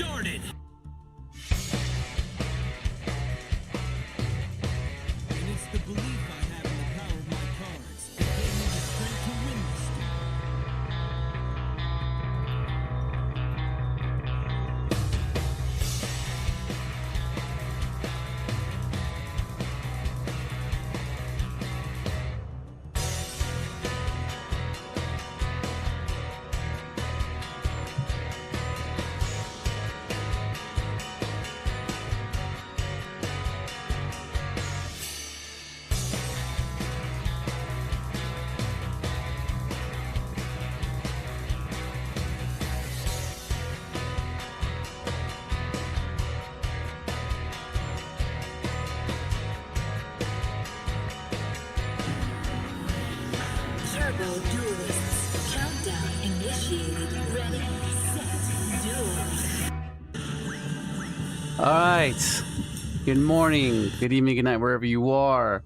started! And it's the belief I have in the power of my cards that gave me the strength to win this game. Turbo Duelists. Countdown initiated. Ready, set, duel. All right. Good morning, good evening, good night, wherever you are.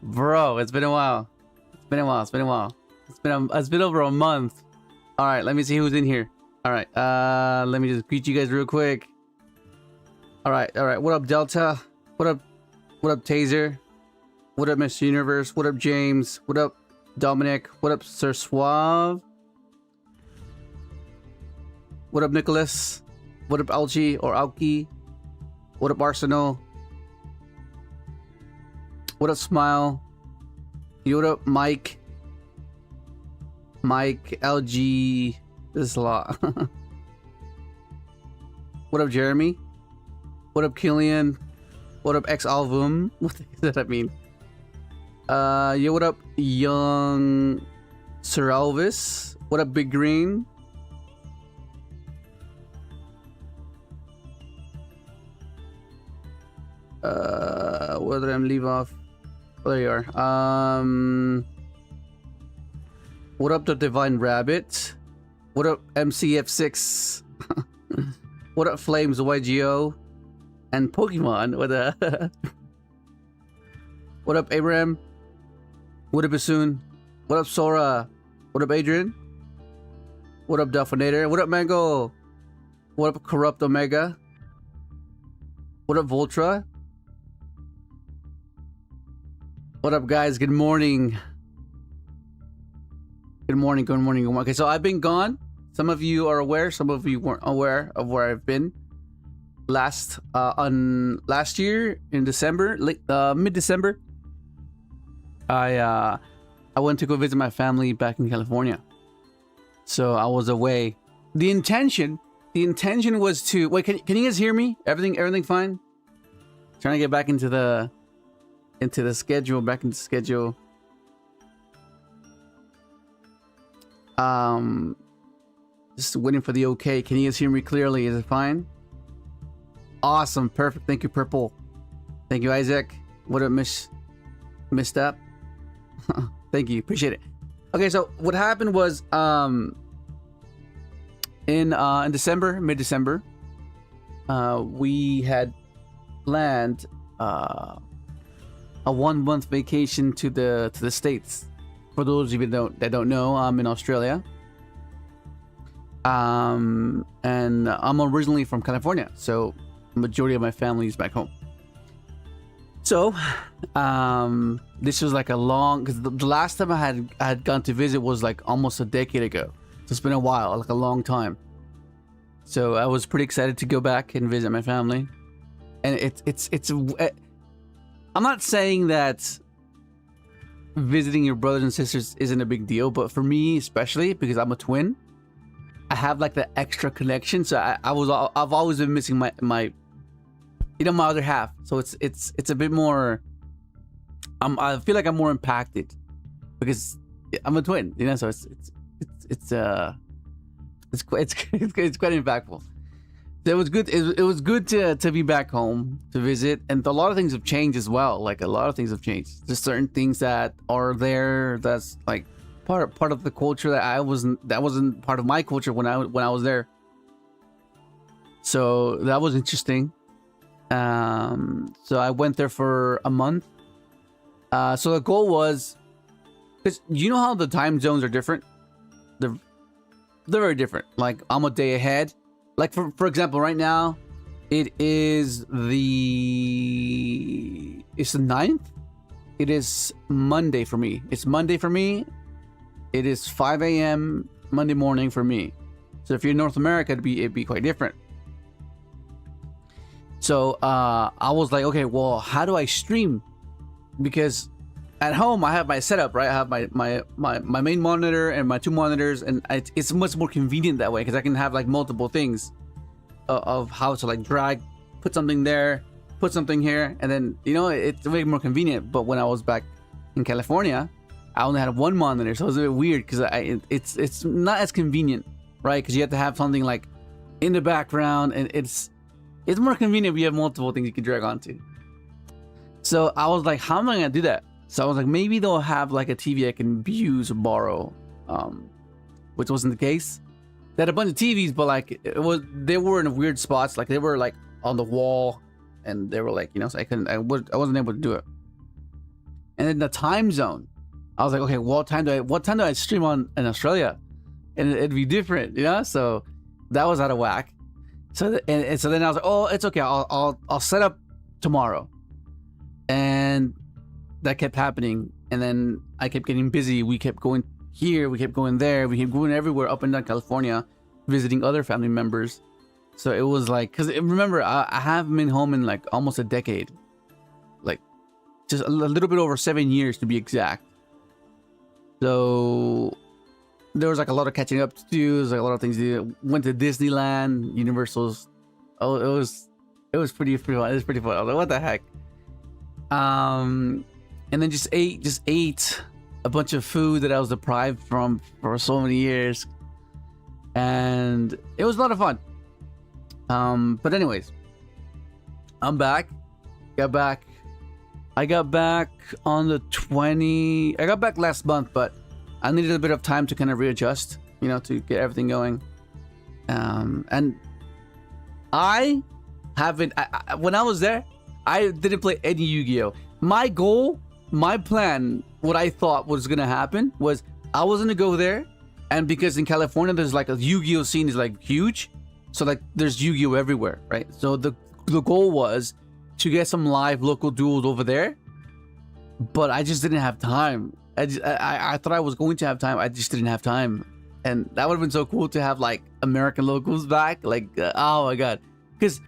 Bro, it's been a while. It's been over a month. All right, let me see who's in here. All right, let me just greet you guys real quick. All right. What up, Delta? What up, Taser? What up, Mr. Universe? What up, James? What up, Dominic? What up, Sir Suave? What up, Nicholas? What up, Algie or Alki? What up, Arsenal? What up, Smile? What up, Mike? LG. This is a lot. What up, Jeremy? What up, Killian? What up, X Alvum? What does that mean? Yeah, what up, Young Sir Elvis? What up, Big Green? Where did I leave off? Oh, there you are. What up, the Divine Rabbit? What up, MCF6? What up, Flames YGO? And Pokemon? What up, Abraham? What up, Bassoon? What up, Sora? What up, Adrian? What up, Delphinator? What up, Mango? What up, Corrupt Omega? What up, Voltra? What up, guys? Good morning. Good morning. Okay, so I've been gone. Some of you are aware. Some of you weren't aware of where I've been. Last year in December, mid-December, I went to go visit my family back in California. So I was away. The intention was to wait. Can you guys hear me? Everything fine? Trying to get back into the schedule. Just waiting for the okay. Can you guys hear me clearly? Is it fine? Awesome, perfect. Thank you, Purple. Thank you, Isaac. What up, misstep? Thank you, appreciate it. Okay, so what happened was in December, mid-December, we had planned a 1 month vacation to the States. For those of you that don't know, I'm in Australia. And I'm originally from California, so majority of my family is back home. So this was like a long, because the last time I had gone to visit was like almost a decade ago. So it's been a while, like a long time. So I was pretty excited to go back and visit my family. And it's I'm not saying that visiting your brothers and sisters isn't a big deal, but for me especially, because I'm a twin, I have like the extra connection. So I've always been missing my other half. So it's a bit more. I feel like I'm more impacted because I'm a twin, So it's quite impactful. So it was good. It was good to be back home to visit, and a lot of things have changed as well. Like a lot of things have changed. There's certain things that are there that's like part of the culture that wasn't part of my culture when I was there. So that was interesting. So I went there for a month. So the goal was, because you know how the time zones are different. They're very different. Like I'm a day ahead. like for example, right now, it's the 9th. It is Monday for me. It's Monday for me. It is 5 a.m. Monday morning for me. So if you're in North America, it'd be quite different. So I was like, okay, well, how do I stream? Because at home I have my setup, right? I have my main monitor and my 2 monitors, and it's much more convenient that way because I can have like multiple things of how to like drag, put something there, put something here, and then it's way more convenient. But when I was back in California, I only had 1 monitor, so it was a bit weird because it's not as convenient, right? Because you have to have something like in the background, and it's more convenient if you have multiple things you can drag onto. So I was like, how am I gonna do that? So I was like, maybe they'll have like a TV I can use or borrow, which wasn't the case. They had a bunch of TVs, but like they were in weird spots, like they were like on the wall, and they were like, so I wasn't able to do it. And then the time zone, I was like, okay, what time do I stream in Australia? And it'd be different, so that was out of whack. So so then I was like, oh, it's okay, I'll set up tomorrow. And that kept happening, and then I kept getting busy. We kept going here, we kept going there, we kept going everywhere up and down California, visiting other family members. So it was like, because remember, I haven't been home in like almost a decade, like just a little bit over 7 years to be exact. So there was like a lot of catching up to do. There's like a lot of things to do. Went to Disneyland, Universal's. Oh, it was pretty fun. It was pretty fun. I was like, what the heck? And then just ate a bunch of food that I was deprived from for so many years, and it was a lot of fun. But anyways, I'm back. I got back on the 20. I got back last month, but I needed a bit of time to kind of readjust, to get everything going. And I haven't. When I was there, I didn't play any Yu-Gi-Oh. My goal, my plan, what I thought was gonna happen was I was gonna go there, and because in California there's like a Yu-Gi-Oh scene is like huge, so like there's Yu-Gi-Oh everywhere, right? So the goal was to get some live local duels over there, but I just didn't have time. I thought I was going to have time. I just didn't have time, and that would have been so cool to have like American locals back. Like, oh my god, because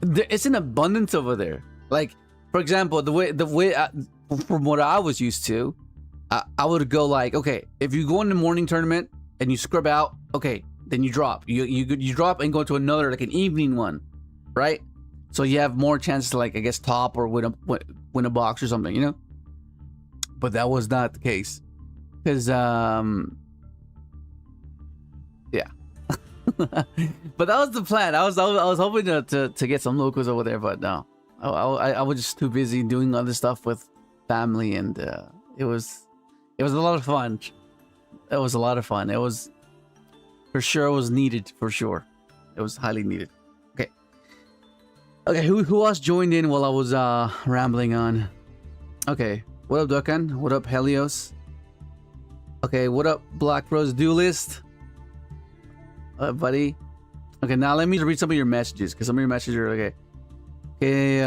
it's an abundance over there. Like, for example, the way from what I was used to, I would go like, okay, if you go in the morning tournament and you scrub out, okay, then you drop. You drop and go to another like an evening one, right? So you have more chances to like, I guess, top or win a box or something, But that was not the case, because yeah. But that was the plan. I was hoping to get some locals over there, but no. I was just too busy doing other stuff with family, and it was a lot of fun. It was a lot of fun. It was for sure. It was needed for sure. It was highly needed. Okay. Who else joined in while I was rambling on? Okay. What up, Dukan? What up, Helios? Okay. What up, Black Rose Duelist? Buddy. Okay. Now let me read some of your messages, because some of your messages are okay. Okay,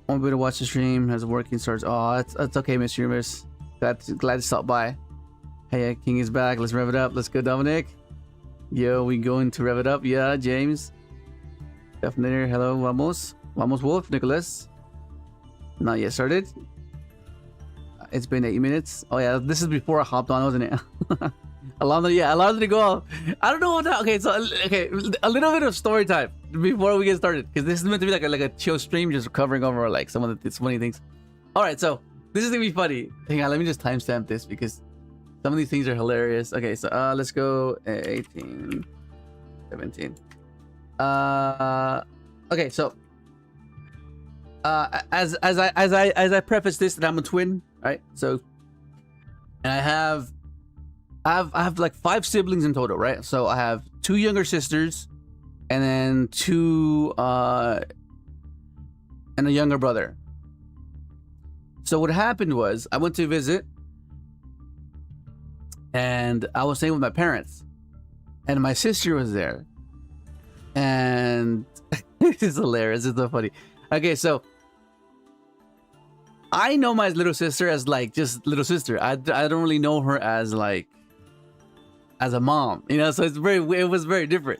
won't be able to watch the stream as working starts. Oh, that's okay, Miss Rumus. Glad to stop by. Hey, King is back. Let's rev it up. Let's go, Dominic. Yo, we going to rev it up. Yeah, James. Definitely. Hello, vamos. Vamos, Wolf. Nicholas. Not yet started. It's been 8 minutes. Oh yeah, this is before I hopped on, wasn't it? Allowed to go off. I don't know what that. Okay, so a little bit of story time before we get started, because this is meant to be like a chill stream, just covering over like some of the funny things. All right, so this is gonna be funny. Hang on, let me just timestamp this because some of these things are hilarious. Okay, so let's go 18, 17. Okay, so as I preface this, that I'm a twin, right? So, and I have like 5 siblings in total, right? So I have 2 younger sisters, and then 2 and a younger brother. So what happened was I went to visit, and I was staying with my parents, and my sister was there, And it's hilarious. It's so funny. Okay, so I know my little sister as like just little sister. I don't really know her as like as a mom, you know. So it was very different.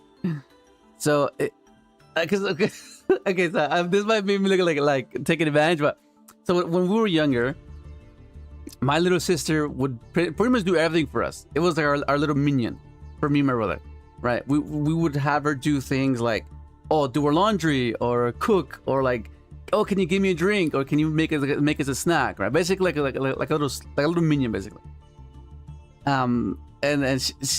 So because okay, so this might make me look like taking advantage, but so when we were younger, my little sister would pretty much do everything for us. It was like our little minion for me and my brother, right? We would have her do things like, oh, do our laundry or cook, or like, oh, can you give me a drink, or can you make us a snack, right? Basically like a little minion, basically. And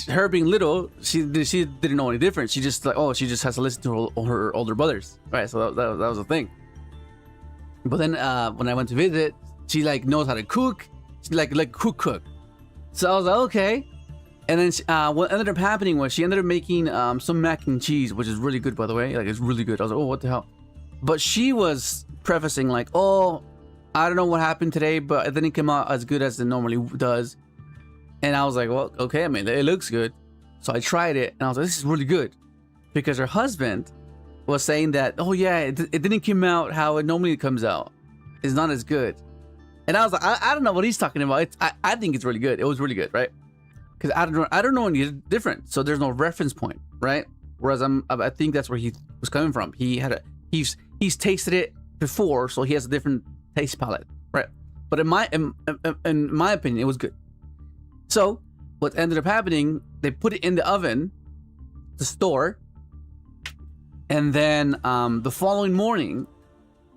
her being little, she didn't know any different. She just like, oh, she just has to listen to her older brothers, right? So that was the thing. But then when I went to visit, she like knows how to cook. She like cook. So I was like, okay. And then what ended up happening was she ended up making some mac and cheese, which is really good, by the way. Like, it's really good. I was like, oh, what the hell? But she was prefacing like, oh, I don't know what happened today, but it didn't come out as good as it normally does. And I was like, well, okay, I mean, it looks good. So I tried it, and I was like, this is really good. Because her husband was saying that, oh yeah, it didn't come out how it normally comes out. It's not as good. And I was like, I don't know what he's talking about. I think it's really good. It was really good, right? Because I don't know any different. So there's no reference point, right? Whereas I think that's where he was coming from. He's tasted it before, so he has a different taste palette, right? But in my opinion, it was good. So what ended up happening, they put it in the oven to store, and then the following morning,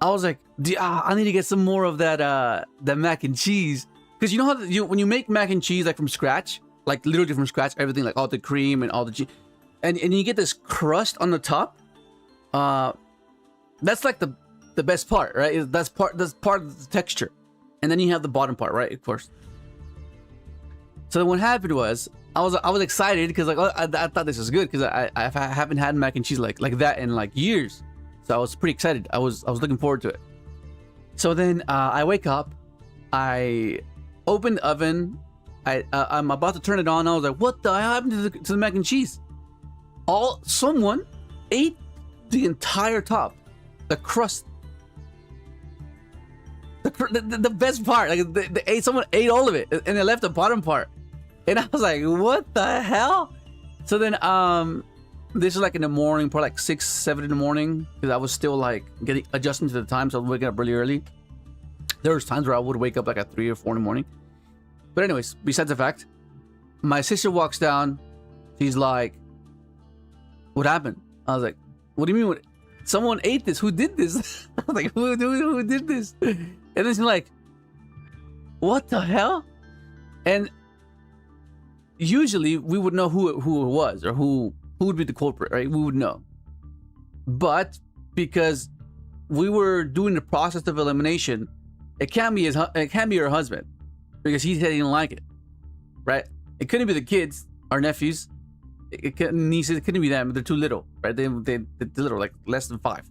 I was like, I need to get some more of that mac and cheese, because you know how when you make mac and cheese like from scratch, like literally from scratch, everything, like all the cream and all the cheese, and you get this crust on the top. That's like the best part, right? That's part of the texture, and then you have the bottom part, right? Of course. So then what happened was I was excited because like, oh, I thought this was good because I haven't had mac and cheese like that in like years, so I was pretty excited. I was looking forward to it. So then I wake up, I open the oven, I'm about to turn it on. I was like, what the hell happened to the mac and cheese? Someone ate the entire top, the crust. The best part, like someone ate all of it, and they left the bottom part, and I was like, "What the hell?" So then, this is like in the morning, probably like 6, 7 in the morning, because I was still like getting adjusting to the time, so I was waking up really early. There was times where I would wake up like at 3 or 4 in the morning. But anyways, besides the fact, my sister walks down. She's like, "What happened?" I was like, "What do you mean? Someone ate this? Who did this?" I was like, who did this? And then she's like, what the hell? And usually we would know who it was, or who would be the culprit, right? We would know. But because we were doing the process of elimination, it can't be her husband, because he said he didn't like it, right? It couldn't be the kids, our nephews. Nieces, it couldn't be them. They're too little, right? They're little, like less than 5.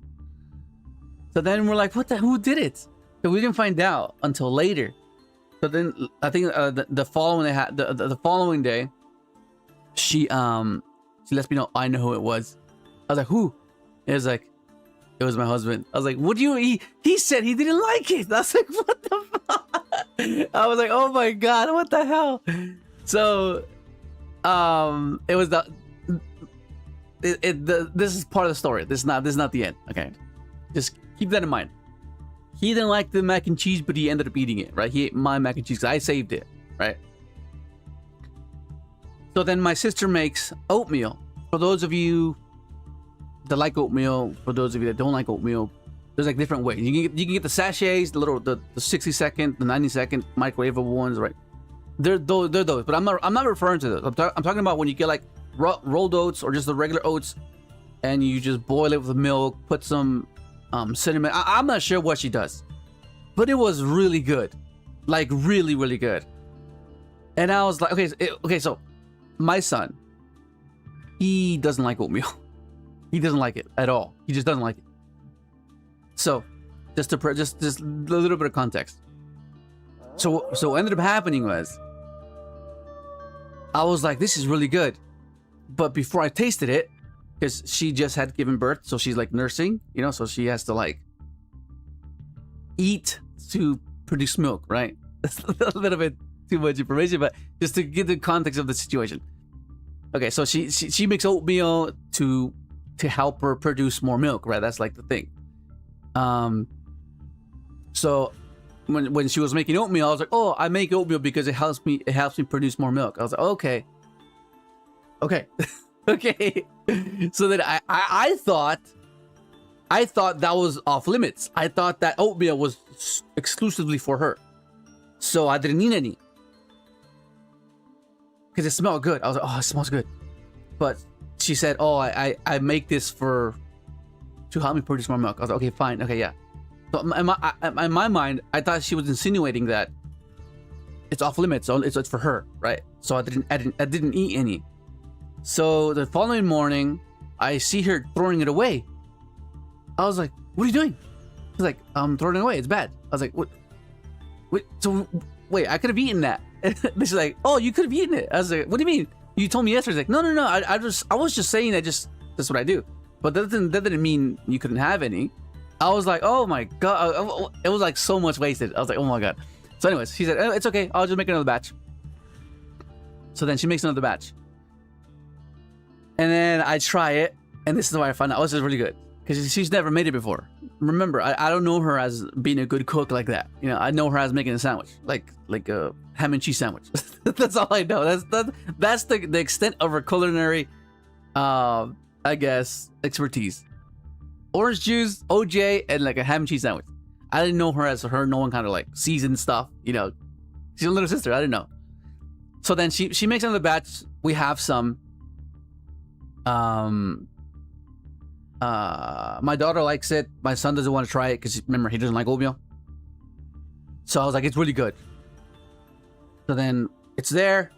So then we're like, who did it? So we didn't find out until later. So then I think the following day, she lets me know I know who it was. I was like, who? It was like, it was my husband. I was like, what do you? He said he didn't like it. I was like, what the fuck? I was like, oh my god, what the hell? So it was this is part of the story. This is not the end. Okay, just keep that in mind. He didn't like the mac and cheese, but he ended up eating it, right? He ate my mac and cheese. I saved it, right? So then my sister makes oatmeal. For those of you that like oatmeal, for those of you that don't like oatmeal, there's like different ways. You can get the sachets, the 60-second, the 90-second microwavable ones, right? They're those, but I'm not referring to those. I'm talking about when you get like rolled oats or just the regular oats, and you just boil it with milk, put some cinnamon. I'm not sure what she does, but it was really good, like really, really good. And I was like, okay, so my son, he doesn't like oatmeal. He doesn't like it at all. He just doesn't like it. So, just a little bit of context. So what ended up happening was, I was like, this is really good. But before I tasted it, because she just had given birth, so she's like nursing, you know, so she has to like eat to produce milk, right? That's a little bit too much information, but just to give the context of the situation. Okay, so she makes oatmeal to help her produce more milk, right? That's like the thing. So when she was making oatmeal, I was like, oh, I make oatmeal because it helps me produce more milk. I was like, okay. Okay. So then I thought that was off limits. I thought that oatmeal was exclusively for her. So I didn't need any. Because it smelled good. I was like, oh, it smells good. But she said, oh, I make this to help me produce more milk. I was like, okay, fine. Okay, yeah. So in my mind, I thought she was insinuating that it's off limits. So it's for her, right? So I didn't eat any. So the following morning, I see her throwing it away. I was like, what are you doing? She's like, I'm throwing it away. It's bad. I was like, what? Wait, I could have eaten that. She's like, oh, you could have eaten it. I was like, what do you mean? You told me yesterday. She's like, no. I was just saying that's what I do. But that didn't mean you couldn't have any. I was like, oh my God. It was like so much wasted. I was like, oh my God. So anyways, she said, oh, it's okay. I'll just make another batch. So then she makes another batch. And then I try it. And this is why I found out, oh, this is really good. Because she's never made it before. Remember, I don't know her as being a good cook like that. You know, I know her as making a sandwich. Like a ham and cheese sandwich. That's all I know. That's the extent of her culinary, I guess, expertise. Orange juice, OJ, and like a ham and cheese sandwich. I didn't know her as her knowing kind of like seasoned stuff. You know, she's a little sister. I didn't know. So then she makes another batch. We have some. My daughter likes it. My son doesn't want to try it because remember he doesn't like oatmeal. So I was like, it's really good. So then it's there,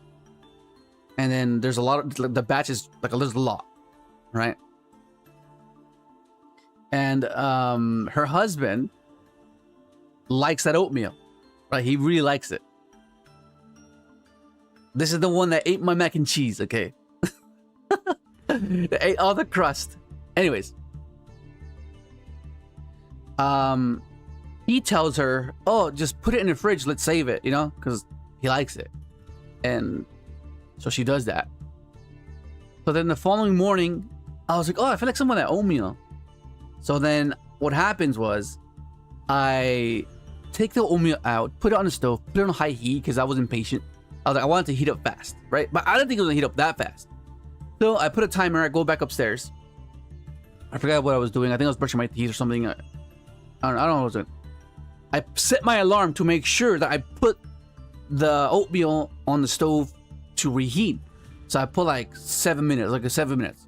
and then there's a lot of the batch is like there's a lot, right? And her husband likes that oatmeal, right? He really likes it. This is the one that ate my mac and cheese, okay? They ate all the crust. Anyways, he tells her, oh, just put it in the fridge, let's save it, you know, because he likes it. And so she does that. So then the following morning, I was like, oh, I feel like some of that oatmeal. So then what happens was I take the oatmeal out, put it on the stove, put it on high heat because I was impatient. I was like, I wanted to heat up fast, right? But I didn't think it was gonna heat up that fast. So I put a timer, I go back upstairs. I forgot what I was doing. I think I was brushing my teeth or something. I don't know what I was doing. I set my alarm to make sure that I put the oatmeal on the stove to reheat. So I put like 7 minutes, 7 minutes.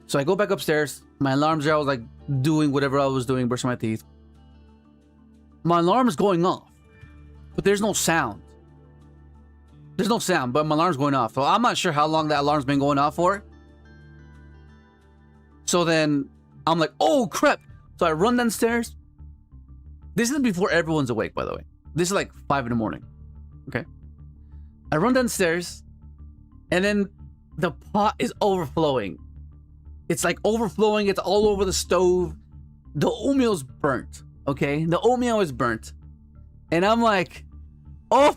So I go back upstairs. My alarm's there. I was like doing whatever I was doing, brushing my teeth. My alarm is going off, but there's no sound. There's no sound, but my alarm's going off. So I'm not sure how long that alarm's been going off for. So then I'm like, oh crap. So I run downstairs. This is before everyone's awake, by the way. This is like 5 in the morning. Okay. I run downstairs and then the pot is overflowing. It's like overflowing. It's all over the stove. The oatmeal's burnt. Okay. The oatmeal is burnt. And I'm like, oh,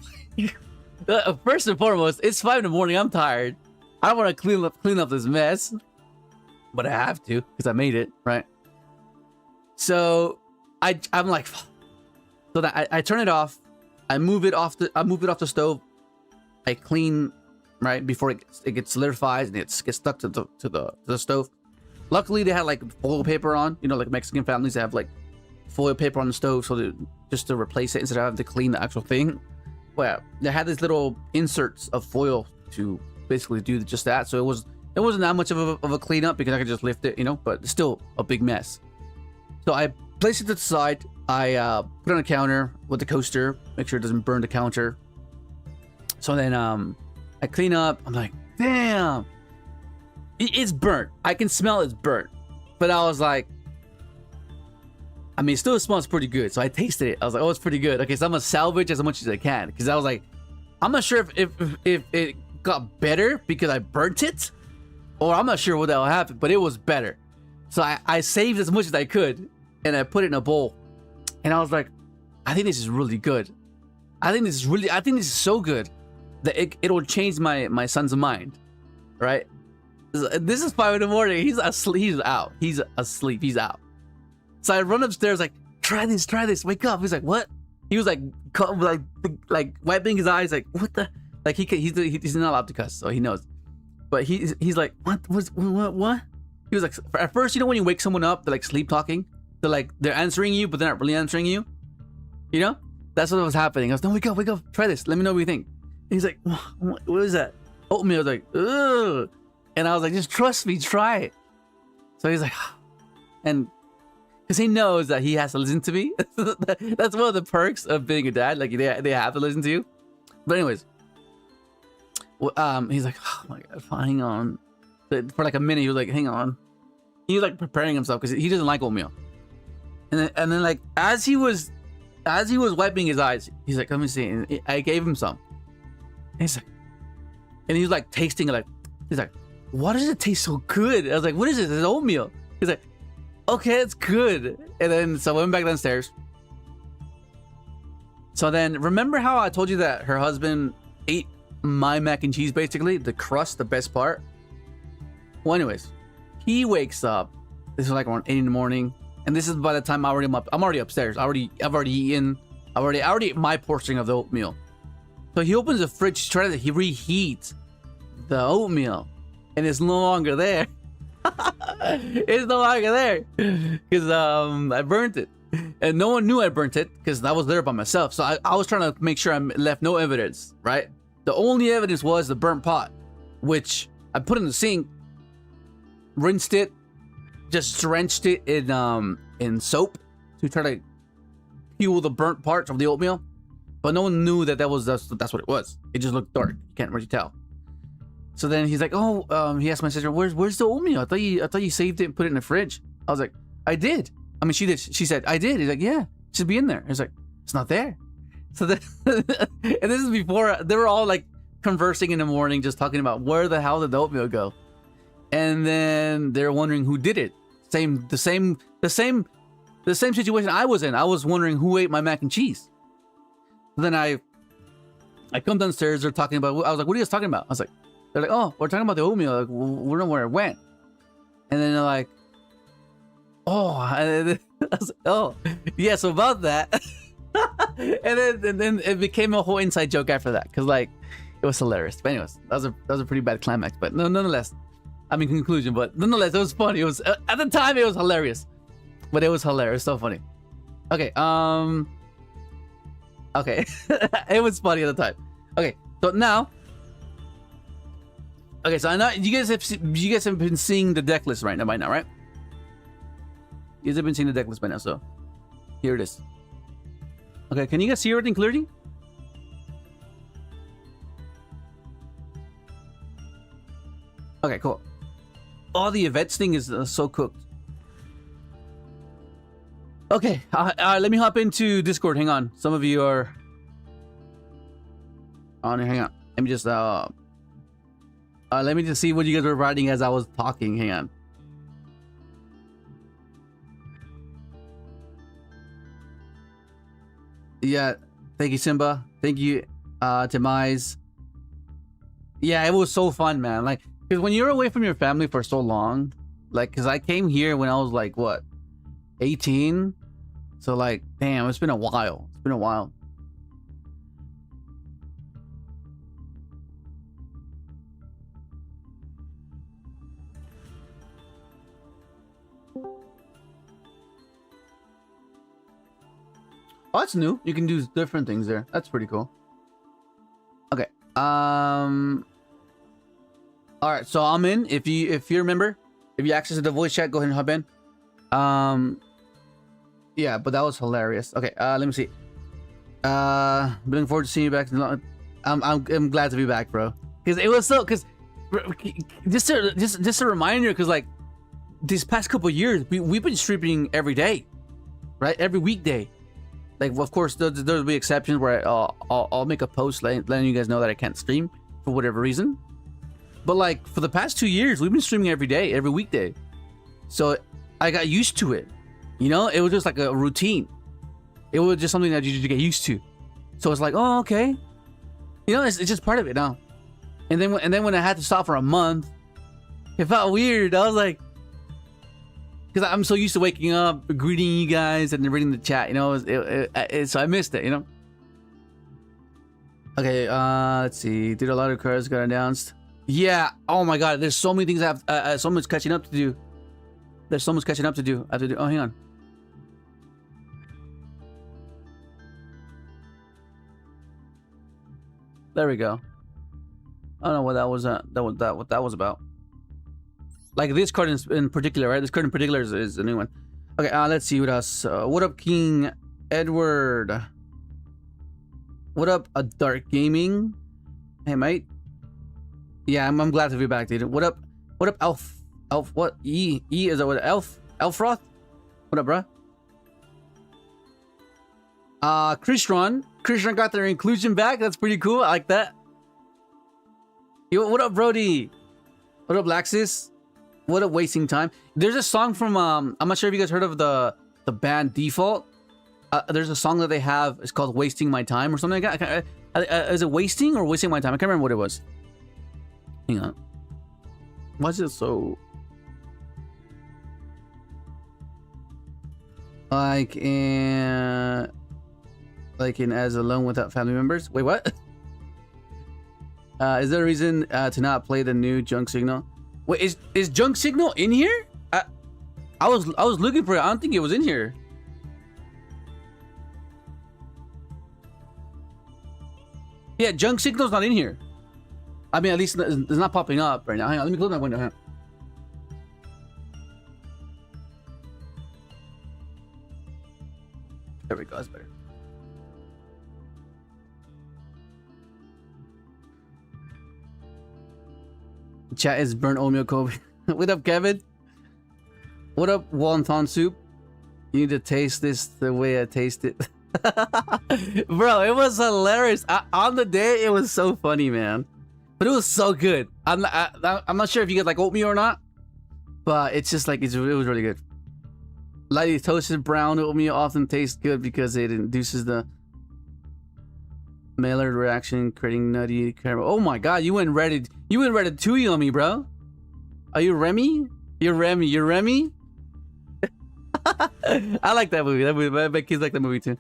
first and foremost, it's 5 in the morning. I'm tired. I don't want to clean up this mess. But I have to because I made it, right? So I'm like, so that I turn it off. I move it off the stove. I clean, right, before it gets solidified and it gets stuck to the stove. Luckily, they had like foil paper on. You know, like Mexican families, they have like foil paper on the stove, so just to replace it instead of having to clean the actual thing. Well, they had these little inserts of foil to basically do just that. So it wasn't that much of a cleanup because I could just lift it, you know, but it's still a big mess. So I place it to the side. I put it on a counter with the coaster, make sure it doesn't burn the counter. So then I clean up. I'm like, damn, it's burnt. I can smell it's burnt. But I was like, I mean, it still smells pretty good. So I tasted it. I was like, oh, it's pretty good. Okay, so I'm gonna salvage as much as I can because I was like, I'm not sure if it got better because I burnt it, or I'm not sure what the hell happened, but it was better. So I saved as much as I could, and I put it in a bowl, and I was like, I think this is really good. I think this is so good that it'll change my son's mind, right? This is 5 in the morning. He's asleep. He's out. He's asleep. He's out. So I run upstairs like, try this. Wake up. He's like, what? He was like wiping his eyes like, what the? Like he's not allowed to cuss, so he knows. But he's like, what? He was like, at first, you know when you wake someone up, they're like sleep talking. They're answering you, but they're not really answering you. You know? That's what was happening. I was, no, wake up, try this. Let me know what you think. And he's like, what is that? Oatmeal. I was like, ugh. And I was like, just trust me, try it. So he's like, and because he knows that he has to listen to me. That's one of the perks of being a dad. Like they have to listen to you. But anyways, he's like, oh my god, hang on. For like a minute, he was like, hang on. He was like preparing himself because he doesn't like oatmeal. And then like as he was wiping his eyes, he's like, let me see. And I gave him some. And he's like, and he was like tasting it, like he's like, why does it taste so good? I was like, what is this? It's oatmeal. He's like, okay, it's good. And then so I went back downstairs. So then remember how I told you that her husband ate my mac and cheese, basically the crust, the best part? Well, anyways, he wakes up. This is like around 8 in the morning, and this is by the time I'm already upstairs. I've already eaten. I already ate my portion of the oatmeal. So he opens the fridge, he reheats the oatmeal, and it's no longer there. It's no longer there because I burnt it, and no one knew I burnt it because I was there by myself. So I was trying to make sure I left no evidence. Right, the only evidence was the burnt pot, which I put in the sink, rinsed it, just drenched it in soap to try to peel the burnt parts of the oatmeal. But no one knew that's what it was. It just looked dark. You can't really tell. So then he's like, he asked my sister, where's the oatmeal? I thought you saved it and put it in the fridge. I was like, I did. I mean, she did. She said, I did. He's like, yeah, it should be in there. He's like, it's not there. So then, and this is before they were all like conversing in the morning, just talking about where the hell did the oatmeal go? And then they're wondering who did it. The same situation I was in. I was wondering who ate my mac and cheese. Then I come downstairs. They're talking about. I was like, "What are you guys talking about?" I was like, "They're like, oh, we're talking about the oatmeal. Like, we don't know where it went." And then they're like, "Oh," I was like, "Oh, yeah." So about that, and then it became a whole inside joke after that because like it was hilarious. But anyways, that was a pretty bad climax. But nonetheless, I mean conclusion. But nonetheless, it was funny. It was at the time it was hilarious, but it was hilarious. So funny. Okay. Okay, it was funny at the time. Okay, so now, so I know you guys have been seeing the deck list right now by now, right? You guys have been seeing the deck list by now, so here it is. Okay, can you guys see everything clearly? Okay, cool. All the events thing is so cooked. Okay, let me hop into Discord. Hang on. Some of you are on. Hang on. Let me just see what you guys were writing as I was talking. Hang on. Yeah, thank you, Simba. Thank you, Demise. Yeah, it was so fun, man. Like, because when you're away from your family for so long, like, because I came here when I was like, what, 18? So like, damn, it's been a while. It's been a while. Oh, that's new. You can do different things there. That's pretty cool. Okay. All right. So I'm in. If you remember, if you access the voice chat, go ahead and hop in. Yeah, but that was hilarious. Okay, let me see. Looking forward to seeing you back. I'm glad to be back, bro. Because it was so. Because just a reminder. Because like these past couple of years, we've been streaming every day, right? Every weekday. Like, of course, there'll be exceptions where I'll make a post letting you guys know that I can't stream for whatever reason. But like for the past 2 years, we've been streaming every day, every weekday. So I got used to it. You know, it was just like a routine. It was just something that you just get used to. So it's like, oh, okay. You know, it's just part of it now. And then when I had to stop for a month, it felt weird. I was like, because I'm so used to waking up, greeting you guys, and reading the chat. You know, so I missed it. You know. Okay, let's see. Did a lot of cards got announced? Yeah. Oh my God. There's so many things I have. So much catching up to do. There's so much catching up to do. I have to do. Oh, hang on. There we go. I don't know what that was. What that was about. Like this card in particular, right? This card in particular is a new one. Okay, let's see what else. What up, King Edward? What up, Dark Gaming? Hey, mate. Yeah, I'm glad to be back, dude. What up, Elf? What? E is that what? Elfroth? What up, bruh? Christian got their inclusion back. That's pretty cool. I like that. Yo, what up, Brody? What up, Laxis? What up, Wasting Time? There's a song from I'm not sure if you guys heard of the band Default. There's a song that they have. It's called "Wasting My Time" or something like that. Is it "Wasting" or "Wasting My Time"? I can't remember what it was. Hang on. Why is it so? Like in As Alone Without Family Members. Wait, what? Is there a reason to not play the new Junk Signal? Wait, is Junk Signal in here? I was looking for it. I don't think it was in here. Yeah, Junk Signal's not in here. I mean, at least it's not popping up right now. Hang on, let me close my window. Hang on. There we go. That's better. Chat is burnt oatmeal Kobe. What up, Kevin? What up, wonton soup? You need to taste this the way I taste it. Bro, it was hilarious. On the day, it was so funny, man. But it was so good. I'm not sure if you guys like oatmeal or not, but it's just like it was really good. Lightly toasted brown oatmeal often tastes good because it induces the Maillard reaction, creating nutty caramel. Oh my God, you went ratatouille on me, bro. Are you Remy? You're Remy. I like that movie. I bet kids like that movie too.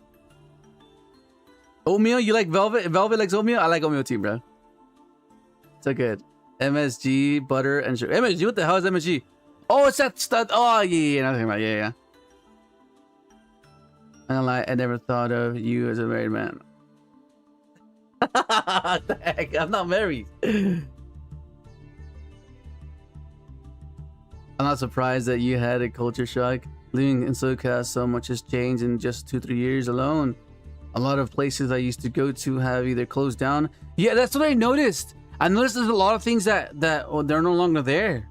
Oatmeal? You like Velvet? Velvet likes oatmeal? I like oatmeal too, bro. So good. MSG, butter, and sugar. MSG? What the hell is MSG? Oh, it's that stuff. Oh, yeah. Nothing about yeah. I don't lie. I never thought of you as a married man. What the heck? I'm not married. I'm not surprised that you had a culture shock. Living in SoCal, so much has changed in just 2-3 years alone. A lot of places I used to go to have either closed down. Yeah, that's what I noticed. I noticed there's a lot of things that they're no longer there.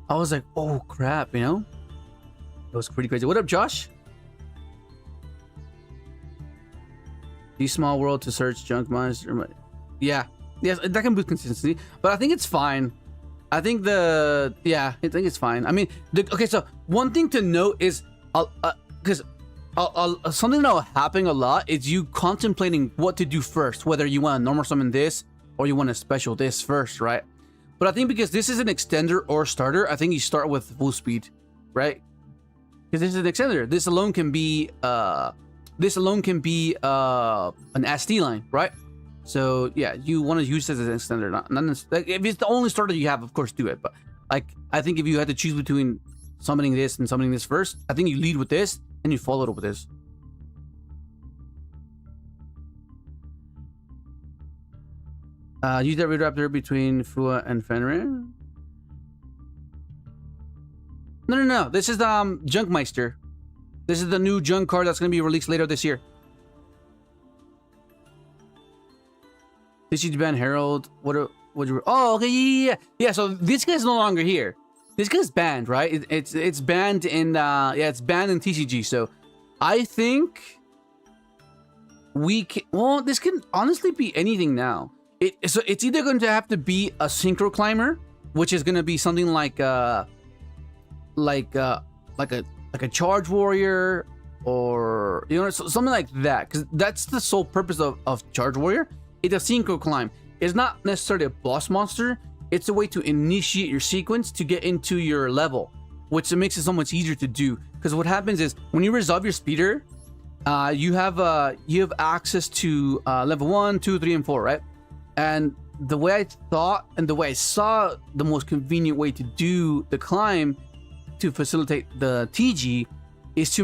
I was like, oh crap, you know? It was pretty crazy. What up, Josh? Use Small World to search junk monster. Yeah, yes, that can boost consistency, but I think it's fine. I think it's fine. I mean, okay. So one thing to note is, because something that will happen a lot is you contemplating what to do first, whether you want to normal summon this or you want to special this first, right? But I think because this is an extender or starter, I think you start with full speed, right? Because this is an extender. This alone can be an SD line, right? So yeah, you want to use this as an extender, not like, if it's the only starter you have, of course do it. But like, I think if you had to choose between summoning this and summoning this first, I think you lead with this and you follow it up with this. Use that Raptor between Fua and Fenrir. No. This is the Junkmeister. This is the new junk card that's going to be released later this year. This is Band Herald. Oh, okay, yeah. So this guy's no longer here. This guy's banned, right? It's banned in it's banned in TCG. So I think we can. Well, this can honestly be anything now. So it's either going to have to be a synchro climber, which is going to be something like a charge warrior, or something like that, because that's the sole purpose of charge warrior. It's a synchro climb. It's not necessarily a boss monster. It's a way to initiate your sequence to get into your level, which makes it so much easier to do. Because what happens is when you resolve your speeder, you have access to level 1, 2, 3, and 4, right? And the way I thought and the way I saw the most convenient way to do the climb to facilitate the TG is to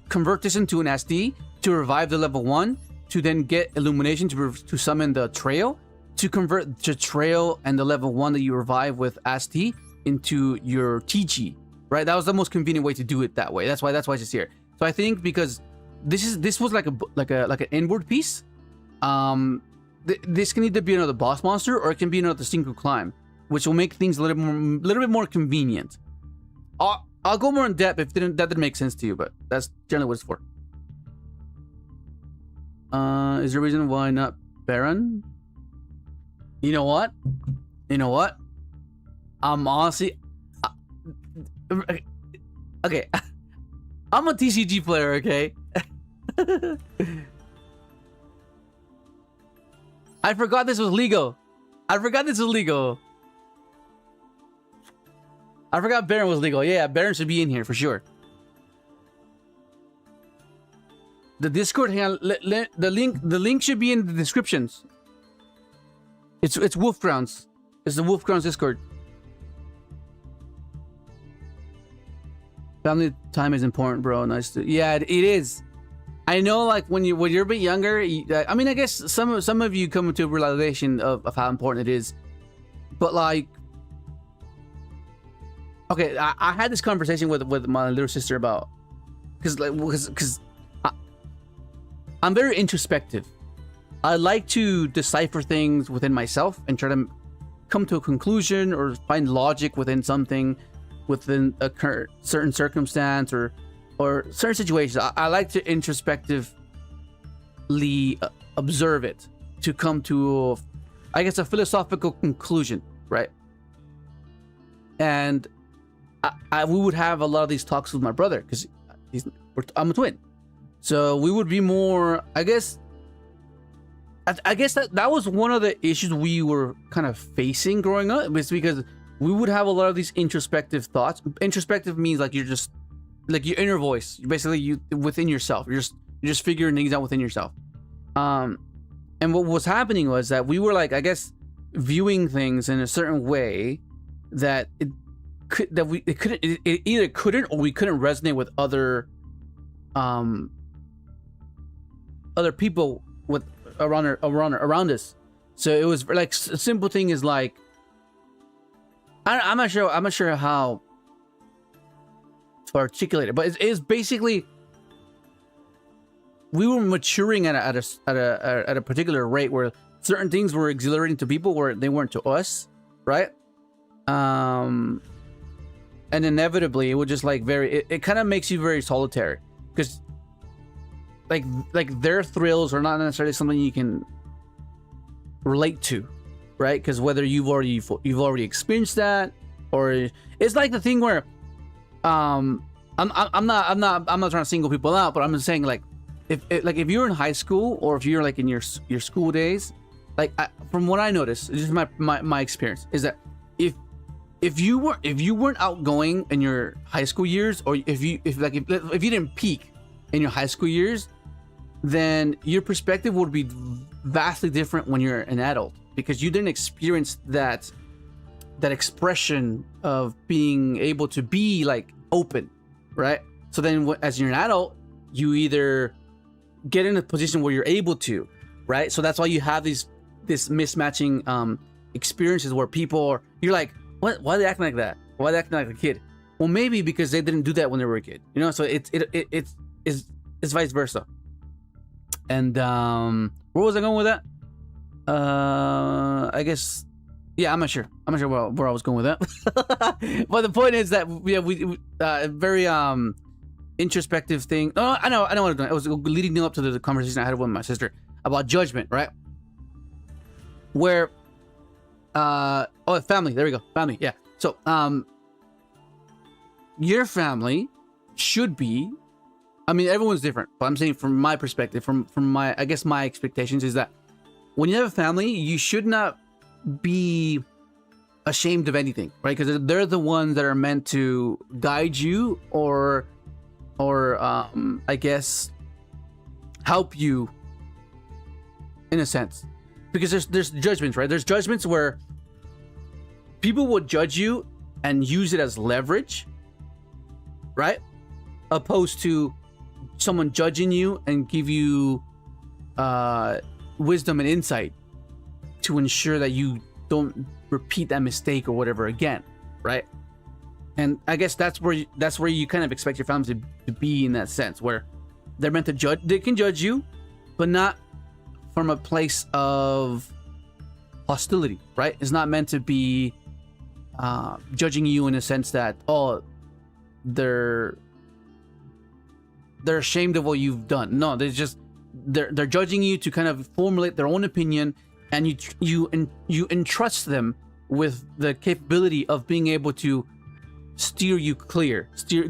convert this into an SD to revive the level 1, to then get illumination to summon the trail, to convert the trail and the level 1 that you revive with ST into your TG, right? That was the most convenient way to do it that way. That's why it's just here. So I think because this was like an inward piece, this can either be another boss monster or it can be another synchro climb, which will make things a little bit more convenient. I'll go more in depth if that didn't make sense to you, but that's generally what it's for. Is there a reason why not Baron? You know what? I'm honestly... okay. I'm a TCG player, okay? I forgot this was legal. I forgot Baron was legal. Yeah, Baron should be in here for sure. The Discord, hang on, the link should be in the descriptions. It's Wolf Grounds. It's the Wolf Grounds Discord. Family time is important, bro. Nice to, yeah, it is. I know, like when you're a bit younger. I mean, I guess some of you come to a realization of how important it is, but like, okay, I had this conversation with my little sister about, because I'm very introspective. I like to decipher things within myself and try to come to a conclusion or find logic within something, within a certain circumstance or certain situations. I like to introspectively observe it to come to, I guess, a philosophical conclusion, right? And we would have a lot of these talks with my brother because I'm a twin. So we would be more, I guess that was one of the issues we were kind of facing growing up. It's because we would have a lot of these introspective thoughts. Introspective means like you're just like your inner voice. Basically, you within yourself. You're just figuring things out within yourself. And what was happening was that we were like, I guess, viewing things in a certain way that it either couldn't or we couldn't resonate with other people with around us. So it was like a simple thing is like, I'm not sure how to articulate it, but it's basically we were maturing at a particular rate where certain things were exhilarating to people where they weren't to us, right? And inevitably it would just like it kind of makes you very solitary because like their thrills are not necessarily something you can relate to, right? Because whether you've already experienced that, or it's like the thing where I'm not trying to single people out, but I'm just saying like if you're in high school or if you're like in your school days, like from what I noticed, this is my experience, is that if you weren't outgoing in your high school years, or if you didn't peak in your high school years, then your perspective would be vastly different when you're an adult, because you didn't experience that expression of being able to be like open, right? So then as you're an adult, you either get in a position where you're able to, right? So that's why you have this mismatching experiences where you're like, what? Why are they acting like that? Why are they acting like a kid? Well, maybe because they didn't do that when they were a kid, you know. So it's vice versa. And where was I going with that? I guess, yeah, I'm not sure where I was going with that. But the point is that we very introspective thing. Oh, I know what I'm doing. It was leading up to the conversation I had with my sister about judgment, right? where family, there we go, family, yeah. So your family should be, I mean, everyone's different, but I'm saying from my perspective, from my, I guess my expectations is that when you have a family, you should not be ashamed of anything, right? Because they're the ones that are meant to guide you or I guess help you in a sense. Because there's judgments, right? There's judgments where people will judge you and use it as leverage, right? Opposed to someone judging you and give you wisdom and insight to ensure that you don't repeat that mistake or whatever again, right? And I guess that's where you kind of expect your family to be in that sense, where they're meant to judge. They can judge you, but not from a place of hostility, right? It's not meant to be judging you in a sense that, oh, they're ashamed of what you've done. No, they're judging you to kind of formulate their own opinion, and you entrust them with the capability of being able to steer you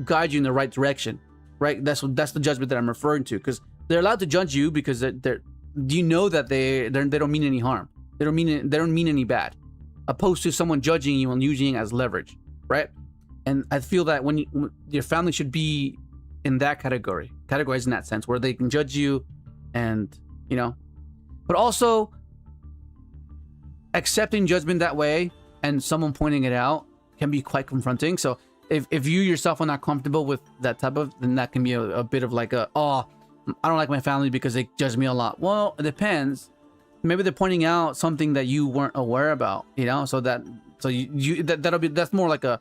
guide you in the right direction, right? That's the judgment that I'm referring to, because they're allowed to judge you because you know that they don't mean any harm. They don't mean any bad, opposed to someone judging you and using it as leverage, right? And I feel that when your family should be in that categorized in that sense, where they can judge you, and but also accepting judgment that way and someone pointing it out can be quite confronting. So if you yourself are not comfortable with that type of, then that can be a bit of like I don't like my family because they judge me a lot. Well, it depends. Maybe they're pointing out something that you weren't aware about, so that's more like an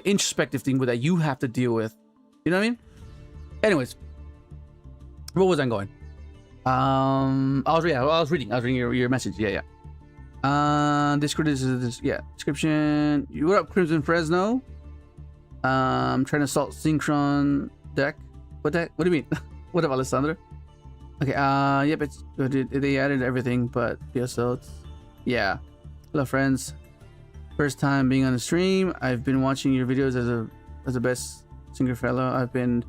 introspective thing that you have to deal with. You know what I mean? Anyways, where was I going? I was reading your message. Yeah. Discord is description. What up, Crimson Fresno? Trying to assault Synchron deck. What deck? What do you mean? What up, Alessandra? Okay, yep, it's good. They added everything but PSL. Yeah. Hello, friends. First time being on the stream. I've been watching your videos as a best Synchro fellow. I've been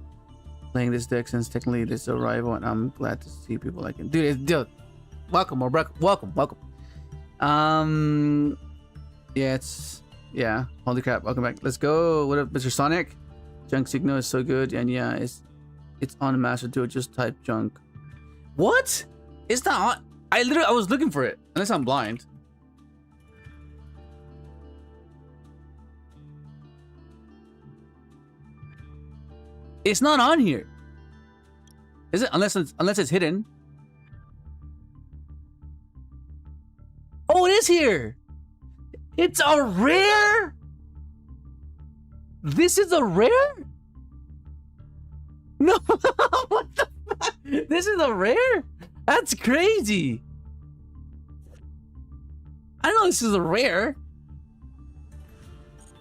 playing this deck since technically this arrival, and I'm glad to see people like it. Dude, welcome, welcome. Holy crap, welcome back. Let's go. What up, Mr. Sonic? Junk Signal is so good, and yeah, it's on Master Duo. Just type junk. What? It's not on. I was looking for it, unless I'm blind. It's not on here. Is it? Unless it's hidden. Oh, it is here. It's a rare. This is a rare? No. What the fuck? This is a rare? That's crazy. I know this is a rare.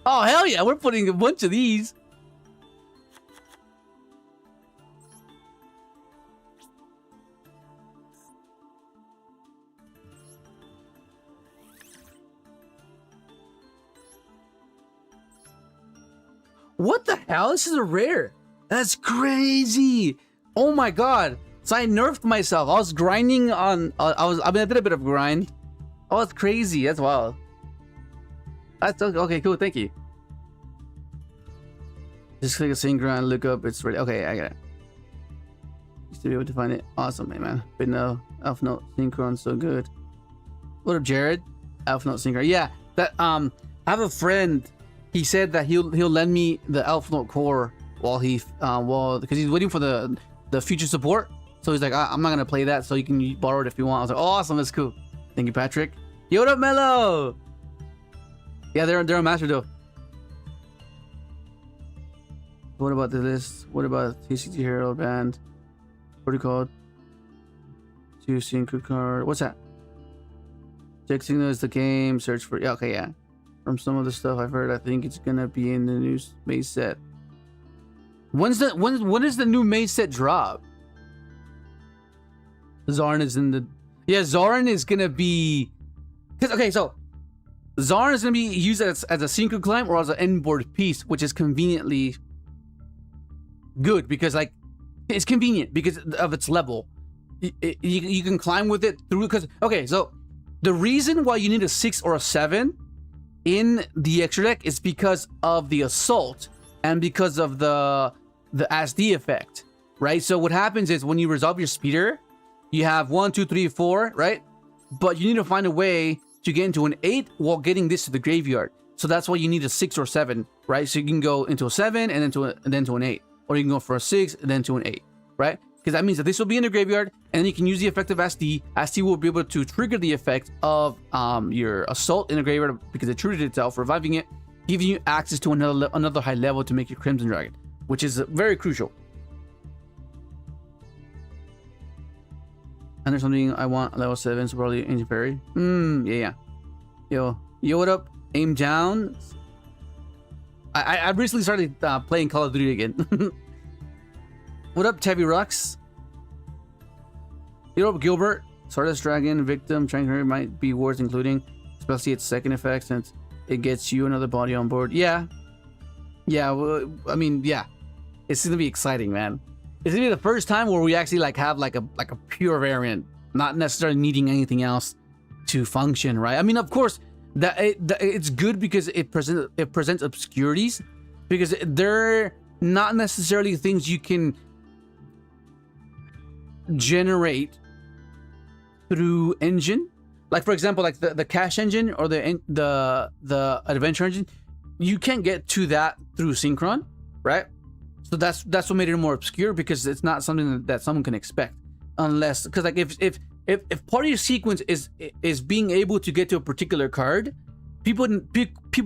Oh, hell yeah. We're putting a bunch of these. What the hell? This is a rare. That's crazy. Oh my god. So I nerfed myself. I was grinding on. I did a bit of grind. Oh, that's crazy. That's wild. That's okay. Cool. Thank you. Just click a Synchron, look up. It's ready. Okay, I got it. Used to be able to find it. Awesome, man. But no, Alpha Note Synchron, so good. What up, Jared? Alpha Note Synchron. Yeah. That I have a friend. He said that he'll lend me the Alpha Note core while because he's waiting for the future support. So he's like, I'm not gonna play that, so you can borrow it if you want. I was like, oh, awesome, that's cool. Thank you, Patrick. Yo, what up, Mello? Yeah, they're on Master Duo. What about the list? What about TCT Herald Band? What are you called? To Synchro card. What's that? Check Signal is the game. Search for. Yeah, okay, yeah. From some of the stuff I've heard, I think it's gonna be in the new Maze set. When is the new Maze set drop? Zarin is in the. Yeah, Zarin is gonna be Because okay, so Zarn is gonna be used as a synchro climb or as an inboard piece, which is conveniently good because like it's convenient because of its level. You can climb with it through. Because okay, so the reason why you need a 6 or a 7 in the extra deck is because of the assault and because of the SD effect, right? So what happens is when you resolve your speeder, you have 1, 2, 3, 4, right? But you need to find a way to get into an 8 while getting this to the graveyard. So that's why you need a 6 or 7, right? So you can go into a 7 and then to an 8, or you can go for a 6 and then to an 8, right? Because that means that this will be in the graveyard, and then you can use the effect of SD. SD will be able to trigger the effect of your assault in the graveyard because it triggered itself, reviving it, giving you access to another high level to make your Crimson Dragon, which is very crucial. And there's something I want level 7, so probably Ancient Fairy. Yeah. Yo, what up? Aim down. I recently started playing Call of Duty again. What up, Tabby Rux? Yo, Gilbert. Stardust Dragon, Victim, Trainer might be worth including, especially its second effect since it gets you another body on board. Yeah. Well, I mean, yeah. It's gonna be exciting, man. It's gonna be the first time where we actually like have like a pure variant, not necessarily needing anything else to function, right? I mean, of course, it's good because it presents obscurities, because they're not necessarily things you can generate through engine. Like for example, like the cash engine or the adventure engine, you can't get to that through Synchron, right? So that's what made it more obscure, because it's not something that someone can expect, unless, because like if part of your sequence is being able to get to a particular card, people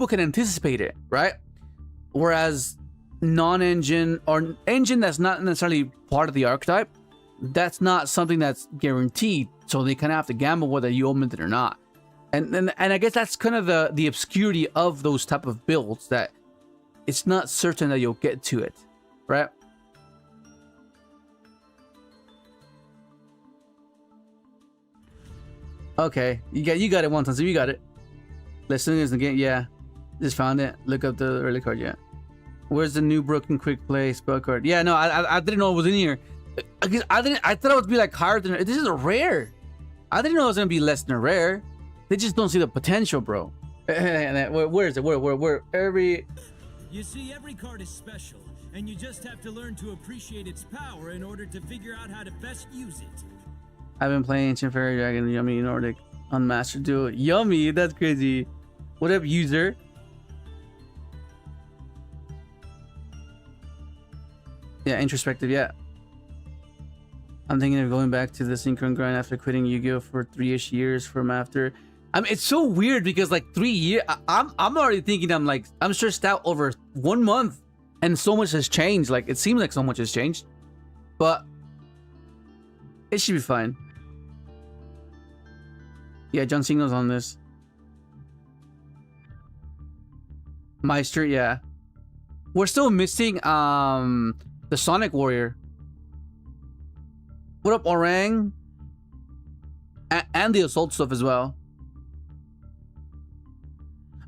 can anticipate it, right? Whereas non-engine or engine that's not necessarily part of the archetype, that's not something that's guaranteed. So they kind of have to gamble whether you open it or not. And I guess that's kind of the obscurity of those type of builds, that it's not certain that you'll get to it, right? Okay, you got it, one time, so you got it. Listen is the game, yeah. Just found it. Look up the early card, yeah. Where's the new broken quick play spell card? Yeah, no, I didn't know it was in here. I thought it would be like higher than this is a rare. I didn't know it was gonna be less than a rare. They just don't see the potential, bro. Where is it? Where every? You see, every card is special, and you just have to learn to appreciate its power in order to figure out how to best use it. I've been playing Ancient Fairy Dragon, Yummy Nordic on Master Duel. Yummy, that's crazy. What up, user? Yeah, introspective, yeah. I'm thinking of going back to the Synchron grind after quitting Yu-Gi-Oh for 3-ish years from after. I mean, it's so weird because like 3 years, I'm already thinking I'm stressed out over 1 month, and so much has changed. Like it seems like so much has changed, but it should be fine. Yeah, John Cena's on this. Meister, yeah. We're still missing the Sonic Warrior. What up, Orang? And the assault stuff as well.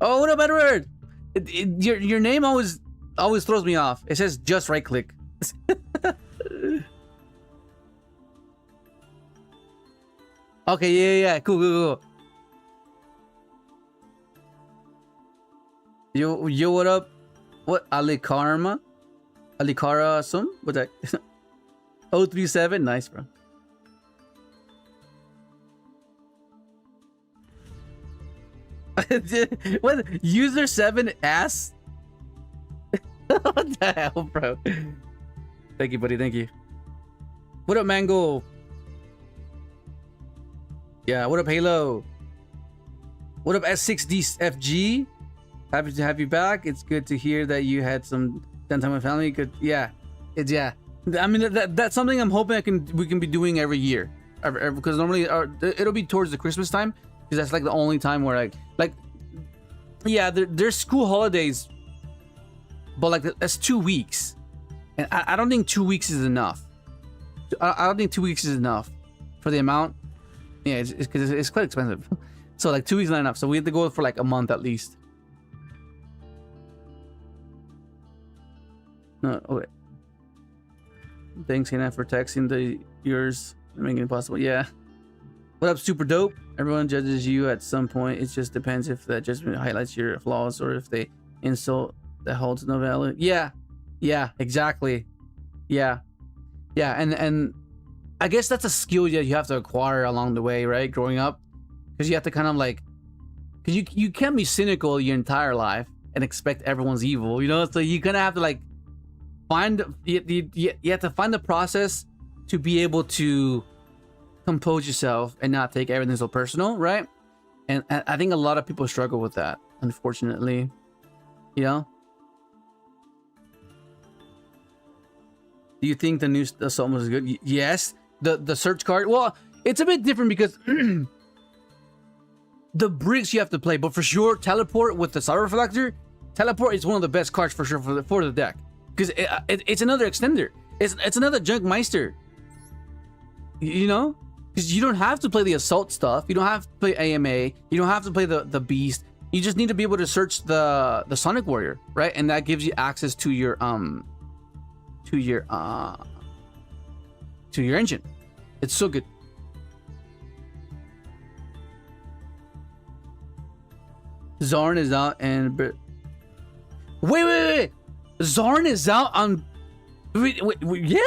Oh, what up, Edward? Your name always throws me off. It says just right click. Okay, yeah, cool. Yo, what up? What, Alikarma? Alikara Sum? What's that? 037, nice, bro. What? User 7 ass? What the hell, bro? Thank you, buddy. Thank you. What up, Mango? Yeah, what up, Halo? What up, S6DFG? Happy to have you back. It's good to hear that you had some downtime with family. Good, yeah. Yeah. I mean, that's something I'm hoping we can be doing every year, because normally it'll be towards the Christmas time, because that's like the only time where like yeah, there's school holidays, but like that's 2 weeks, and I don't think 2 weeks is enough. I don't think 2 weeks is enough for the amount. Yeah, it's because it's quite expensive. So like 2 weeks not enough. So we have to go for like a month at least. No, okay. Thanks, Hannah, for texting yours and making it possible. Yeah. What up, super dope? Everyone judges you at some point. It just depends if that judgment highlights your flaws or if they insult that holds no value. Yeah. Yeah, exactly. Yeah. Yeah, and I guess that's a skill that you have to acquire along the way, right? Growing up. Because you have to kind of like... Because you can't be cynical your entire life and expect everyone's evil, you know? So you kind of have to like... You have to find the process to be able to compose yourself and not take everything so personal, right? And I think a lot of people struggle with that, unfortunately. You know? Do you think the new assault was good? Yes. The search card, well, it's a bit different because the bricks you have to play, but for sure, teleport with the Star Reflector, teleport is one of the best cards for sure for the deck. Because it's another extender. It's another Junk Meister. You know? Because you don't have to play the assault stuff. You don't have to play AMA. You don't have to play the beast. You just need to be able to search the Sonic Warrior, right? And that gives you access to your engine. It's so good. Zarn is out and wait. Zarn is out on... Wait, yeah?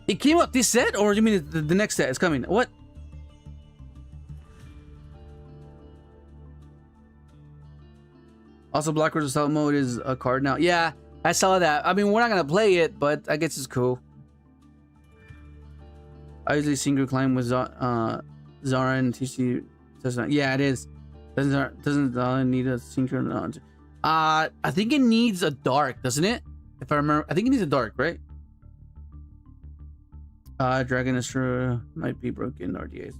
It came out this set? Or do you mean the next set is coming? What? Also, Blackbird's assault mode is a card now. Yeah, I saw that. I mean, we're not going to play it, but I guess it's cool. I usually Synchro climb with Zarin TC. Yeah, it is. Doesn't Zarin need a Synchro? I think it needs a dark, doesn't it? If I remember, I think it needs a dark, right? Dragon Astro might be broken. RDA.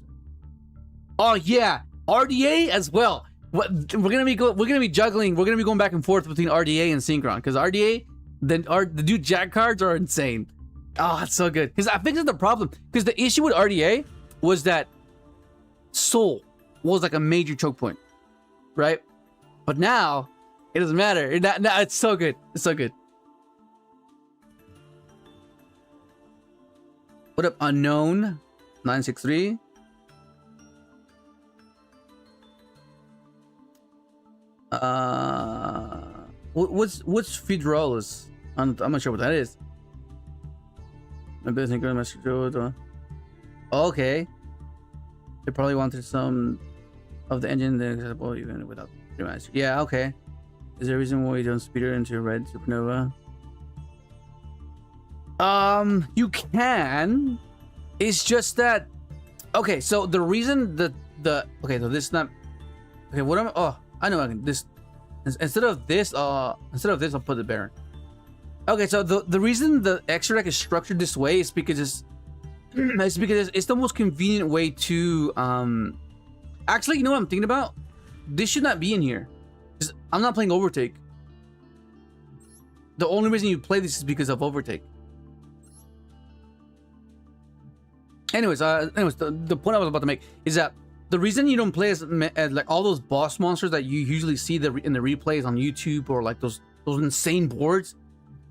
Oh yeah, RDA as well. What we're gonna be juggling. We're gonna be going back and forth between RDA and Synchron because RDA, the dude Jack cards are insane. Oh, that's so good. Because I think that's the problem. Because the issue with RDA was that Soul was like a major choke point, right? But now it doesn't matter. It's so good. It's so good. What up, Unknown 963? What's Fidrolis? I'm not sure what that is. My business good message. Okay. They probably wanted some of the engine that accessible even without remaster. Yeah, okay. Is there a reason why you don't speed her into a red supernova? You can. It's just that. Okay, so the reason okay, so this is not. Okay, what am? Oh, I know. I can this instead of this. I'll put the Baron. Okay, so the reason the extra deck is structured this way is because it's the most convenient way to actually, you know what I'm thinking about? This should not be in here. I'm not playing Overtake. The only reason you play this is because of Overtake. Anyways, the point I was about to make is that the reason you don't play as like all those boss monsters that you usually see in the replays on YouTube or like those insane boards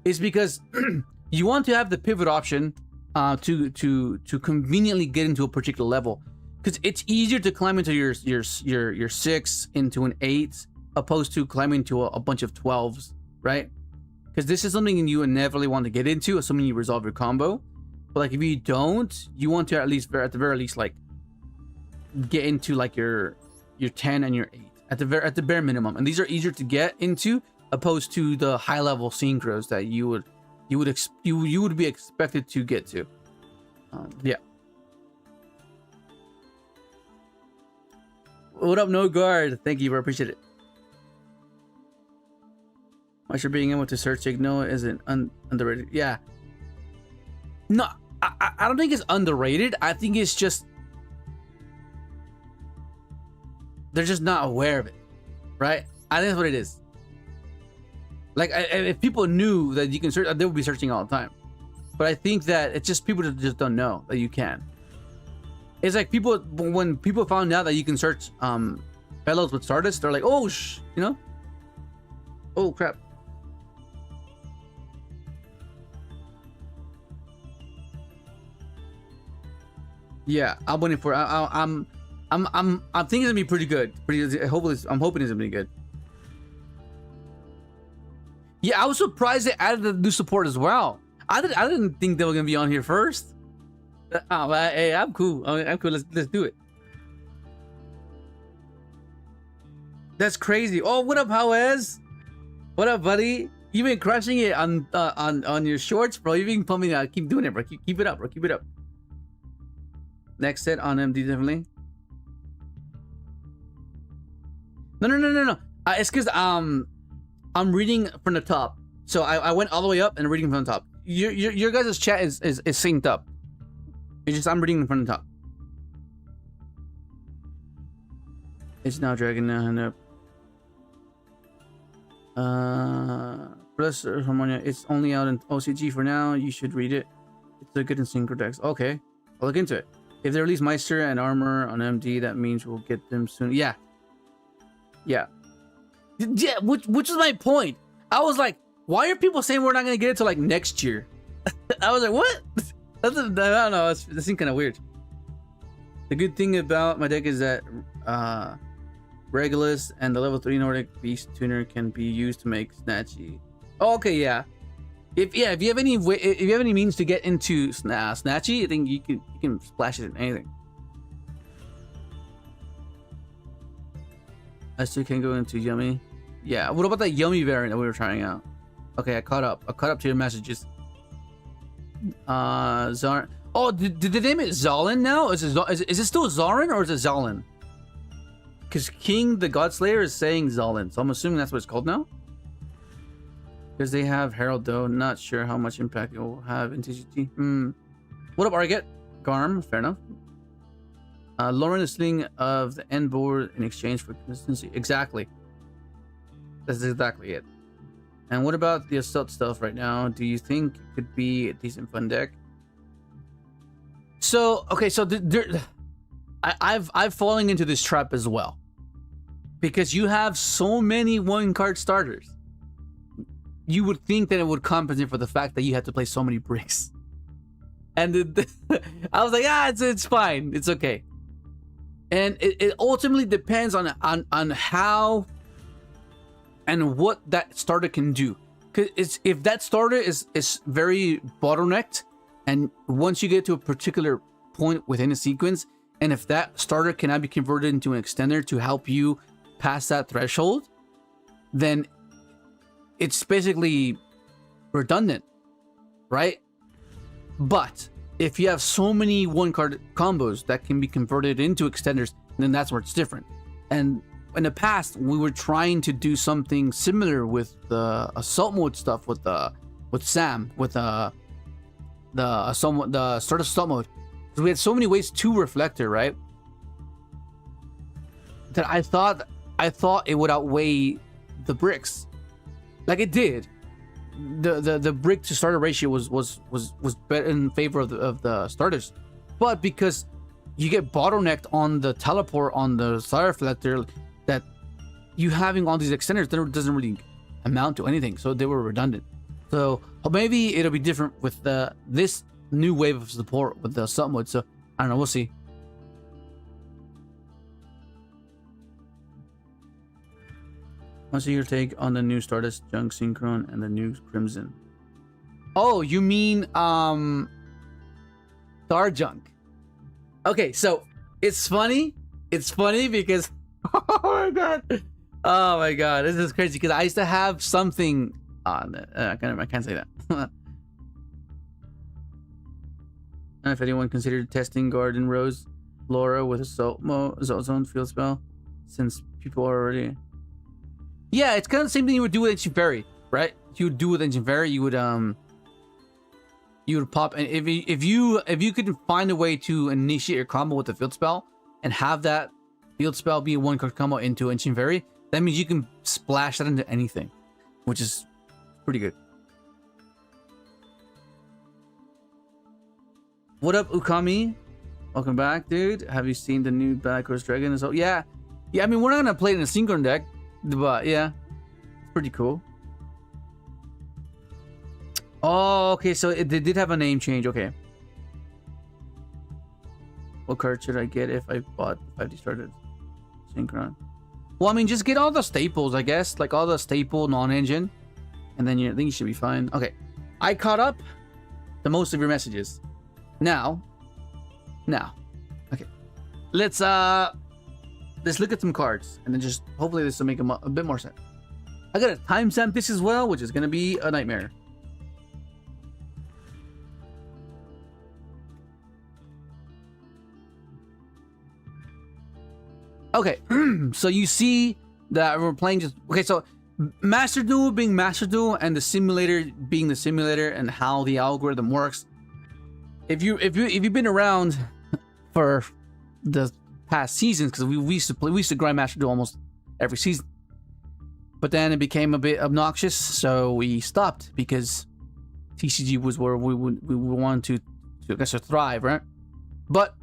is because you want to have the pivot option to conveniently get into a particular level, because it's easier to climb into your 6 into an 8 opposed to climbing to a bunch of 12s, right? Because this is something you inevitably want to get into, assuming you resolve your combo. But like if you don't, you want to at the very least like get into like your 10 and your 8 at the bare minimum, and these are easier to get into opposed to the high level synchros that you would be expected to get to. Yeah. What up, No Guard? Thank you, I appreciate it. Why should being able to search signal isn't underrated? Yeah. No, I don't think it's underrated. I think it's just they're just not aware of it, right? I think that's what it is. Like, if people knew that you can search, they would be searching all the time. But I think that it's just people that just don't know that you can. It's like people, when people found out that you can search fellows with Stardust, they're like, oh you know, oh crap. Yeah, I'm waiting for. I'm thinking it's gonna be pretty good. Hopefully, I'm hoping it's gonna be good. Yeah, I was surprised they added the new support as well. I didn't think they were gonna be on here first. Oh, hey, I'm cool. I'm cool. Let's do it. That's crazy. Oh, what up, Hawez? What up, buddy? You've been crushing it on your shorts, bro. You've been pumping out. Keep doing it, bro. Keep it up, bro. Keep it up. Next set on MD, definitely. No. It's because I'm reading from the top, so I went all the way up and reading from the top. Your guys' chat is synced up. It's just I'm reading from the top. It's now dragging down up. Plus Harmonia. It's only out in OCG for now. You should read it. It's a good in Synchro decks. Okay, I'll look into it. If they release Meister and Armor on MD, that means we'll get them soon. Yeah. Which is my point. I was like, why are people saying we're not gonna get it till like next year? I was like, what? I don't know. It seems kind of weird. The good thing about my deck is that Regulus and the level 3 Nordic Beast Tuner can be used to make Snatchy. Oh, okay, yeah. If you have any means to get into Snatchy, I think you can splash it in anything. I still can't go into Yummy. Yeah. What about that Yummy variant that we were trying out? Okay, I caught up. To your messages. Zar. Oh, did they name it Zalin now? Is it still Zarin or is it Zalin? Because King the Godslayer is saying Zalin, so I'm assuming that's what it's called now. Because they have Herald, though. Not sure how much impact it will have in TCG. What up, Arget? Garm, fair enough. Lowering the ceiling of the end board in exchange for consistency. Exactly. That's exactly it. And what about the assault stuff right now? Do you think it could be a decent fun deck? So, okay, so I've fallen into this trap as well. Because you have so many one-card starters. You would think that it would compensate for the fact that you have to play so many bricks. And I was like, it's fine. It's okay. And it ultimately depends on how and what that starter can do. Because if that starter is very bottlenecked, and once you get to a particular point within a sequence, and if that starter cannot be converted into an extender to help you pass that threshold, then it's basically redundant, right? But if you have so many one-card combos that can be converted into extenders, then that's where it's different. And in the past, we were trying to do something similar with the assault mode stuff with Sam, with the start of assault mode. So we had so many ways to Reflector, right? That I thought it would outweigh the bricks. Like it did. The brick to starter ratio was better in favor of the starters, but because you get bottlenecked on the teleport on the Star Reflector, that you having all these extenders doesn't really amount to anything, so they were redundant. So maybe it'll be different with this new wave of support with the assault mode. So I don't know, we'll see. What's your take on the new Stardust Junk Synchron and the new Crimson? Oh, you mean Star Junk? Okay, so it's funny. It's funny because oh my god, this is crazy. Because I used to have something on. I can't say that. I don't know if anyone considered testing Garden Rose Laura with a Assault Zone field spell, since people are already. Yeah, it's kind of the same thing you would do with Ancient Fairy, right? You would do with Ancient Fairy, you would pop, and if you could find a way to initiate your combo with the field spell and have that field spell be a one-card combo into Ancient Fairy, that means you can splash that into anything, which is pretty good. What up, Ukami? Welcome back, dude. Have you seen the new Black Horse Dragon? So yeah. I mean, we're not gonna play it in a Synchron deck, but yeah, it's pretty cool. Oh, okay. So they did have a name change. Okay. What card should I get if I bought 5D started Synchron? Well, I mean, just get all the staples, I guess, like all the staple non-engine, and then I think you should be fine. Okay, I caught up to most of your messages. Now, okay, let's look at some cards, and then just hopefully this will make a bit more sense. I gotta timestamp this as well, which is gonna be a nightmare. Okay, so you see that we're playing just okay. So Master Duel being Master Duel, and the simulator being the simulator, and how the algorithm works. If you've been around for the past seasons, because we used to grind Master Duel almost every season, but then it became a bit obnoxious, so we stopped because TCG was where we wanted to I guess thrive, right? But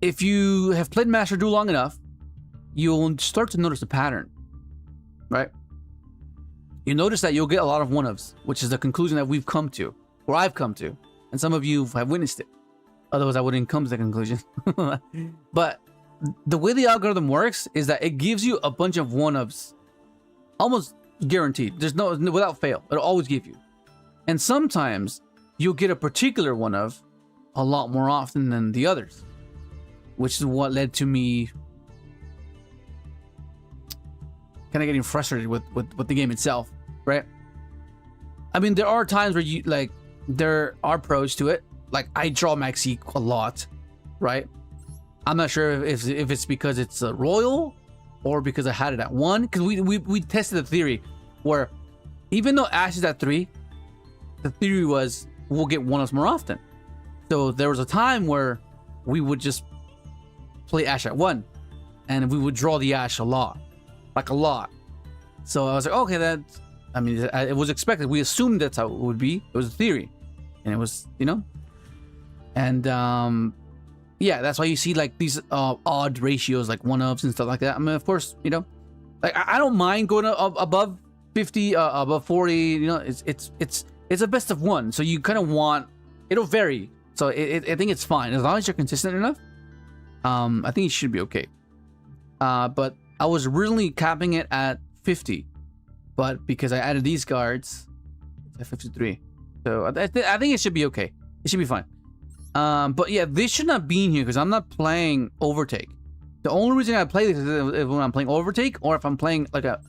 if you have played Master Duel long enough, you'll start to notice a pattern, right? You notice that you'll get a lot of 1-ofs, which is the conclusion that we've come to, or I've come to, and some of you have witnessed it. Otherwise, I wouldn't come to the conclusion. But the way the algorithm works is that it gives you a bunch of 1-ofs, almost guaranteed. There's no without fail. It'll always give you, and sometimes you'll get a particular 1-of a lot more often than the others, which is what led to me kind of getting frustrated with the game itself, right? I mean, there are times where there are pros to it. Like, I draw Maxi a lot, right? I'm not sure if it's because it's a royal or because I had it at 1. Because we tested the theory where even though Ash is at 3, the theory was we'll get 1-ofs more often. So there was a time where we would just play Ash at 1, and we would draw the Ash a lot. So I was like, okay, it was expected. We assumed that's how it would be. It was a theory, and it was, and yeah, that's why you see like these odd ratios, like 1-ofs and stuff like that. I mean, of course, like I don't mind going above 50, above 40. It's a best of 1, so you kind of want it'll vary. So I think it's fine as long as you're consistent enough. I think it should be okay. But I was originally capping it at 50, but because I added these cards, it's at 53. So I think it should be okay. It should be fine. But yeah, this should not be in here because I'm not playing Overtake. The only reason I play this is when I'm playing Overtake, or if I'm playing like a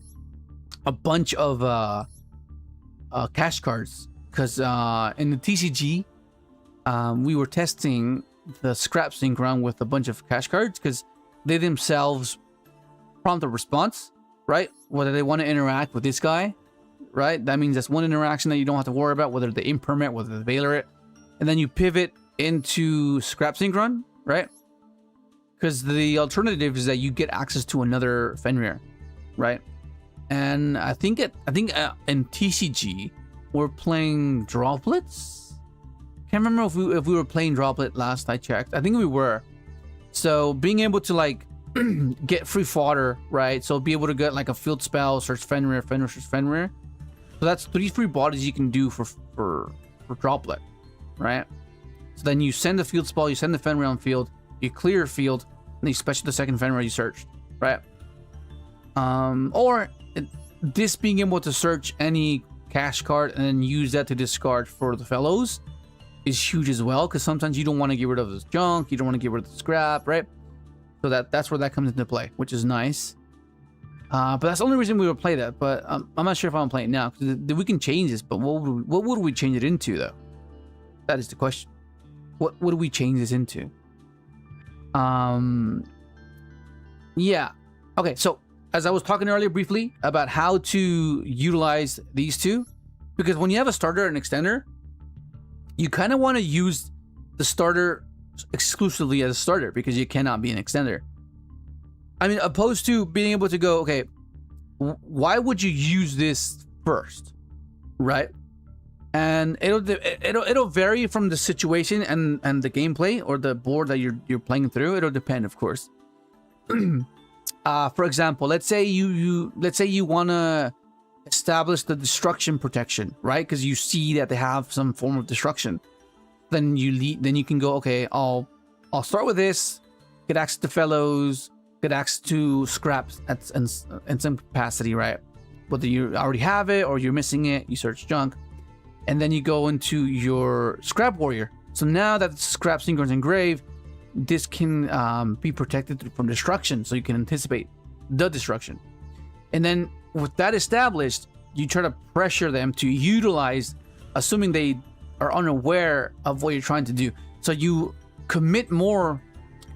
bunch of cash cards. Because in the TCG, we were testing the scrap Synchron with a bunch of cash cards because they themselves prompt a response, right? Whether they want to interact with this guy, right? That means that's one interaction that you don't have to worry about, whether they impermanent, whether they veiler it, and then you pivot into scrap Synchron, right? Because the alternative is that you get access to another Fenrir, right? And I think in TCG we're playing droplets. Can't remember if we were playing droplet last I checked. I think we were. So being able to like get free fodder, right? So be able to get like a field spell, search Fenrir, search Fenrir. So that's 3 free bodies you can do for droplet, right? So then you send the field spell, you send the Fenrir on field, you clear your field, and you special the second Fenrir you searched, right? This being able to search any cash card and then use that to discard for the fellows is huge as well, because sometimes you don't want to get rid of this junk, you don't want to get rid of the scrap, right? So that's where that comes into play, which is nice. But that's the only reason we would play that. But I'm not sure if I'm playing now, because we can change this. But what would we change it into, though? That is the question. What would we change this into? Yeah. Okay. So as I was talking earlier briefly about how to utilize these two, because when you have a starter and extender, you kind of want to use the starter exclusively as a starter because you cannot be an extender. I mean, opposed to being able to go, okay, why would you use this first, right? and it'll vary from the situation and the gameplay or the board that you're playing through. It'll depend, of course. For example, let's say you want to establish the destruction protection, right? Because you see that they have some form of destruction. Then you can go, okay, I'll start with this, get access to fellows, get access to scraps in some capacity, right? Whether you already have it or you're missing it, you search junk, and then you go into your scrap warrior. So now that the scrap Synchro is engraved, this can be protected from destruction, so you can anticipate the destruction. And then with that established, you try to pressure them to utilize, assuming they are unaware of what you're trying to do. So you commit more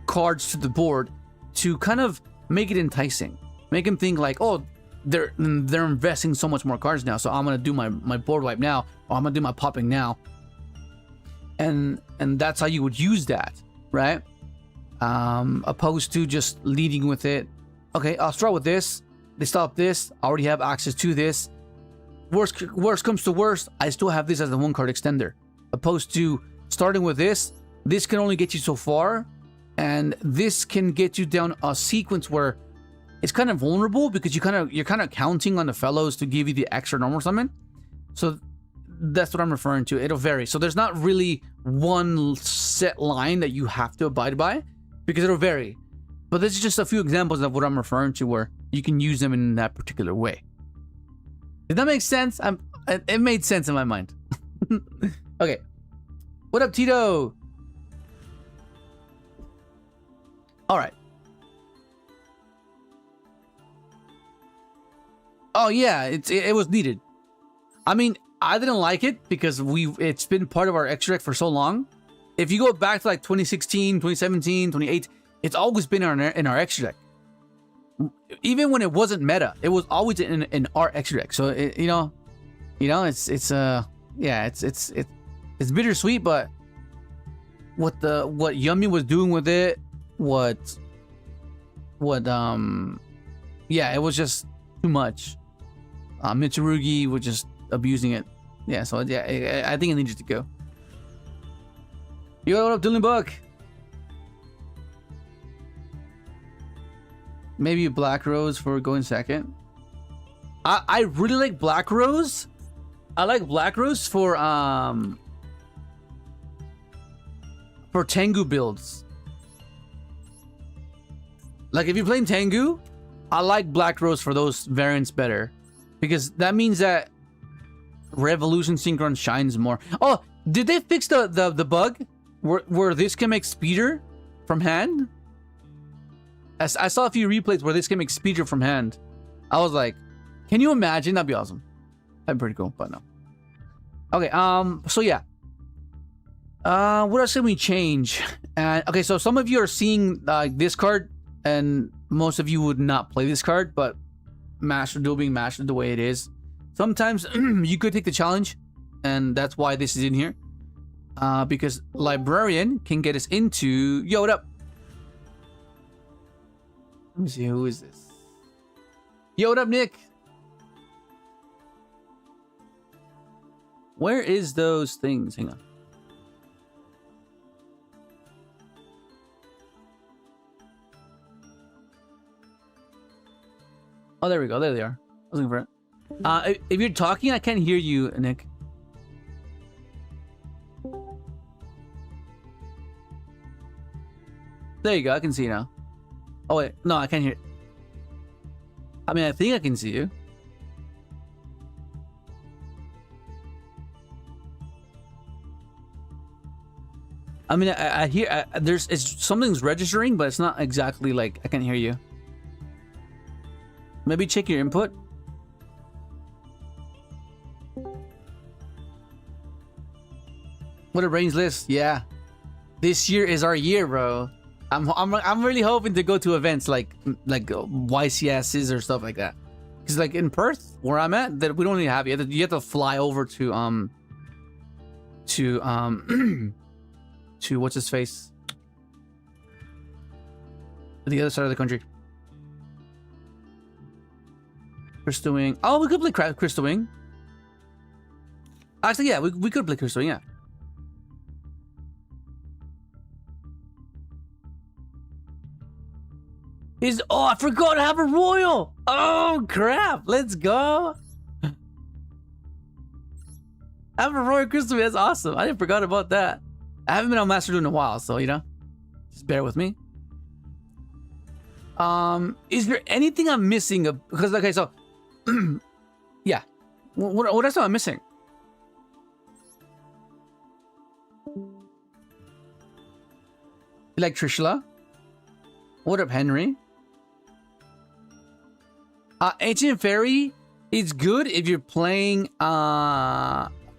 cards to the board to kind of make it enticing, make them think like, oh, they're investing so much more cards now, so I'm gonna do my board wipe now, or I'm gonna do my popping now, and that's how you would use that, right? Opposed to just leading with it. Okay, I'll start with this. They stop this. I already have access to this. Worst comes to worst, I still have this as a 1-card extender. Opposed to starting with this. This can only get you so far, and this can get you down a sequence where it's kind of vulnerable because you're kind of counting on the fellows to give you the extra normal summon. So that's what I'm referring to. It'll vary. So there's not really one set line that you have to abide by because it'll vary. But this is just a few examples of what I'm referring to where you can use them in that particular way. Did that make sense? It made sense in my mind. Okay. What up, Tito? All right. Oh yeah, it was needed. I mean, I didn't like it because it's been part of our extra deck for so long. If you go back to like 2016, 2017, 2018, it's always been in our extra deck. Even when it wasn't meta, it was always in our extra deck. So it's bittersweet, but what Yummy was doing with it, it was just too much. Mitsurugi was just abusing it. Yeah, so yeah, I think it needed to go. Yo, what up, Dylan Buck? Maybe Black Rose for going second. I really like Black Rose. I like Black Rose for Tengu builds. Like if you're playing Tengu, I like Black Rose for those variants better. Because that means that Revolution Synchron shines more. Oh, did they fix the bug where this can make speeder from hand? I saw a few replays where this can make speeder from hand. I was like, can you imagine? That'd be awesome. That'd be pretty cool, but no. Okay, so yeah. What else can we change? Okay, so some of you are seeing this card, and most of you would not play this card, but Master Duel being mastered the way it is, sometimes you could take the challenge, and that's why this is in here. Because Librarian can get us into... Yo, what up? Let me see, who is this? Yo, what up, Nick? Where is those things? Hang on. Oh, there we go. There they are. I was looking for it. If you're talking, I can't hear you, Nick. There you go. I can see you now. Oh, wait. No, I can't hear. I mean, I think I can see you. I mean, I hear... something's registering, but it's not exactly like... I can't hear you. Maybe check your input. What a range list. Yeah. This year is our year, bro. I'm really hoping to go to events like YCSs or stuff like that. Because like in Perth, where I'm at, that we don't even have it. You have to fly over to to what's his face? The other side of the country. Crystal Wing. Oh, we could play Crystal Wing. Actually, yeah, we could play Crystal, yeah. Oh, I forgot to have a royal. Oh crap! Let's go. I have a royal crystal. That's awesome. I forgot about that. I haven't been on Master Duel in a while, so you know, just bear with me. Is there anything I'm missing? Because okay, so yeah, what else am I missing? Like Trishula? What up, Henry? Ancient Fairy is good if you're playing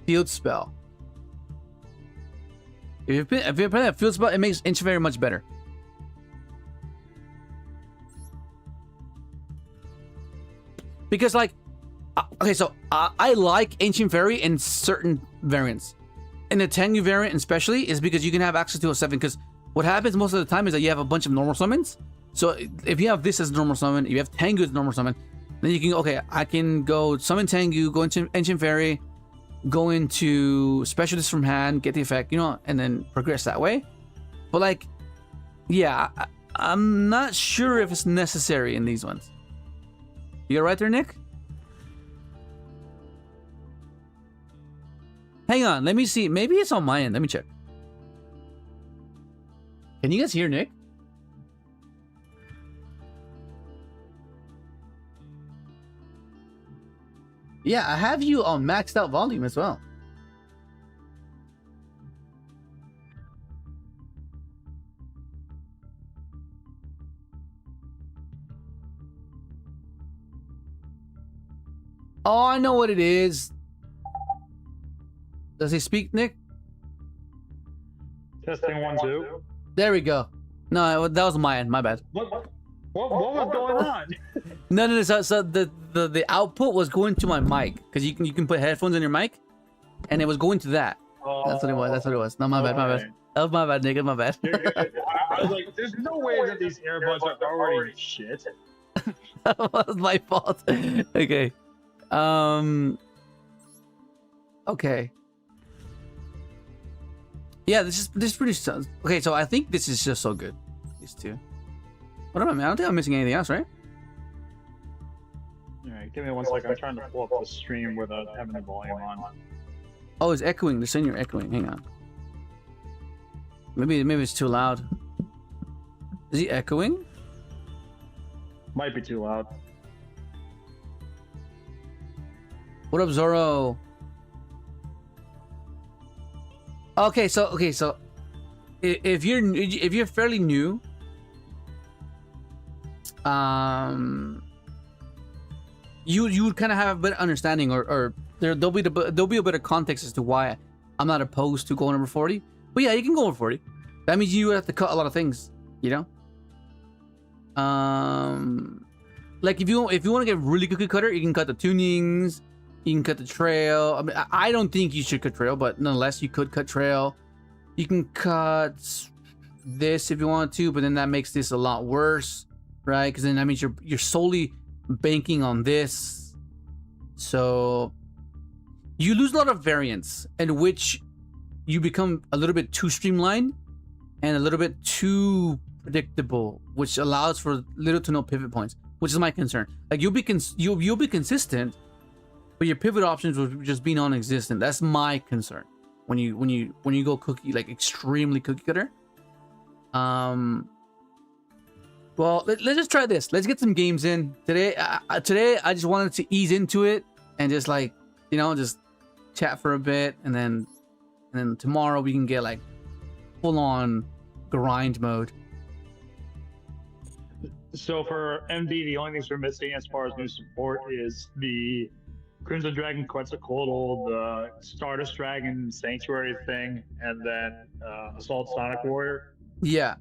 field spell. If you're playing a field spell, it makes Ancient Fairy much better. Because like, okay, so I like Ancient Fairy in certain variants. In the Tengu variant especially is because you can have access to a 7, because what happens most of the time is that you have a bunch of normal summons. So if you have this as normal summon, if you have Tengu as normal summon, then you can, okay, I can go summon Tengu, go into Ancient Fairy, go into Specialist from hand, get the effect, you know, and then progress that way. But like, yeah, I'm not sure if it's necessary in these ones. You right there, Nick? Hang on, let me see. Maybe it's on my end. Let me check. Can you guys hear Nick? Yeah, I have you on maxed out volume as well. Oh, I know what it is. Does he speak, Nick? Testing 1 2. There we go. No, that was my end. My bad. What was going on? No. So the output was going to my mic, because you can put headphones in your mic, and it was going to that. That's what it was. That's what it was. No, my bad. My bad. That was my bad, Nick. My bad. I was like, there's no way that these earbuds are already shit. That was my fault. Okay. Okay. Yeah, this is pretty. Okay, so I think this is just so good. These two. What am I? I don't think I'm missing anything else, right? Alright, give me 1 second. I'm trying to pull up the stream without having the volume on. Oh, it's echoing. They're saying you're echoing. Hang on. Maybe it's too loud. Is he echoing? Might be too loud. What up, Zoro? Okay, so if you're fairly new, you would kind of have a better understanding, or there'll be a better context as to why I'm not opposed to going over 40. But yeah, you can go over 40. That means you would have to cut a lot of things, you know. Like if you want to get really cookie cutter, you can cut the tunings. You can cut the trail. I mean, I don't think you should cut trail, but nonetheless, you could cut trail. You can cut this if you want to, but then that makes this a lot worse, right? Because then that means you're solely banking on this. So you lose a lot of variance, in which you become a little bit too streamlined and a little bit too predictable, which allows for little to no pivot points, which is my concern. Like you'll be consistent, but your pivot options will just be non-existent. That's my concern when you go cookie, like extremely cookie cutter. Well, let's just try this. Let's get some games in today. Today I just wanted to ease into it and just like, you know, just chat for a bit, and then tomorrow we can get like full on grind mode. So for MD, the only things we're missing as far as new support is the Crimson Dragon Quetzalcoatl, the Stardust Dragon Sanctuary thing, and then Assault Sonic Warrior. Yeah.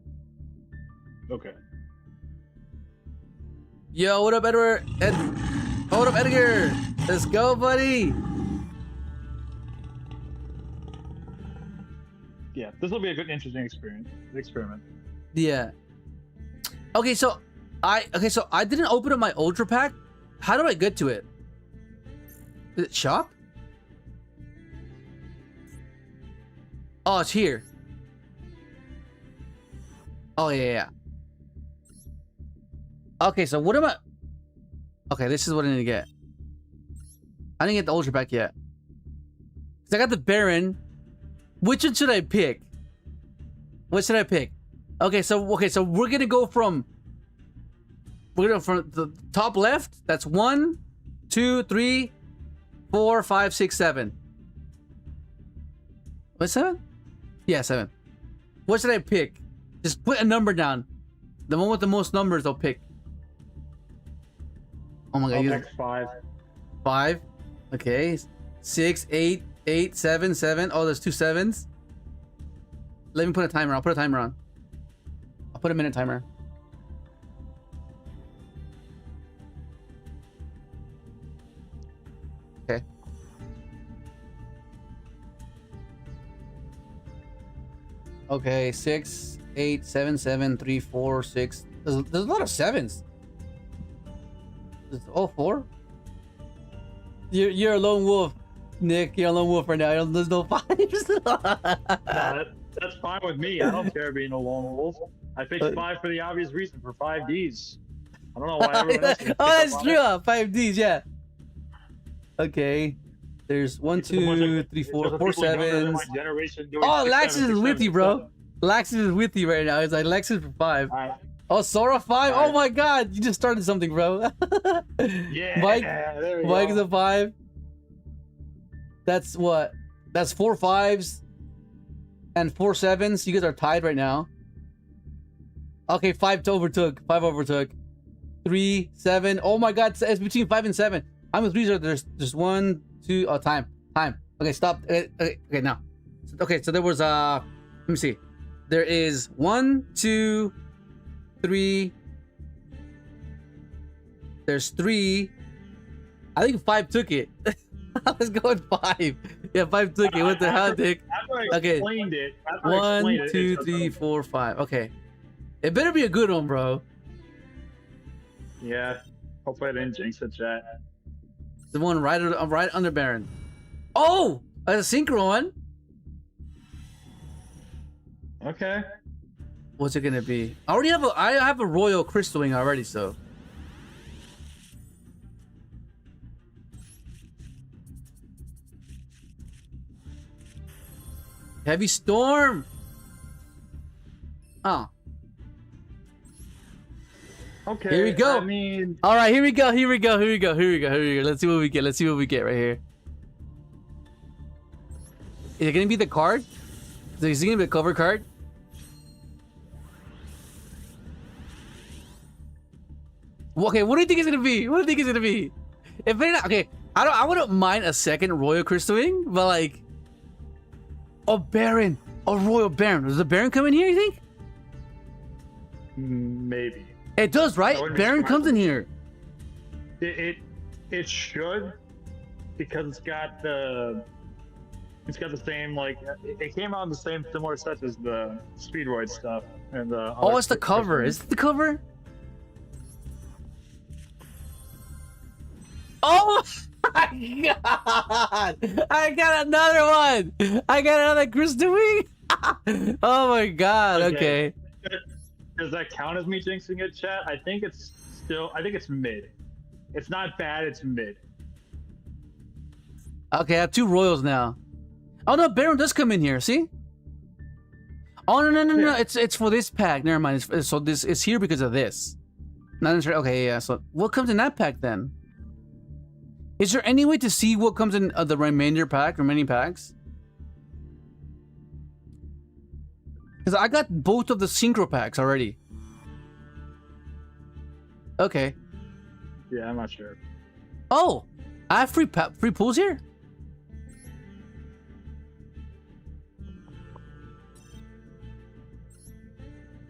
Okay. Yo, what up, Edward? What up, Edgar? Let's go, buddy. Yeah, this will be a good, interesting experiment. Yeah. Okay, so I didn't open up my Ultra Pack. How do I get to it? Is it shop? Oh, it's here. Oh, yeah. Okay, so what am I... Okay, this is what I need to get. I didn't get the Ultra Pack yet. So I got the Baron. Which one should I pick? What should I pick? Okay, so we're gonna go from... We're gonna from the top left. That's 1, 2, 3, 4, 5, 6, 7. What, 7? Yeah, 7. What should I pick? Just put a number down. The one with the most numbers I'll pick. Oh my god, I'll you... pick 5. 5. Okay. 6, 8, 8, 7, 7. Oh, there's 2 7s. Let me put a timer. I'll put a timer on. I'll put a minute timer. Okay. Okay, 6, 8, 7, 7, 3, 4, 6. There's a lot of 7s. Oh, 4? You're a lone wolf, Nick. You're a lone wolf right now. There's no 5s. That's fine with me. I don't care being a lone wolf. I picked 5 for the obvious reason, for 5Ds. I don't know why everyone else. Oh, that's true. 5Ds, yeah. Okay. There's 1, 2, 3, 4, 4 7s. Oh, Laxus is with you, bro. Laxus is with you right now. It's like Laxus for 5. Right. Oh, Sora 5. Oh my god, you just started something, bro. Yeah. Mike, there we Mike go. is a 5. That's what? That's 4 5s and 4 7s. You guys are tied right now. Okay, 5 overtook. 5 overtook. 3, 7. Oh my god, it's between 5 and 7. How many 3s are there? There's 1, 2. Oh, time. Okay, stop. Okay, now. Okay, so there was let me see. There is 1, 2, 3. There's 3. I think 5 took it. Let's go with 5. Yeah, 5 took it. What the hell, Dick? Okay. 1, 2, 3, 4, 5. Okay. It better be a good one, bro. Yeah. Hopefully I didn't jinx the chat. The one right under Baron. Oh! That's a Synchro one. Okay. What's it gonna be? I have a Royal Crystal Wing already, so. Heavy Storm. Oh. Okay. Here we go. I mean, all right, here we go. Let's see what we get right here. Is it gonna be the card? Is it gonna be a cover card? Okay, what do you think it's gonna be? If it, okay, I wouldn't mind a second Royal Crystal Wing, but like, a Baron, a Royal Baron. Does the Baron come in here? You think? maybe. It does, right? Baron comes in here. It should, because it's got the same, like, it came out in the same similar sets as the Speedroid stuff and the. Oh, it's the cover. Is it the cover? Oh my god! I got another one! I got another Crystal Wing! Oh my god, okay. Does that count as me jinxing it, chat? I think it's mid. It's not bad, it's mid. Okay, I have 2 Royals now. Oh no, Baron does come in here, see? Oh no, it's for this pack. Never mind, so this is here because of this. Not necessarily, okay, yeah, so what comes in that pack then? Is there any way to see what comes in the remaining packs? Because I got both of the Synchro packs already. Okay. Yeah, I'm not sure. Oh, I have free pulls here?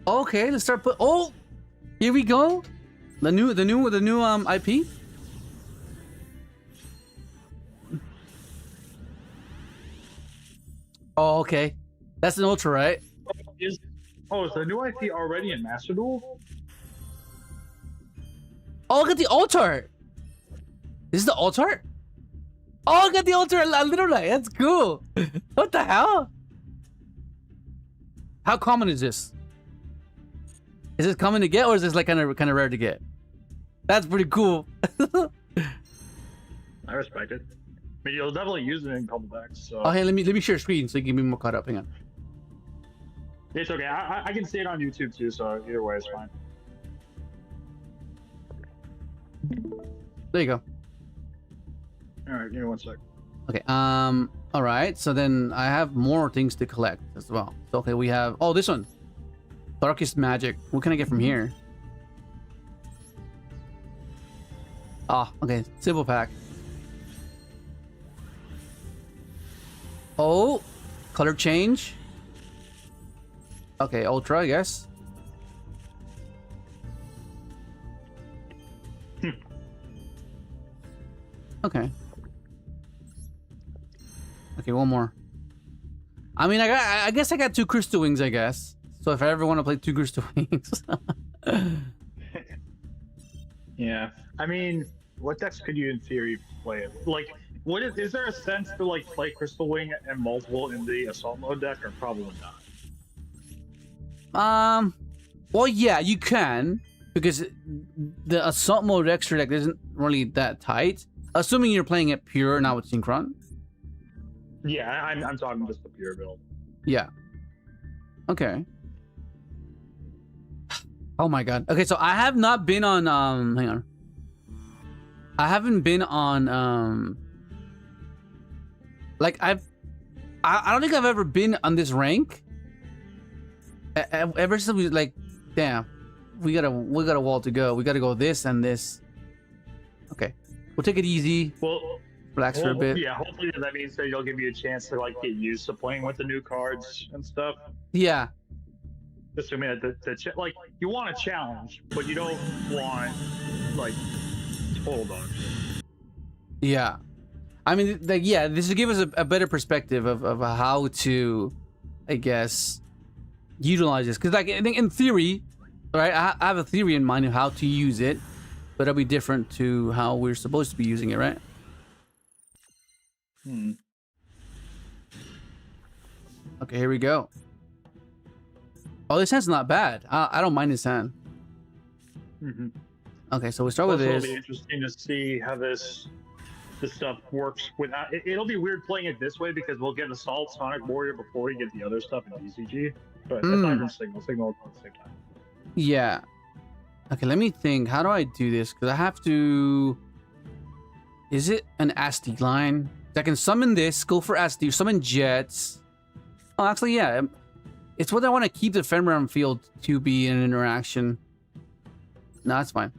Okay, let's start put. Oh, here we go. The new IP. Oh, okay. That's an ultra, right? Is the new IP already in Master Duel? Oh, look at the altar. This is the altar? Oh, I got the altar a little light. That's cool. What the hell? How common is this? Is this common to get, or is this like kind of rare to get? That's pretty cool. I respect it. I mean, you'll definitely use it in a couple decks. So. Oh, hey, let me share screen so you can be more caught up. Hang on. It's okay. I can see it on YouTube too, so either way is fine. There you go. All right, give me 1 sec. Okay. All right. So then I have more things to collect as well. So okay, we have this one, Darkest Magic. What can I get from here? Ah, okay. Simple pack. Oh, color change. Okay, Ultra, I guess. Okay. Okay, one more. I mean, I guess I got 2 Crystal Wings, I guess. So if I ever want to play 2 Crystal Wings. Yeah. I mean, what decks could you in theory play it? Like, is there a sense to like play Crystal Wing and multiple in the assault mode deck, or probably not? Well, yeah, you can, because the assault mode extra deck isn't really that tight. Assuming you're playing it pure, not with Synchron. Yeah, I'm talking just the pure build. Yeah. Okay. Oh my god. Okay, so I have not been on hang on. I haven't been on like I don't think I've ever been on this rank. Ever since we like, damn, we got a wall to go. We got to go this and this. Okay, we'll take it easy. Well, relax for a bit. Yeah, hopefully that means that it'll give you a chance to like get used to playing with the new cards and stuff. Yeah. Assuming that like you want a challenge, but you don't want like total dog shit. Yeah. I mean, like, yeah, this will give us a better perspective of how to, I guess, utilize this. Because, like, I think in theory, right, I have a theory in mind of how to use it, but it'll be different to how we're supposed to be using it, right? Okay, here we go. Oh, this hand's not bad. I don't mind this hand. Okay, so we start with this. It'll be interesting to see how this stuff works without. It'll be weird playing it this way because we'll get Assault Sonic Warrior before we get the other stuff in DCG. But aside from Signal at the same time. Yeah. Okay, let me think. How do I do this? Because I have to. Is it an SD line? I can summon this, go for SD, summon Jets. Oh, actually, yeah. It's what I want to keep the Fenrir field to be an interaction. No, that's fine.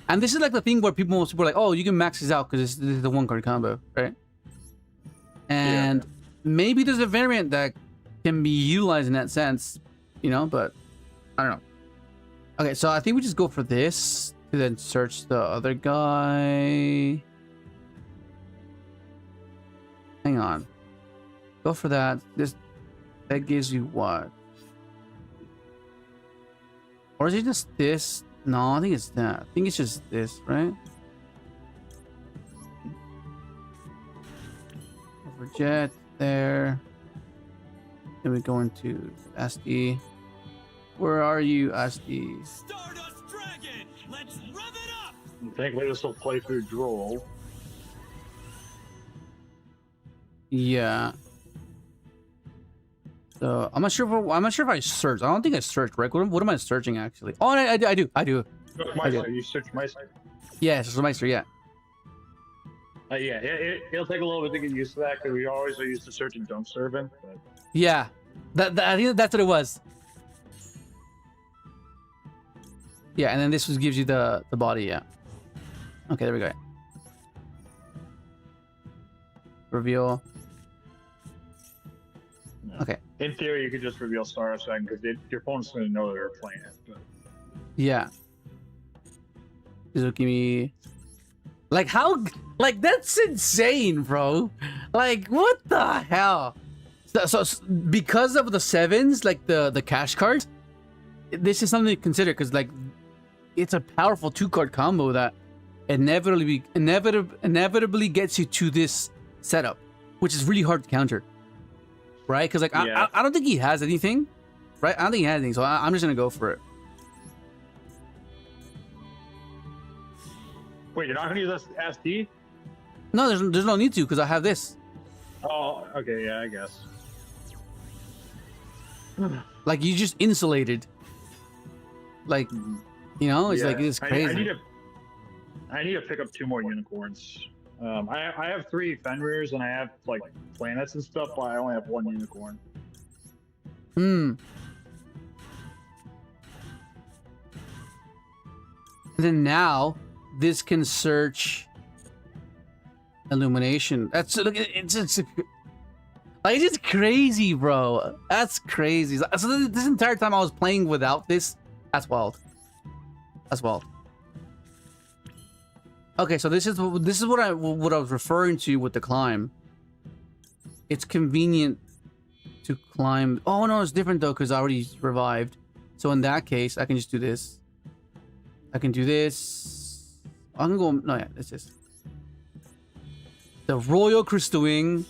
And this is like the thing where most people are like, oh, you can max this out because this is the 1-card combo, right? And maybe there's a variant that can be utilized in that sense, you know, but I don't know. Okay, so I think we just go for this to then search the other guy. Hang on. Go for that. That gives you what? Or is it just this? No, I think it's that. I think it's just this, right? Over Jet there. Then we go into SD. Where are you, SD? Stardust Dragon! Let's rev it up! Thankfully, this will play through Droll. Yeah. So I'm not sure if I searched. I don't think I searched, right? What am I searching actually? Oh, I do. Meister, you search Meister. Yeah, it's Meister, yeah. Yeah, it'll take a little bit to get used to that because we always are used to searching Dunk Servant. But... Yeah, I think that's what it was. Yeah, and then this gives you the body, yeah. Okay, there we go. Reveal. No. Okay. In theory, you could just reveal Stardust Dragon because your opponent's going to know they're playing it. But... Yeah. Izukimi. Like how? Like that's insane, bro. Like what the hell? So because of the 7s, like the cash card, this is something to consider because like it's a powerful 2-card combo that inevitably gets you to this setup, which is really hard to counter. Right? Because like I don't think he has anything right? I don't think he had anything, so I'm just gonna go for it. Wait, you're not gonna use SD? No, there's no need to because I have this. Oh, okay, yeah, I guess. Like you just insulated. Like, you know, it's like it's crazy. I need to pick up 2 more unicorns. I have 3 Fenrirs and I have like planets and stuff, but I only have 1 unicorn. And then now this can search illumination. That's look, it's like it's crazy, bro. That's crazy. So this entire time I was playing without this. That's wild. That's wild. Okay, so this is what I was referring to with the climb. It's convenient to climb. Oh no, it's different though because I already revived. So in that case, I can just do this. I can do this. I'm gonna go. No, yeah, it's just the Royal Crystal Wing,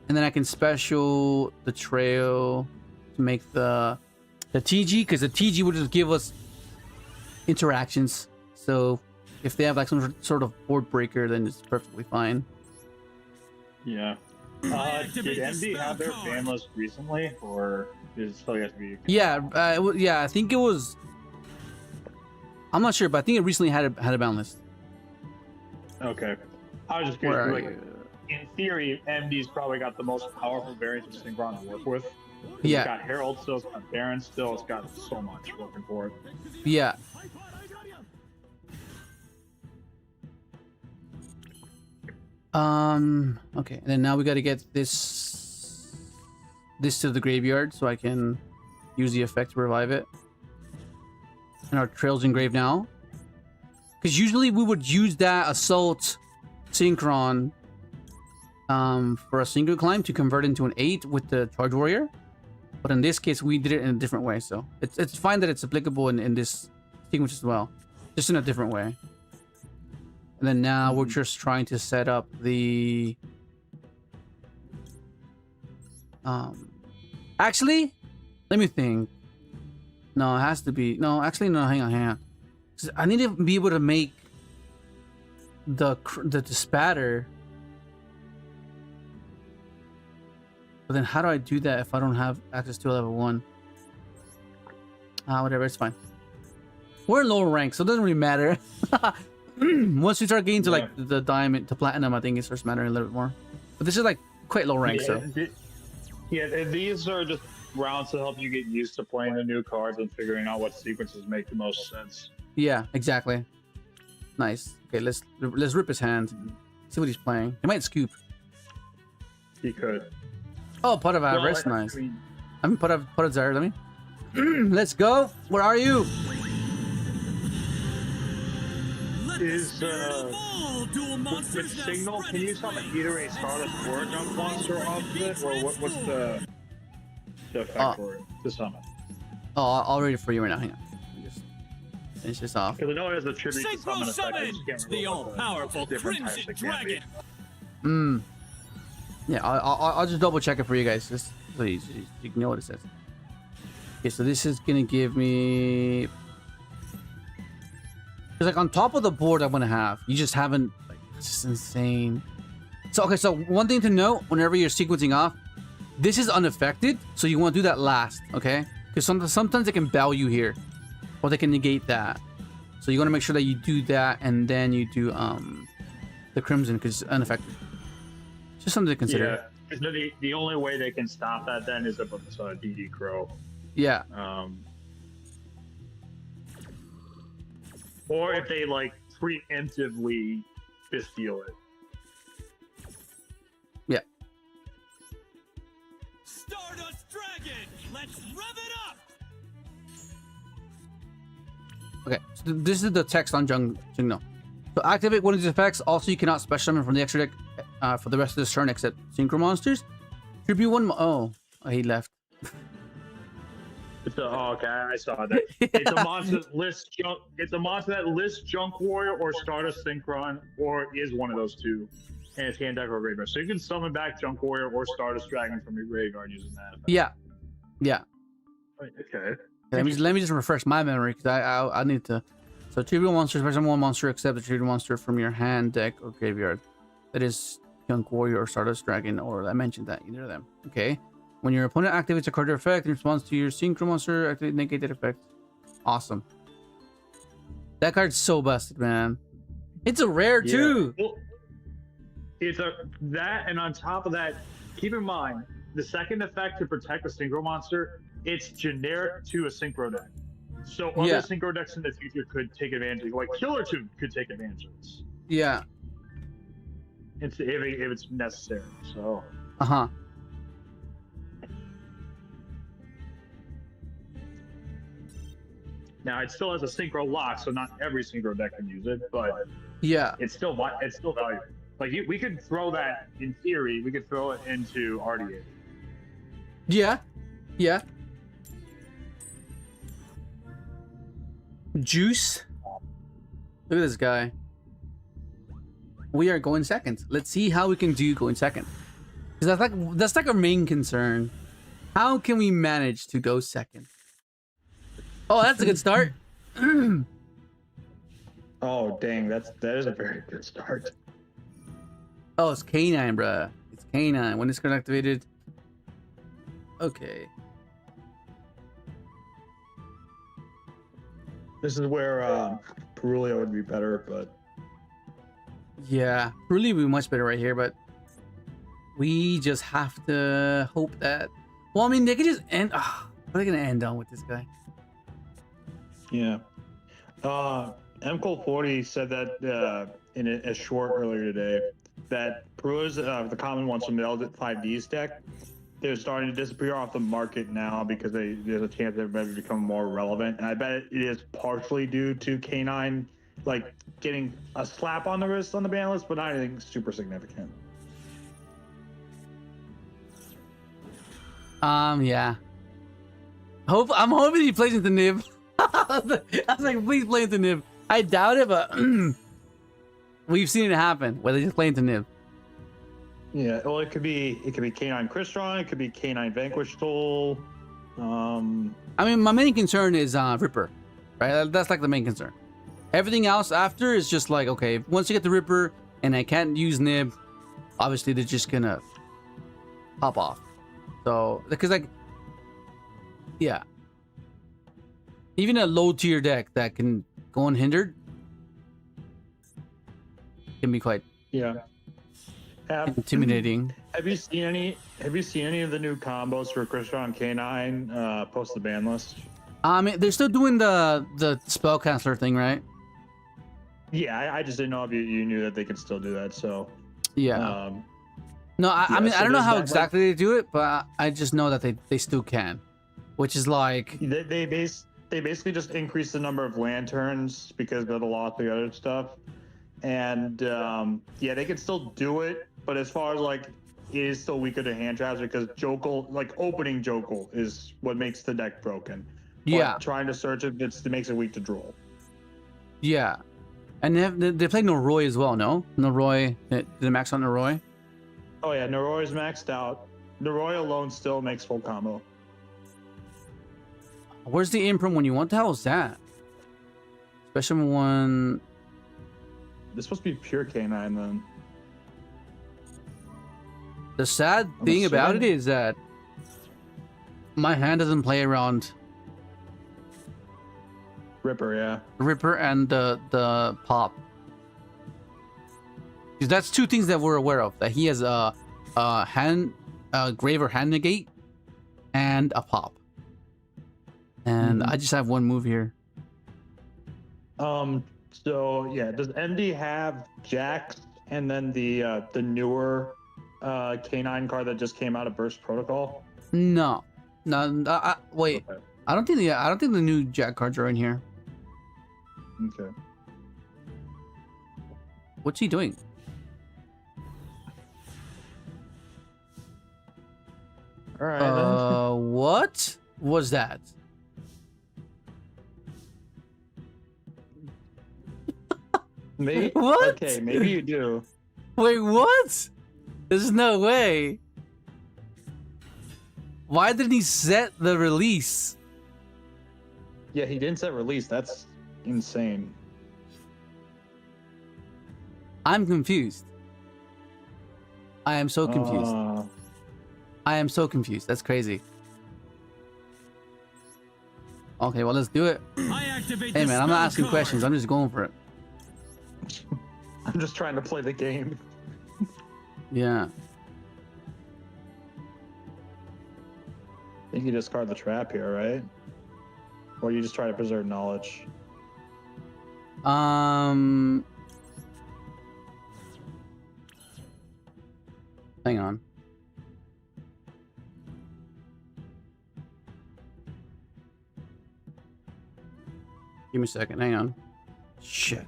and then I can special the trail to make the TG because the TG would just give us interactions. So if they have like some sort of board breaker, then it's perfectly fine. Yeah. Did MD have their ban list recently, or is it still has to be? Yeah, yeah. I think it was. I'm not sure, but I think it recently had a ban list. Okay. I was just curious. Like, in theory, MD's probably got the most powerful variants of Synchron to work with. Yeah. It's got Herald still, it's got Baron still, it's got so much working for it. Yeah. Okay, and then now we got to get this to the graveyard so I can use the effect to revive it. And our trail's engraved now. Because usually we would use that Assault Synchron for a single climb to convert into an 8 with the Charge Warrior. But in this case, we did it in a different way. So it's fine that it's applicable in this sequence as well. Just in a different way. And then now we're just trying to set up the... Actually, let me think. No, it has to be... No, actually, no, hang on. I need to be able to make the spatter. But then how do I do that if I don't have access to a level 1? Whatever, it's fine. We're in lower rank, so it doesn't really matter. Once we start getting to like the diamond to platinum, I think it starts mattering a little bit more. But this is like quite low rank, so. Yeah, these are just rounds to help you get used to playing the new cards and figuring out what sequences make the most sense. Yeah, exactly. Nice. Okay, let's rip his hand. See what he's playing. He might scoop. He could. Oh, Pot of Avarice, nice. I mean, Pot of Zara, let me. Let's go. Where are you? Is with Signal, can you summon either a Stardust or a Junk Monster off of it, or what's the effect for it to summon? Oh, I'll read it for you right now. Hang on. Just finish this off. Because I know it has a tribute to summon effect. I just can't remember the all-powerful Crimson Dragon. Yeah, I'll just double check it for you guys, just so you can know what it says. Okay, so this is gonna give me. Because like on top of the board I'm gonna have, you just haven't, like, it's just insane. So okay, so one thing to note whenever you're sequencing off, this is unaffected, so you want to do that last, okay? Because sometimes they can bow you here, or they can negate that. So you want to make sure that you do that, and then you do the Crimson because it's unaffected. Just something to consider. Yeah, so the only way they can stop that then is if it's DD Crow. Yeah. Or if they like preemptively fisteel it. Yeah. Stardust Dragon, let's rev it up. Okay, so this is the text on Jungno. So activate one of these effects. Also, you cannot special summon from the extra deck for the rest of this turn except Synchro monsters. Tribute one. Oh, he left. Okay, I saw that. It's a monster that lists junk. It's a monster that lists Junk Warrior or Stardust Synchron, or is one of those two, and it's hand deck or graveyard. So you can summon back Junk Warrior or Stardust Dragon from your graveyard using that effect. Yeah, yeah. Okay. Let me just refresh my memory because I need to. So tribute monsters, special one monster, except the tribute monster from your hand, deck, or graveyard. That is Young Warrior or Stardust Dragon, or I mentioned that, either of them. Okay. When your opponent activates a card effect in response to your Synchro monster, activate negated effect. Awesome. That card's so busted, man. It's a rare too. Well, it's that, and on top of that, keep in mind the second effect to protect a Synchro monster. It's generic to a Synchro deck. So other Synchro decks in the future could take advantage. Like Killer Tune could take advantage of this. Yeah. If it's necessary. So. Uh-huh. Now it still has a Synchro lock, so not every Synchro deck can use it, but yeah, it's still valuable. Like we could throw that in theory. We could throw it into RDA. Yeah. Yeah. Juice. Look at this guy. We are going second. Let's see how we can do going second. Because that's like our main concern. How can we manage to go second? Oh, that's a good start. Oh dang, that is a very good start. Oh, it's K9, bruh. It's K9. When it's activated. Okay. This is where Perulio would be better, but yeah, really would be much better right here, but we just have to hope that. Well, I mean, they could just end. What are they gonna end on with this guy? yeah. MCole40 said that in a short earlier today that Perulio's the common ones from the Eldritch 5Ds deck. They're starting to disappear off the market now because there's a chance they're going to become more relevant. And I bet it is partially due to K9 like getting a slap on the wrist on the ban list, but not anything super significant. Yeah. I'm hoping he plays into Nib. I was like, please play into Nib. I doubt it, but we've seen it happen where they just play into Nib. Yeah, well, it could be K9 Crystron, it could be K9 Vanquish Soul. I mean, my main concern is Ripper, right? That's like the main concern. Everything else after is just like, okay, once you get the Ripper and I can't use Nib, obviously they're just gonna pop off. So, because like, yeah, even a low tier deck that can go unhindered can be quite intimidating. Have you seen any of the new combos for Crystron K9 post the ban list? I mean, they're still doing the spellcaster thing, right? Yeah, I just didn't know if you knew that they could still do that. So yeah. No, I mean, so I don't know how there's exactly they do it, but I just know that they still can, which is like they basically just increase the number of lanterns because of the loss of the other stuff, and yeah, they can still do it, but as far as like it is still weaker to hand traps because Jokul, like opening Jokul, is what makes the deck broken. But trying to search it makes it weak to draw. Yeah, and they play Noroi as well. No, Noroi. Did they max on Noroi? Oh yeah, Noroi is maxed out. Noroi alone still makes full combo. Where's the imprint when you want? The hell is that? Special one. This must be pure K9 then. The sad thing about it is that my hand doesn't play around Ripper, yeah. Ripper and the pop. Because that's two things that we're aware of. That he has a grave or hand negate and a pop. And I just have one move here. So yeah, does MD have Jax and then the newer K9 card that just came out of Burst Protocol? No. Wait. Okay. I don't think the new Jack cards are in here. Okay. What's he doing? All right. What was that? Maybe. What? Okay, maybe you do. Wait, what? There's no way. Why didn't he set the release? Yeah, he didn't set release. That's insane. I'm confused. I am so confused. I am so confused. That's crazy. Okay, well, let's do it. I activate Hey, the man, I'm not spell asking card. questions. I'm just going for it. I'm just trying to play the game. Yeah. I think you discard the trap here, right? Or you just try to preserve knowledge. Hang on. Give me a second. Hang on. Shit.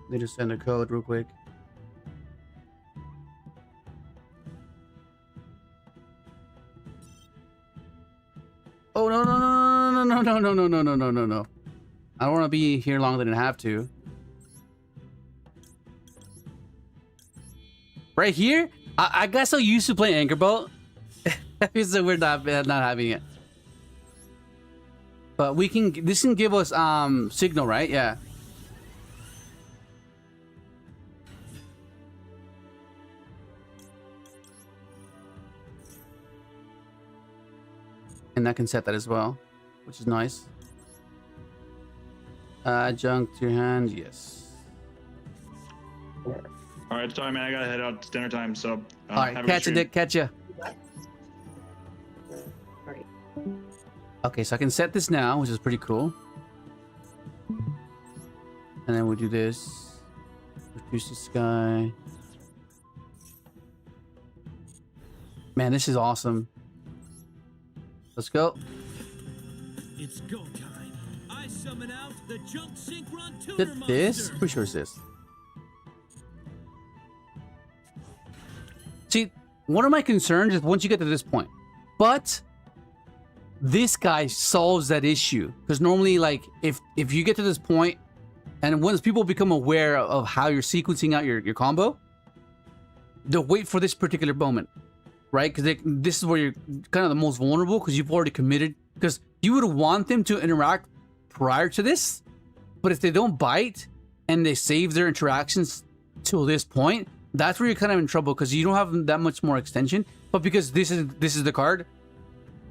They just send a code real quick. Oh no no no no no no no no no no no no! I don't want to be here longer than I have to. Right here, I got so used to playing Anchor Boat. It's so weird not having it. But we can. This can give us signal, right? Yeah. And I can set that as well, which is nice. Adjunct to your hand, yes. All right, sorry, man. I gotta head out. It's dinner time, so. All right, catch you, Dick. Catch you. Okay, so I can set this now, which is pretty cool. And then we'll do this. Reduce the sky. Man, this is awesome. Let's go. It's go time. I summon out the junk Synchron tuner Did this? monster. Pretty sure it's this. See, one of my concerns is once you get to this point, but this guy solves that issue because normally, like, if you get to this point, and once people become aware of how you're sequencing out your combo, they'll wait for this particular moment, right? Because this is where you're kind of the most vulnerable because you've already committed. Because you would want them to interact prior to this, but if they don't bite and they save their interactions till this point, that's where you're kind of in trouble because you don't have that much more extension. But because this is the card,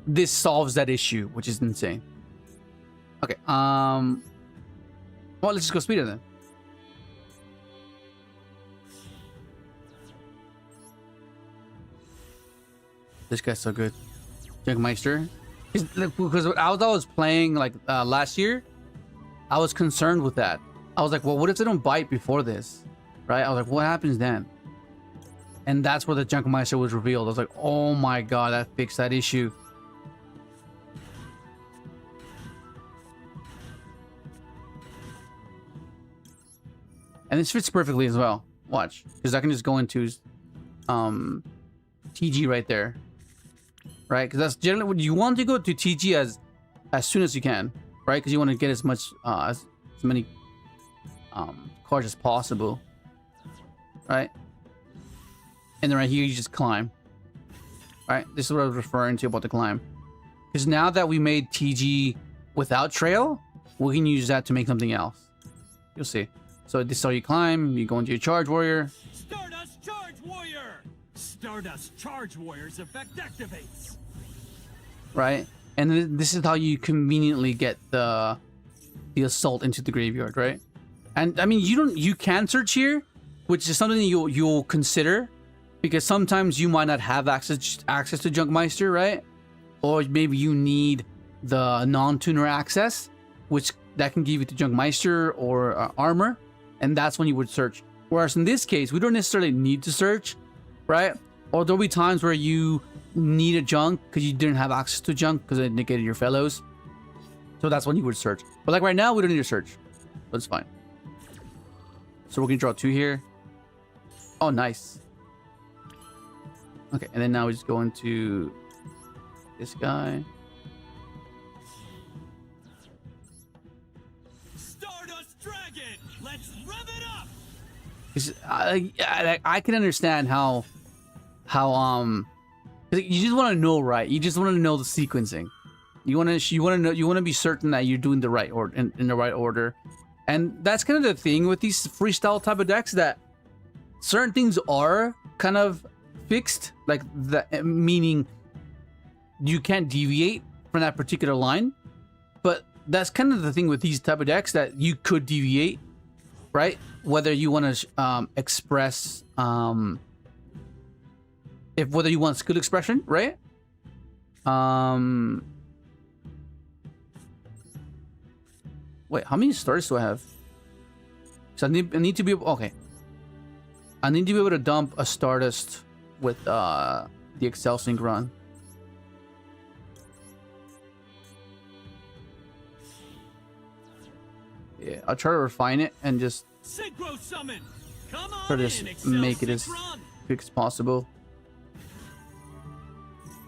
this solves that issue, which is insane. Okay, well, let's just go speeder then. This guy's so good. Junkmeister. Because I was playing like last year, I was concerned with that. I was like, well, what if they don't bite before this? Right? I was like, what happens then? And that's where the Junkmeister was revealed. I was like, oh my god, that fixed that issue. And this fits perfectly as well. Watch. Because I can just go into TG right there. Right? Because that's generally what you want to go to TG as soon as you can. Right? Because you want to get as much as many cards as possible. Right? And then right here you just climb. Right? This is what I was referring to about the climb. Because now that we made TG without trail, we can use that to make something else. You'll see. So this is how you climb, you go into your charge warrior. Stardust Charge Warrior! Stardust Charge Warrior's effect activates. Right? And this is how you conveniently get the assault into the graveyard, right? And I mean you can search here, which is something you'll consider, because sometimes you might not have access to Junkmeister, right? Or maybe you need the non-tuner access, which that can give you to Junkmeister or armor, and that's when you would search. Whereas in this case, we don't necessarily need to search, right? Or there'll be times where you need a junk because you didn't have access to junk because it negated your fellows. So that's when you would search. But like right now, we don't need to search. That's fine. So we're gonna draw 2 here. Oh, nice. Okay, and then now we just go into this guy. Stardust Dragon, let's rev it up. 'Cause I can understand how you just want to know, right? You just want to know the sequencing. You want to be certain that you're doing the right order in the right order. And that's kind of the thing with these freestyle type of decks, that certain things are kind of fixed, like that, meaning you can't deviate from that particular line. But that's kind of the thing with these type of decks, that you could deviate, right? Whether you want to express, whether you want skill expression, right? Wait, how many stars do I have? So I need to be able, okay. I need to be able to dump a Stardust with the Excel Synchron. Yeah, I'll try to refine it and just Synchro summon. Come on try to just make it as quick as possible.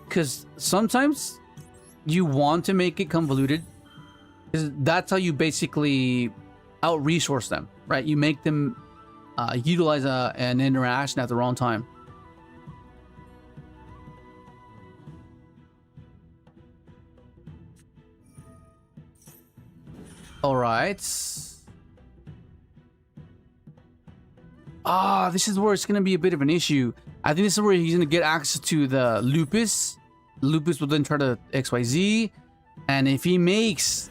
Because sometimes you want to make it convoluted. Because that's how you basically out-resource them, right? You make them utilize an interaction at the wrong time. All right. This is where it's going to be a bit of an issue. I think this is where he's going to get access to the Lupus. Lupus will then try to XYZ. And if he makes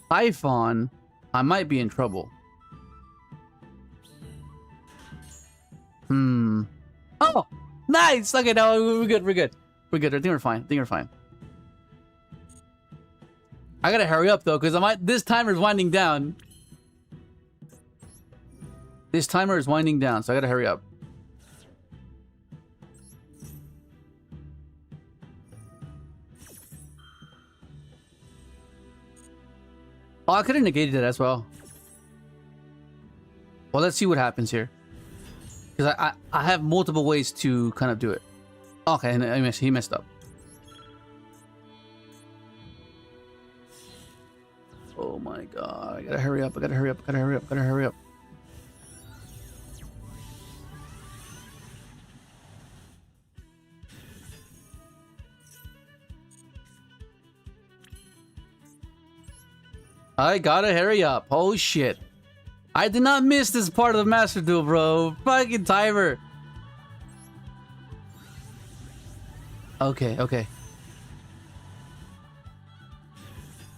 Typhon, I might be in trouble. Oh, nice. Okay, no, we're good. We're good. I think we're fine. I gotta hurry up though, because this timer is winding down. So I gotta hurry up. Oh, I could have negated it as well. Well, let's see what happens here. Because I have multiple ways to kind of do it. Okay, and he messed up. Oh my god, I gotta hurry up. I gotta hurry up. Oh shit. I did not miss this part of the Master Duel, bro. Fucking timer. Okay.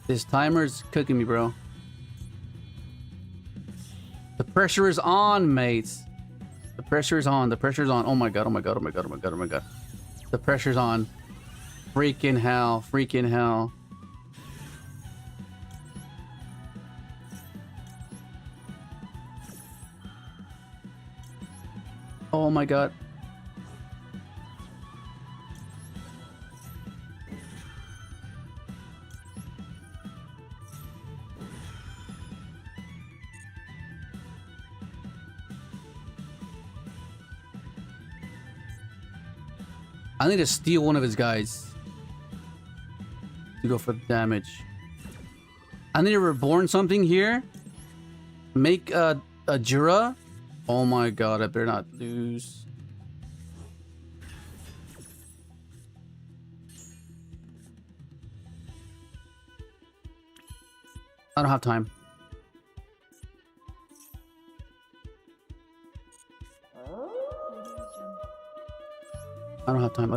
This timer's cooking me, bro. The pressure is on, mates. The pressure is on. Oh my god. The pressure's on. Freaking hell. Oh my god. I need to steal one of his guys to go for the damage. I need to reborn something here. Make a Jura. Oh my god, I better not lose. I don't have time. I don't have time.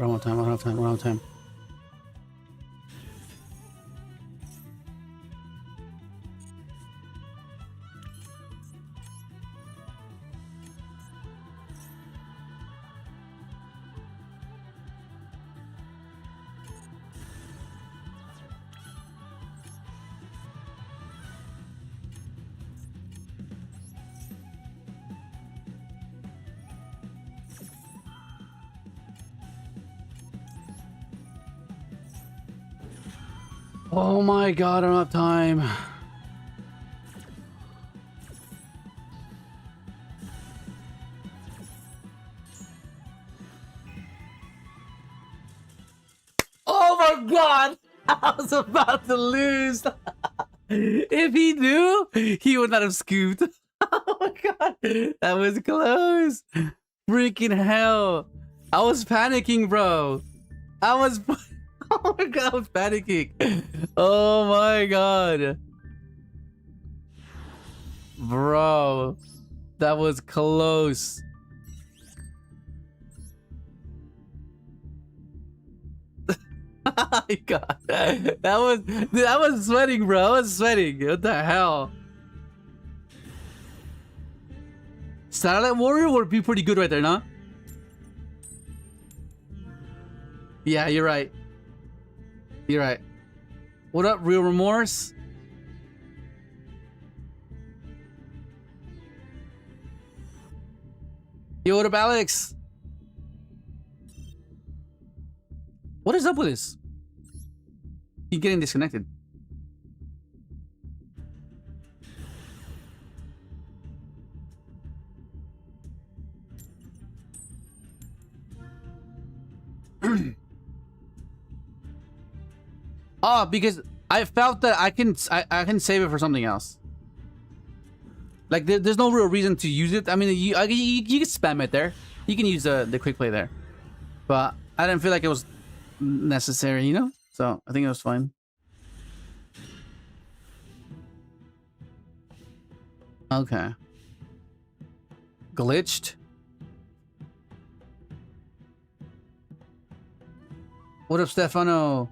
Oh my god, I don't have time. Oh my god! I was about to lose. If he knew, he would not have scooped. Oh my god, that was close. Freaking hell. I was panicking, bro. I was oh my god, I was panicking. Oh my god. Bro, that was close. Oh my god. Dude, I was sweating, bro. I was sweating. What the hell? Starlight Warrior would be pretty good right there, no? Yeah, you're right. You're right. What up, Real Remorse? Yo, what up, Alex? What is up with this? He's getting disconnected. Oh, because I felt that I can save it for something else. Like there's no real reason to use it. I mean, you can spam it there. You can use the quick play there, but I didn't feel like it was necessary, you know. So I think it was fine. Okay. Glitched. What up, Stefano?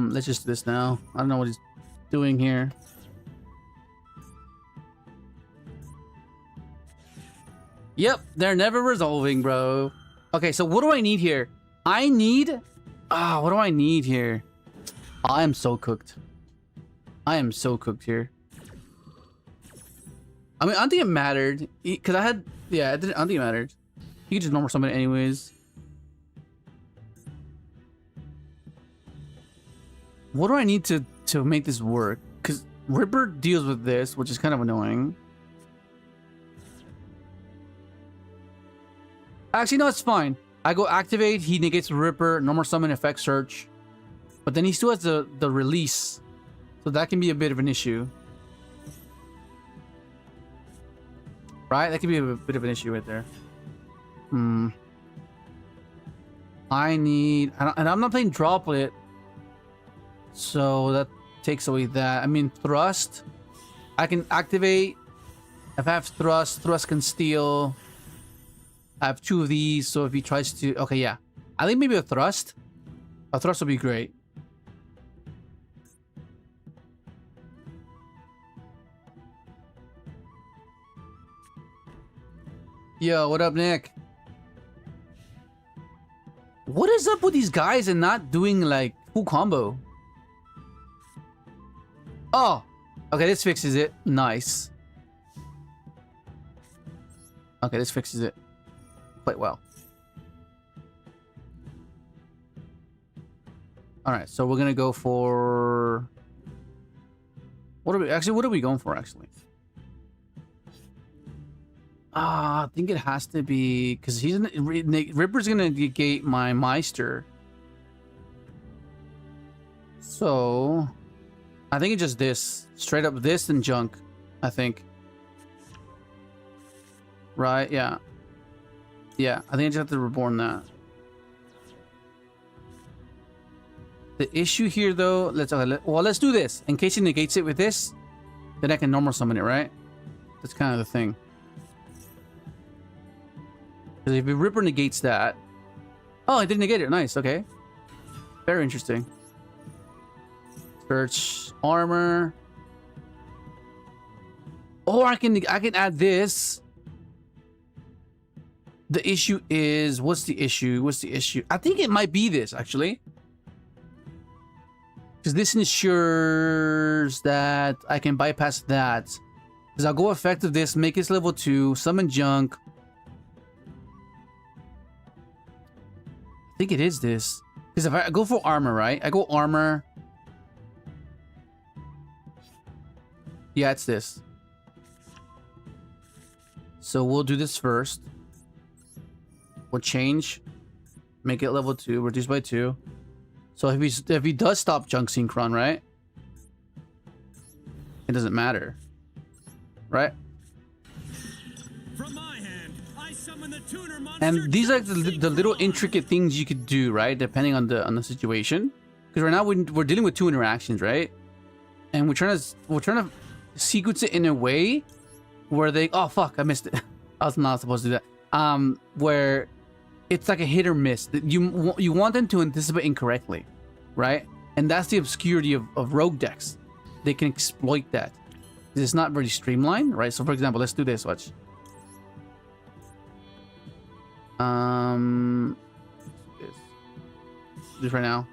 Let's just do this now. I don't know what he's doing here. Yep, they're never resolving, bro. Okay, so what do I need here? I need... what do I need here? I am so cooked. I am so cooked here. I mean, I don't think it mattered. Because I had... Yeah, I don't think it mattered. You can just normal summon it anyways. What do I need to make this work? Because Ripper deals with this, which is kind of annoying. Actually, no, it's fine. I go activate, he negates Ripper, normal summon, effect search. But then he still has the release. So that can be a bit of an issue. Right? That can be a bit of an issue right there. I need... And I'm not playing Droplet. So that takes away that. I mean, Thrust. I can activate. If I have Thrust, Thrust can steal. I have 2 of these, so if he tries to... Okay, yeah. I think maybe a Thrust. A Thrust would be great. Yo, what up, Nick? What is up with these guys and not doing, like, full combo? Oh! Okay, this fixes it. Nice. Okay, this fixes it quite well. Alright, so we're gonna go for... What are we going for, actually? I think it has to be... Because Ripper's gonna negate my Meister. So... I think it's just this. Straight up this and junk, I think. Right, yeah. Yeah, I think I just have to reborn that. The issue here, though... let's do this. In case he negates it with this, then I can normal summon it, right? That's kind of the thing. Because if Ripper negates that... Oh, I didn't negate it. Nice, okay. Very interesting. Search armor. Or I can add this. The issue is... What's the issue? What's the issue? I think it might be this, actually. Because this ensures that I can bypass that. Because I'll go effective this, make this level 2, summon junk. I think it is this. Because if I go for armor, right? I go armor. Yeah, it's this. So we'll do this first. We'll change. Make it level 2, reduce by 2. So if he does stop junk Synchron, right? It doesn't matter. Right? From my hand, I summon the tuner monster. And these are the little Synchron. intricate things you could do, right? Depending on the situation. Because right now we're dealing with 2 interactions, right? And we're trying to sequence it in a way where they, oh fuck, I missed it. I was not supposed to do that. Where it's like a hit or miss. You want them to anticipate incorrectly, right? And that's the obscurity of rogue decks. They can exploit that. It's not very streamlined, right? So for example, let's do this. Watch. This right now.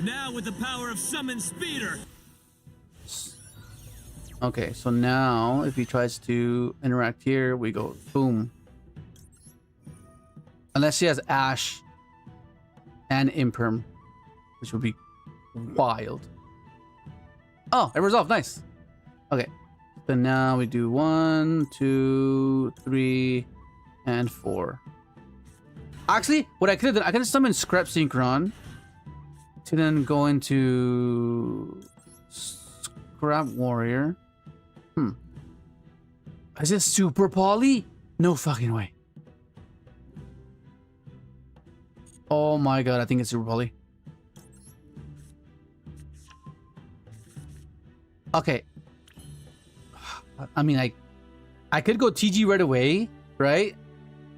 Now with the power of summon speeder. Okay, so now if he tries to interact here, we go boom. Unless he has Ash and Imperm, which would be wild. Oh, it resolved. Nice. Okay, so now we do 1, 2, 3, and 4. Actually, what I could have done, I could have summoned Scrap Synchron to then go into Scrap Warrior. Is this Super Poly? No fucking way. Oh my god, I think it's Super Poly. Okay. I mean, I could go TG right away, right?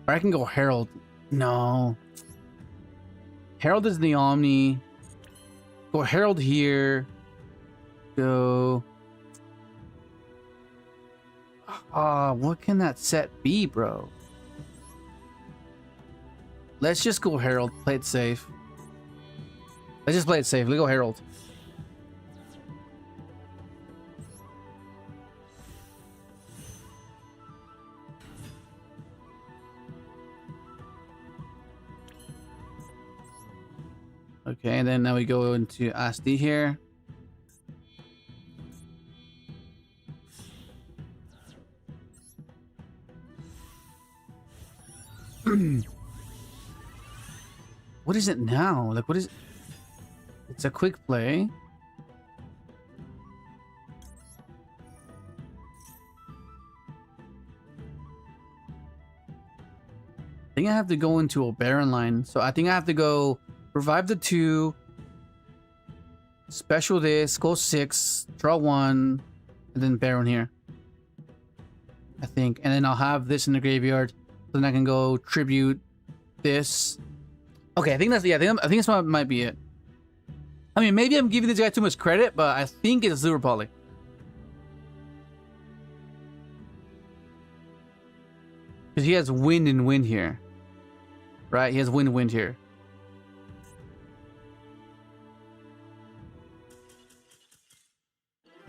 Or I can go Herald. No. Herald is the Omni. Go Herald here. Go. What can that set be, bro? Let's just go Herald. Play it safe. Let's just play it safe. Let's go Herald. Okay, and then now we go into SD here. What is it now? Like, what is... It's a quick play. I think I have to go into a Baron line. So I think I have to go revive the 2, special this, go 6, draw 1, and then Baron here. I think. And then I'll have this in the graveyard. Then I can go tribute this. Okay, I think that's, yeah, I think this might be it. I mean, maybe I'm giving this guy too much credit, but I think it's Super Poly. Because he has wind and wind here. Right? He has wind and wind here.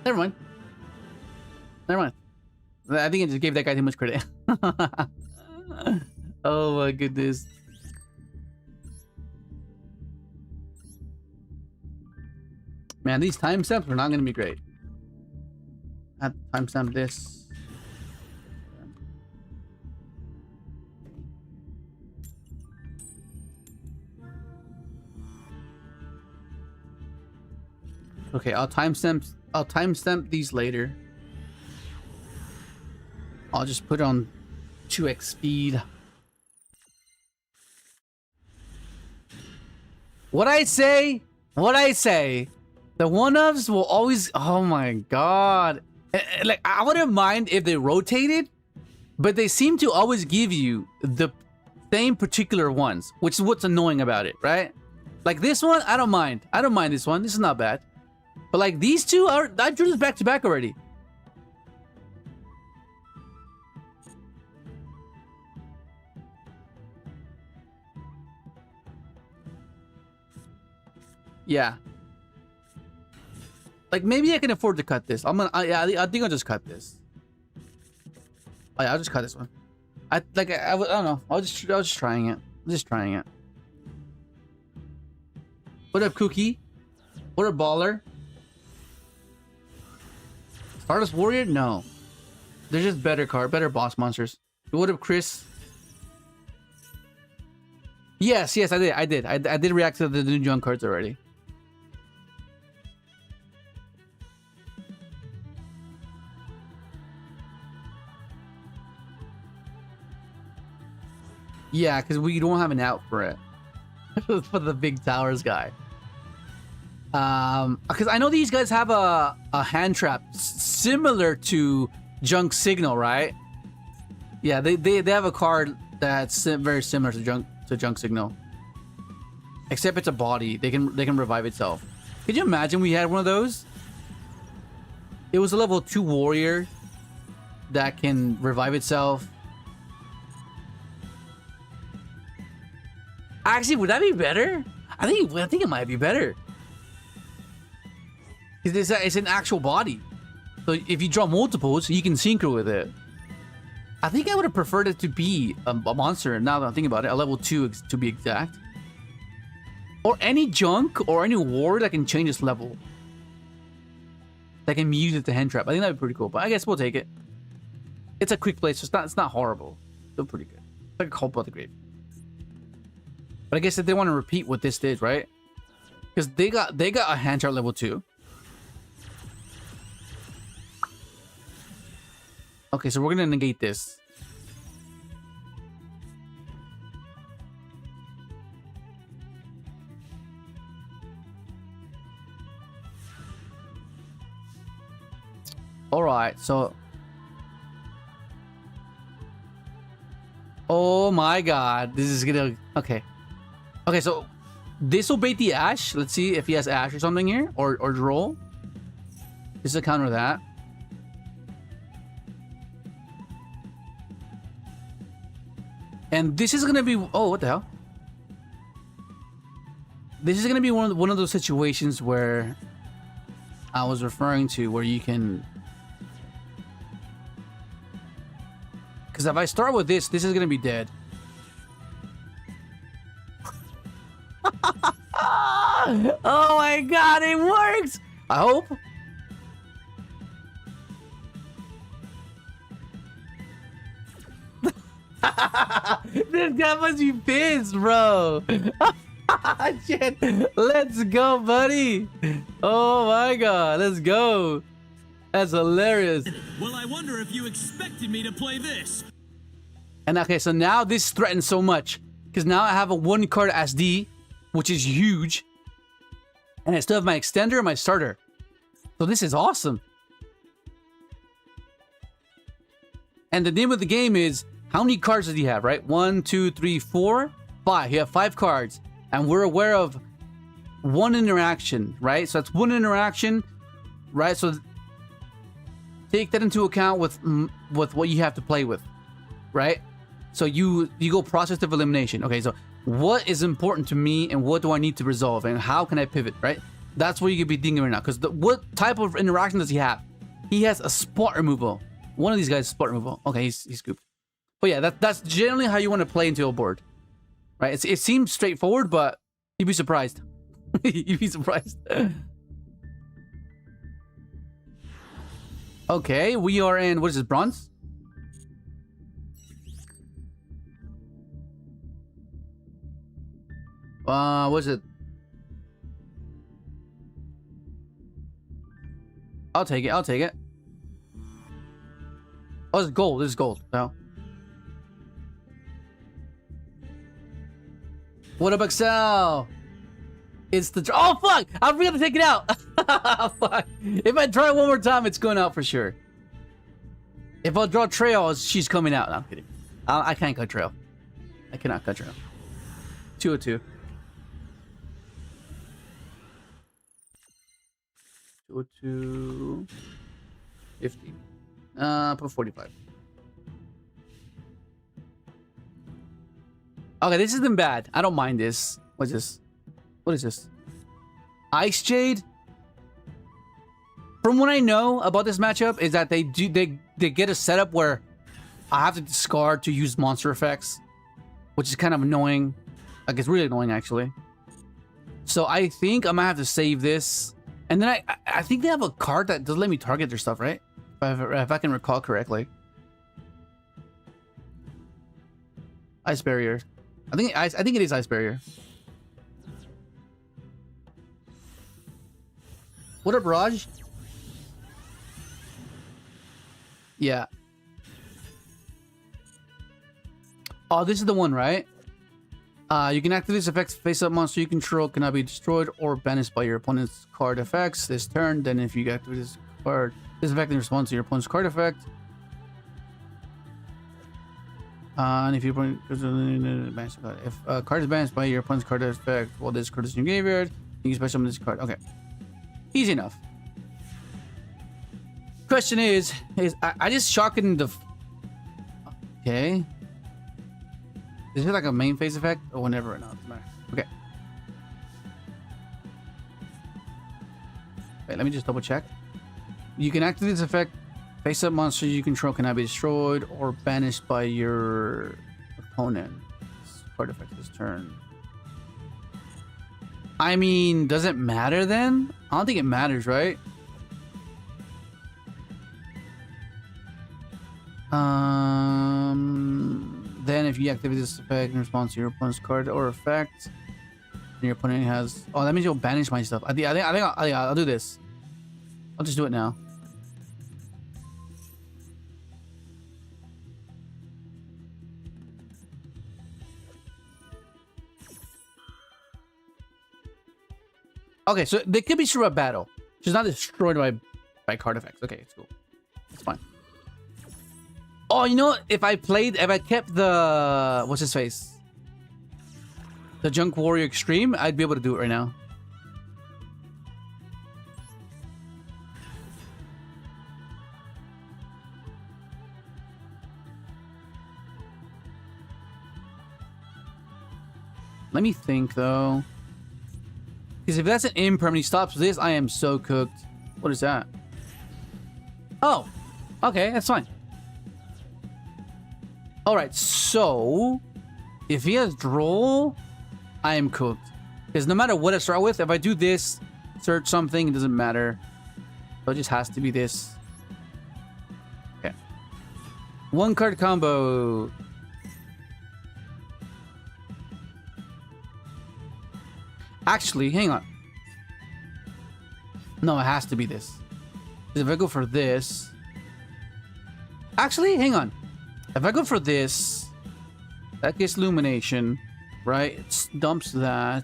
Never mind. Never mind. I think I just gave that guy too much credit. Oh my goodness. Man, these timestamps are not going to be great. I have to timestamp this. Okay, I'll timestamp these later. I'll just put on 2x speed. What I say? The one-ups will always... Oh my god. Like, I wouldn't mind if they rotated, but they seem to always give you the same particular ones, which is what's annoying about it, right? Like this one, I don't mind. I don't mind this one. This is not bad. But like these two are... I drew this back to back already. Yeah. Like maybe I can afford to cut this. I think I'll just cut this. Oh, yeah, I'll just cut this one. I don't know. I was just trying it. What up, Cookie? What up, Baller? Stardust Warrior? No. They're just better boss monsters. What up, Chris? Yes, I did. I did react to the new junk cards already. Yeah, because we don't have an out for it. For the big towers guy. Because I know these guys have a hand trap similar to Junk Signal, right? Yeah, they have a card that's very similar to Junk Signal. Except it's a body. They can revive itself. Could you imagine we had one of those? It was a level 2 warrior that can revive itself. Actually, would that be better? I think it might be better. Because it's an actual body. So if you draw multiples, you can synchro with it. I think I would have preferred it to be a monster, now that I'm thinking about it. A level 2 to be exact. Or any junk or any war that can change its level. That can use it to hand trap. I think that would be pretty cool. But I guess we'll take it. It's a quick play, so it's not horrible. Still pretty good. It's like a Cult of the Grave. But I guess if they want to repeat what this did, right? Because they got a hand trap level 2. Okay, so we're gonna negate this. Alright, so... Oh my god, this is gonna... Okay. Okay, so... This will bait the Ash. Let's see if he has Ash or something here. Or Droll. This will counter that. And this is gonna be... Oh, what the hell? This is gonna be one of those situations where... I was referring to where you can... Because if I start with this is gonna be dead. Oh my god, it works! I hope. This guy must be pissed, bro. Shit. Let's go, buddy. Oh my god, let's go. That's hilarious. Well, I wonder if you expected me to play this. And okay, so now this threatens so much. Because now I have a 1 card SD, which is huge. And I still have my extender and my starter. So this is awesome. And the name of the game is, how many cards does he have, right? 1, 2, 3, 4, 5. You have 5 cards. And we're aware of 1 interaction, right? So that's 1 interaction, right? So take that into account with what you have to play with, right? So you go process of elimination. Okay, so what is important to me and what do I need to resolve and how can I pivot, right? That's what you could be thinking right now. Because what type of interaction does he have? He has a spot removal. One of these guys is spot removal. Okay, he's scooped. But yeah, that's generally how you want to play into a board, right? It seems straightforward, but you'd be surprised. You'd be surprised. Okay, we are in, what is this, bronze? What is it? I'll take it, I'll take it. Oh, it's gold, this is gold. No. What up, Excel? It's the... Oh, fuck! I forgot to take it out! Fuck. If I try it one more time, it's going out for sure. If I draw Trail, she's coming out. No, I'm kidding. I can't cut Trail. I cannot cut Trail. 202. 202... 50. Put 45. Okay, this isn't bad. I don't mind this. What's this? What is this? Ice Jade? From what I know about this matchup is that they get a setup where I have to discard to use monster effects, which is kind of annoying. Like, it's really annoying, actually. So I think I'm gonna have to save this. And then I think they have a card that doesn't let me target their stuff, right? If I can recall correctly. Ice Barrier. I think it is Ice Barrier. What up, Raj? Yeah. Oh, this is the one, right? You can activate this effect. Face-up monster you control cannot be destroyed or banished by your opponent's card effects this turn. Then if you activate this card, this effect in response to your opponent's card effect. And if you if a card is banished by your opponent's card effect, well, this card is in your graveyard. You can special summon this card. Okay. Easy enough. Question is I just shock it in the... Okay. Is it like a main phase effect or whenever? No, it doesn't matter. Okay. Wait, let me just double check. You can activate this effect. Face-up monster you control cannot be destroyed or banished by your opponent. Card effect this turn. I mean, does it matter then? I don't think it matters, right? Then if you activate this effect in response to your opponent's card or effect, and your opponent has... Oh, that means you'll banish my stuff. I think I'll do this. I'll just do it now. Okay, so they could be destroyed by battle. She's not destroyed by card effects. Okay, it's cool. It's fine. Oh, you know, if I kept the... What's his face? The Junk Warrior Extreme, I'd be able to do it right now. Let me think, though. Because if that's an imperm and he stops this, I am so cooked. What is that? Oh, okay, that's fine. Alright, so if he has Droll, I am cooked. Because no matter what I start with, if I do this, search something, it doesn't matter. So it just has to be this. Okay. One card combo. Actually, hang on. No, it has to be this. If I go for this... Actually, hang on. If I go for this, that gets Illumination, right? It dumps that.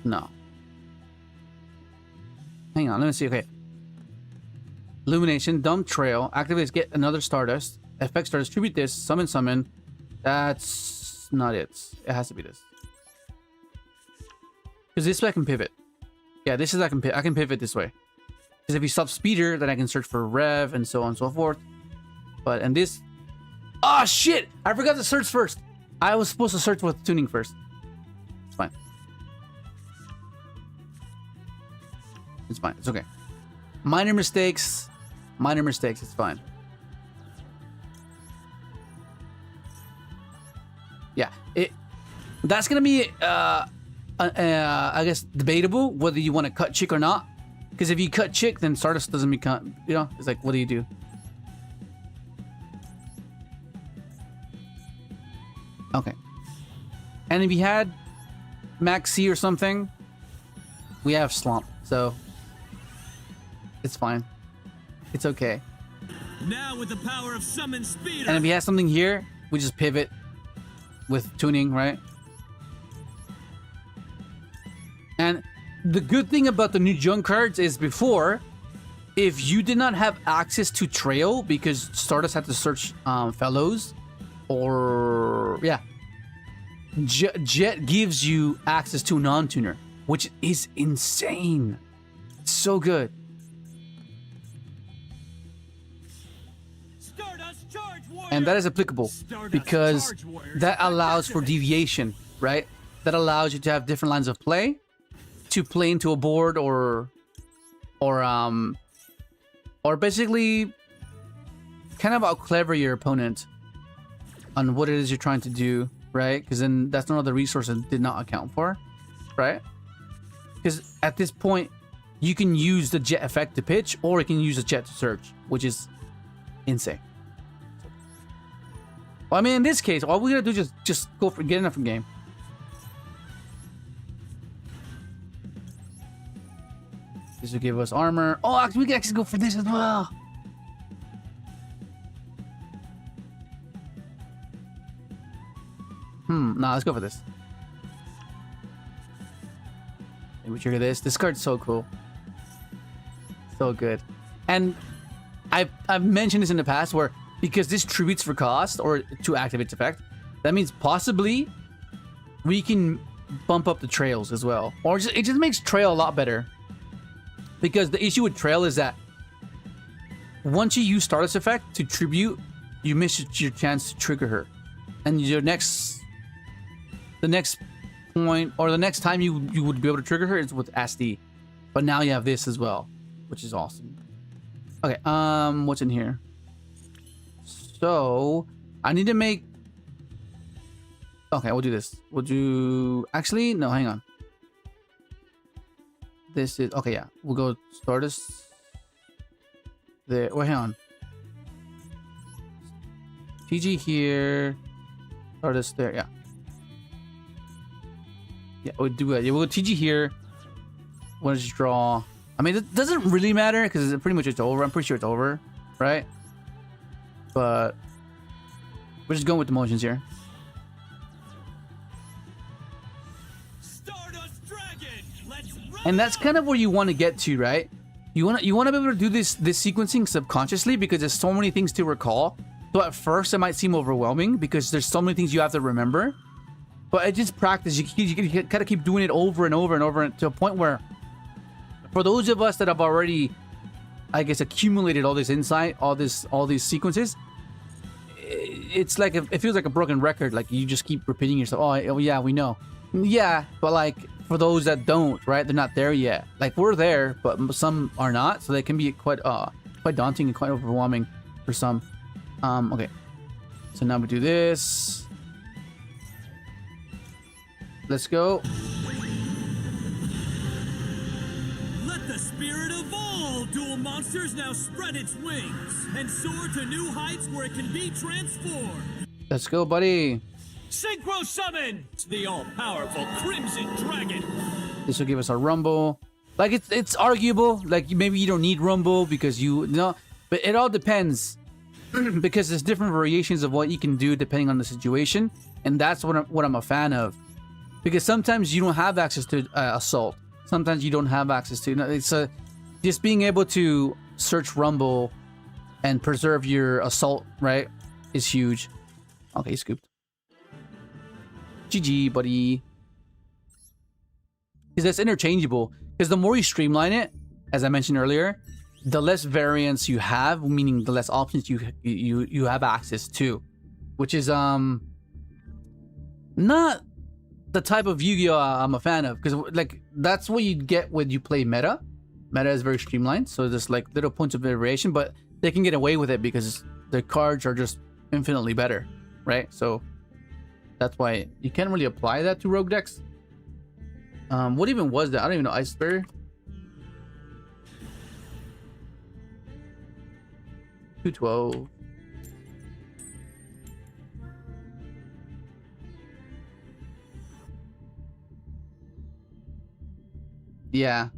No. Hang on, let me see. Okay. Illumination, dump Trail, activates, get another Stardust. Effect Stardust, distribute this, summon. That's not it. It has to be this. Because this way I can pivot. Yeah, this is I can pivot this way. Because if you stop Speeder, then I can search for Rev and so on and so forth. But and this... Oh shit! I forgot to search first. I was supposed to search with tuning first. It's fine. It's fine. It's okay. Minor mistakes. Minor mistakes. It's fine. Yeah. That's gonna be I guess debatable whether you want to cut Chick or not. Because if you cut Chick, then Stardust doesn't become, you know, it's like, what do you do? Okay. And if you had Max C or something, we have Slump, so it's fine. It's okay. Now with the power of Summon Speeder. And if you have something here, we just pivot with tuning, right? And the good thing about the new junk cards is before, if you did not have access to Trail because Stardust had to search fellows, or yeah, Jet gives you access to a non-tuner, which is insane. It's so good. And that is applicable because that allows for deviation, right? That allows you to have different lines of play, to play into a board or basically kind of out clever your opponent on what it is you're trying to do, right? Because then that's another resource that did not account for, right? Because at this point, you can use the Jet effect to pitch, or you can use the Jet to search, which is insane. Well, I mean, in this case, all we gotta do is just go for get enough from game. This will give us armor. Oh, actually, we can actually go for this as well. Nah, let's go for this. And we trigger this. This card's so cool. So good. And I've mentioned this in the past where because this tributes for cost or to activate its effect, that means possibly we can bump up the trails as well. Or it just makes trail a lot better. Because the issue with trail is that once you use Stardust effect to tribute, you miss your chance to trigger her. And the next point or the next time you would be able to trigger her is with SD. But now you have this as well, which is awesome. Okay, what's in here? So I need to make. Okay, we'll do this. We'll do. Actually, no, hang on. This is okay. Yeah, we'll go Stardust. There. Wait, hang on. TG here. Stardust there. Yeah. Yeah, we'll do it. Yeah, we'll go TG here. We'll just draw. I mean, it doesn't really matter because it's pretty much it's over. I'm pretty sure it's over, right? But we're just going with the motions here. Stardust Dragon, let's run. And that's kind of where you want to get to, right? You want to be able to do this sequencing subconsciously because there's so many things to recall. So at first it might seem overwhelming because there's so many things you have to remember. But it's just practice. You kind of keep doing it over and over and over to a point where, for those of us that have already, I guess, accumulated all this insight, all these sequences, it's like it feels like a broken record. Like you just keep repeating yourself. Oh yeah, we know. Yeah, but like for those that don't, right? They're not there yet. Like we're there, but some are not. So they can be quite daunting and quite overwhelming for some. Okay. So now we do this. Let's go. Let the spirit of all dual monsters now spread its wings and soar to new heights where it can be transformed. Let's go, buddy. Synchro summon the all-powerful Crimson Dragon. This will give us a rumble. Like it's arguable. Like maybe you don't need rumble because you know, but it all depends because there's different variations of what you can do depending on the situation, and that's what I'm a fan of. Because sometimes you don't have access to assault. Sometimes you don't have access to. It's just being able to search rumble and preserve your assault, right, is huge. Okay, scooped. GG, buddy. Because that's interchangeable. Because the more you streamline it, as I mentioned earlier, the less variance you have, meaning the less options you have access to, which is not the type of Yu-Gi-Oh I'm a fan of, because like that's what you get when you play meta. Meta is very streamlined, so there's like little points of variation, but they can get away with it because the cards are just infinitely better, right? So that's why you can't really apply that to rogue decks. What even was that? I don't even know. Ice Bear. 212. Yeah.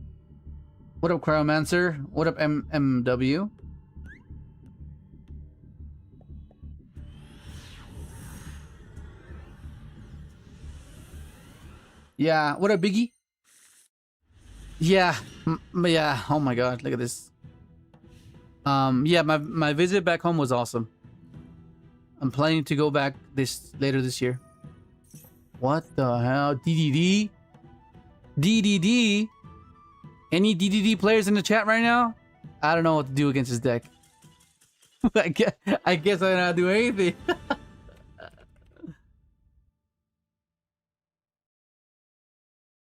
What up, Cryomancer? What up, MW? Yeah. What up, Biggie? Yeah. Yeah. Oh my God. Look at this. Yeah. My visit back home was awesome. I'm planning to go back later this year. What the hell? DDD? DDD? Any DDD players in the chat right now? I don't know what to do against this deck. I guess I don't know how to do anything.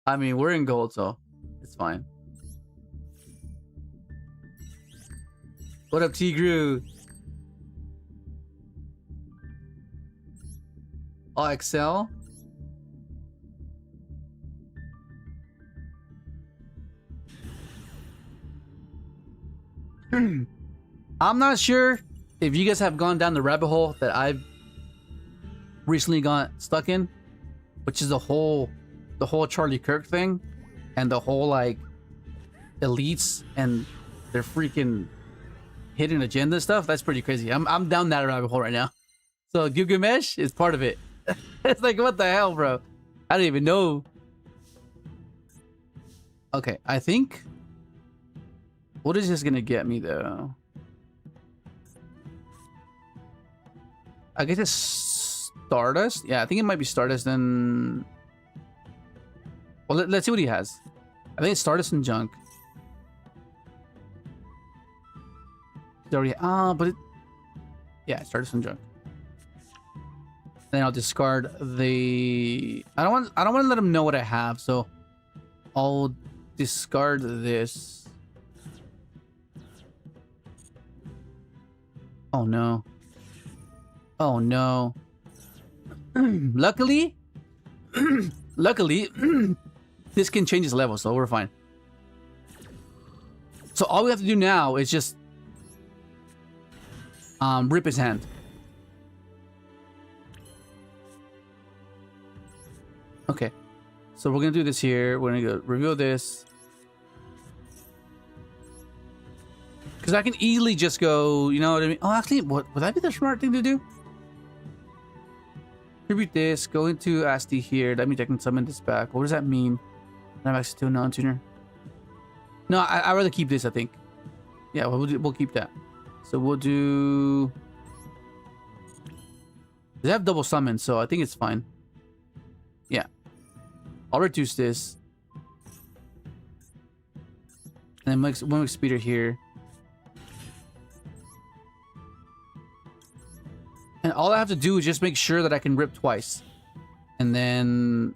I mean, we're in gold, so it's fine. What up, T-Grew? Oh, Excel? I'm not sure if you guys have gone down the rabbit hole that I've recently got stuck in, which is the whole Charlie Kirk thing, and the whole like elites and their freaking hidden agenda stuff. That's pretty crazy. I'm down that rabbit hole right now. So Gilgamesh is part of it. It's like, what the hell, bro? I don't even know. Okay, I think. What is this gonna get me though? I guess it's Stardust. Yeah, I think it might be Stardust. Then, well, let's see what he has. I think it's Stardust and Junk. It's already but it, yeah, Stardust and Junk. Then I'll discard the. I don't want to let him know what I have, so I'll discard this. Oh no. Oh no. Luckily, this can change his level, so we're fine. So all we have to do now is just rip his hand. Okay. So we're gonna do this here. We're gonna go reveal this. Because I can easily just go, you know what I mean? Oh, actually, would that be the smart thing to do? Tribute this, go into Asti here. That means I can summon this back. What does that mean? I have access to a non-tuner. No, I'd rather keep this, I think. Yeah, we'll keep that. So we'll do... They have double summon, so I think it's fine. Yeah. I'll reduce this. And then one speeder here. And all I have to do is just make sure that I can rip twice. And then...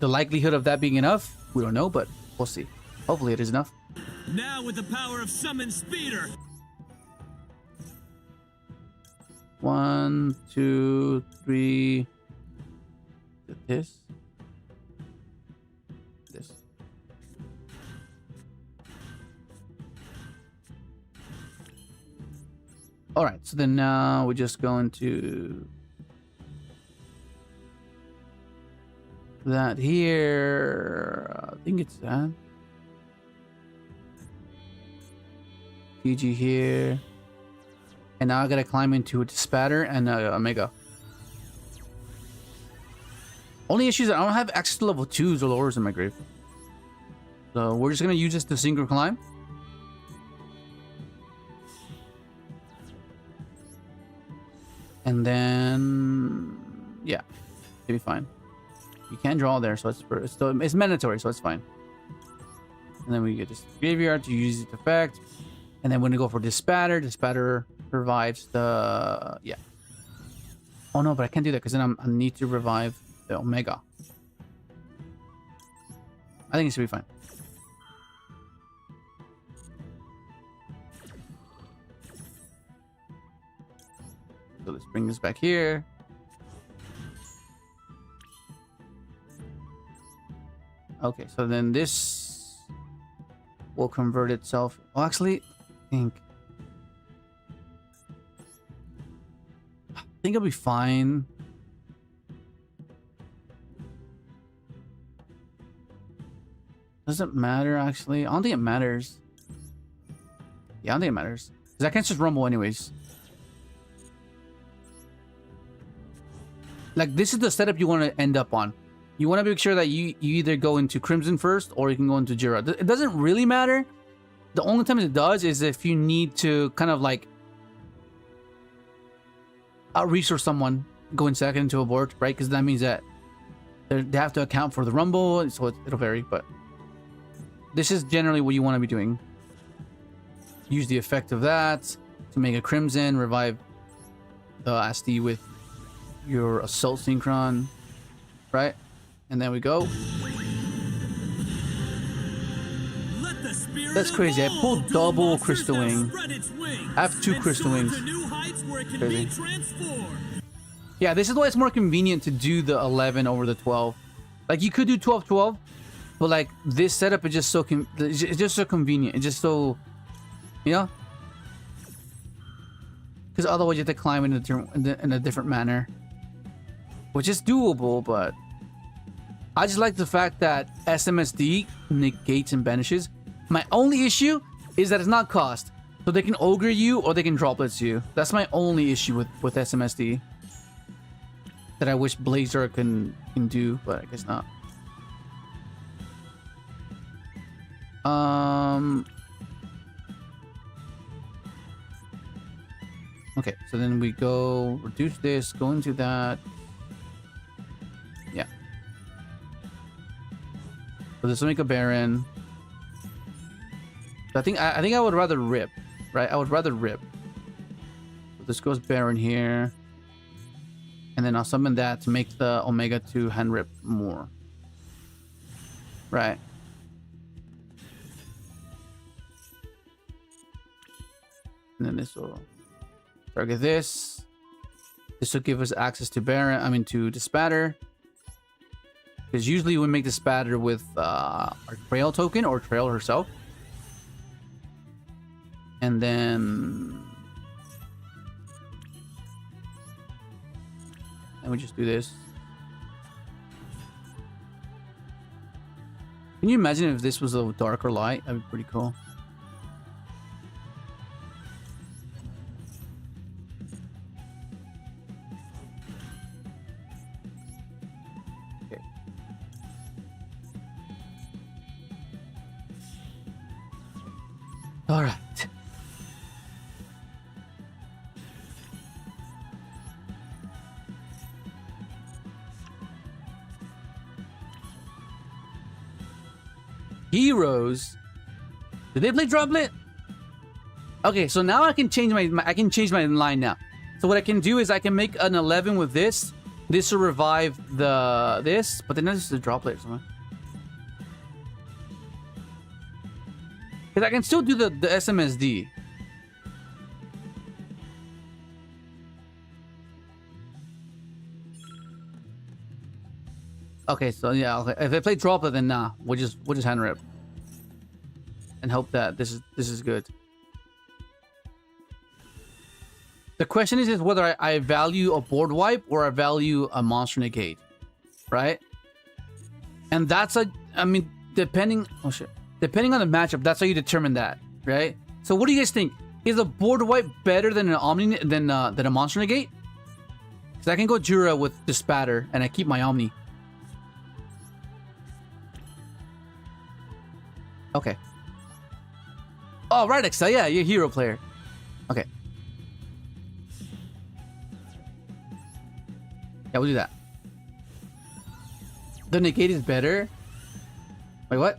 the likelihood of that being enough, we don't know, but we'll see. Hopefully it is enough. Now with the power of Summon Speeder. 1, 2, 3. This. This. All right, so then now we just go into that here. I think it's that. PG here. And now I gotta climb into a Spatter and Omega. Only issue is I don't have access to level 2s or lowers in my grave. So we're just gonna use this to Synchro climb. And then, yeah, it'll be fine. You can't draw there, so it's mandatory, so it's fine. And then we get this graveyard to use its effect. And then when we go for this spatter, the spatter revives the, yeah. Oh no, but I can't do that because then I need to revive the Omega. I think it should be fine. So let's bring this back here. Okay, so then this will convert itself. Well, actually, I think it'll be fine. Doesn't matter, actually. I don't think it matters. Yeah, I don't think it matters. Because I can't just rumble anyways. Like, this is the setup you want to end up on. You want to make sure that you either go into Crimson first or you can go into Jira. It doesn't really matter. The only time it does is if you need to kind of like out-resource someone going second into a board, right? Because that means that they have to account for the rumble, so it'll vary. But this is generally what you want to be doing. Use the effect of that to make a Crimson, revive the Asti with your Assault Synchron, right? And then we go. That's crazy. I pulled double Crystal Wing. I have 2 Crystal Wings. Crazy. Yeah, this is why it's more convenient to do the 11 over the 12. Like, you could do 12-12, but like this setup is just so it's just so convenient. It's just so, you know. because otherwise you have to climb in a different manner, which is doable. But I just like the fact that SMSD negates and banishes. My only issue is that it's not cost, so they can ogre you or they can droplets you. That's my only issue with SMSD that I wish Blazer can do, but I guess not. Okay, so then we go reduce this, go into that. Yeah. So this will make a Baron. I think I would rather rip, right? I would rather rip. So this goes Baron here. And then I'll summon that to make the Omega 2 hand rip more. Right. And then this will target this. This will give us access to Baron, I mean to the Spatter. Because usually we make the Spatter with our Trail token or Trail herself. And then we just do this. Can you imagine if this was a dark or light? That'd be pretty cool. Okay. All right. Heroes. Did they play droplet? Okay, so now I can change my line now. So what I can do is I can make an 11 with this. This will revive this, but then this is a droplet. Because I can still do the SMSD. Okay, so yeah, okay. If I play droplet, then nah, we'll just hand rip and hope that this is good. The question is whether I value a board wipe or I value a monster negate, right? And that's I mean, depending on the matchup, that's how you determine that, right? So what do you guys think? Is a board wipe better than an Omni than a monster negate? Because I can go Jura with the Spatter and I keep my Omni. Okay. Oh, right, Excel. Yeah, you're a hero player. Okay. Yeah, we'll do that. The negate is better. Wait, what?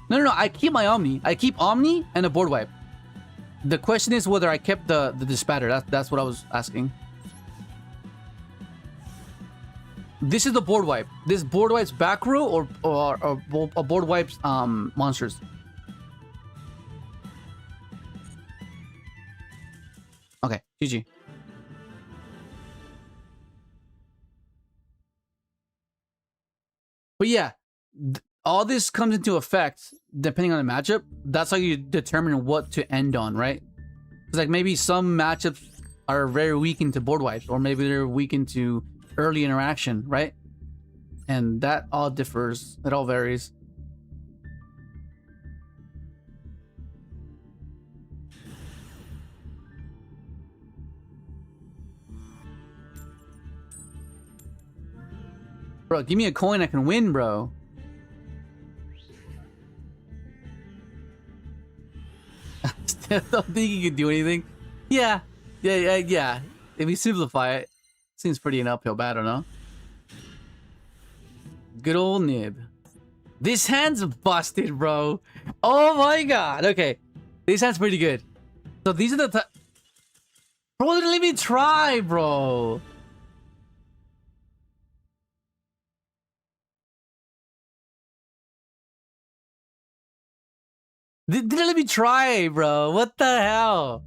No. I keep my Omni. I keep Omni and a board wipe. The question is whether I kept the Spatter. That's what I was asking. This is the board wipe. This board wipes back row or a board wipes monsters. Okay, GG. But yeah, all this comes into effect depending on the matchup. That's how you determine what to end on, right? Because like maybe some matchups are very weak into board wipes, or maybe they're weak into early interaction, right? And that all differs. It all varies. Bro, give me a coin I can win, bro. Still don't think you can do anything. Yeah. If we simplify it, seems pretty an uphill battle, no? Good old Nib. This hand's busted, bro. Oh my god. Okay. This hand's pretty good. So these are the... Bro, let me try, bro. Didn't let me try, bro. What the hell?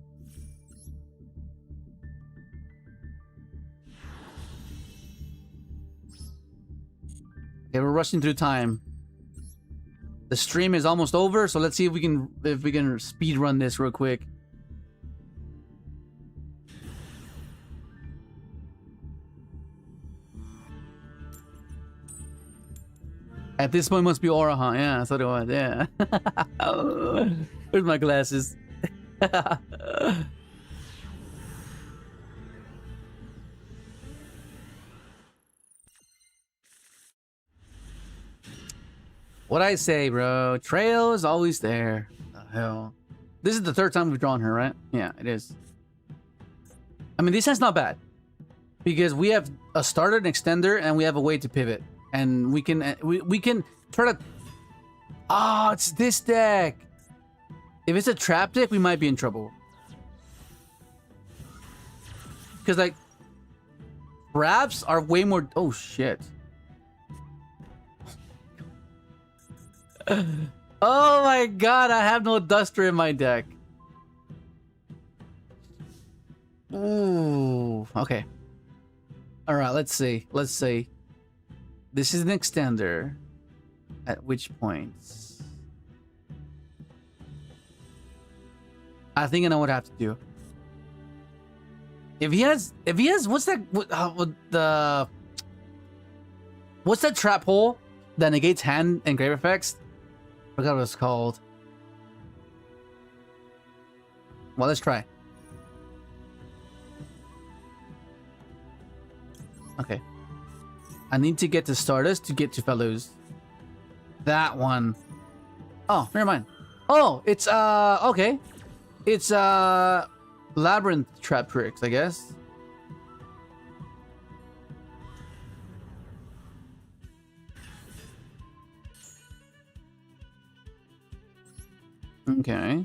Okay, we're rushing through time. The stream is almost over, so let's see if we can speed run this real quick. At this point, it must be aura, huh? Yeah, that's what it was. Yeah. Where's my glasses? What I say, bro? Trail is always there. What the hell? This is the third time we've drawn her, right? Yeah, it is. I mean, this hand's not bad because we have a starter, an extender, and we have a way to pivot, and we can try to. Oh, it's this deck. If it's a trap deck, we might be in trouble. Because like, traps are way more. Oh shit. Oh my god, I have no duster in my deck. Ooh, okay. Alright, let's see. Let's see. This is an extender. At which points? I think I know what I have to do. If he has, what's that? What's that trap hole that negates hand and grave effects? I forgot what it's called. Well, let's try. Okay. I need to get to Stardust to get to Fellows. That one. Oh, never mind. Oh, it's okay. It's Labyrinth trap tricks, I guess. Okay.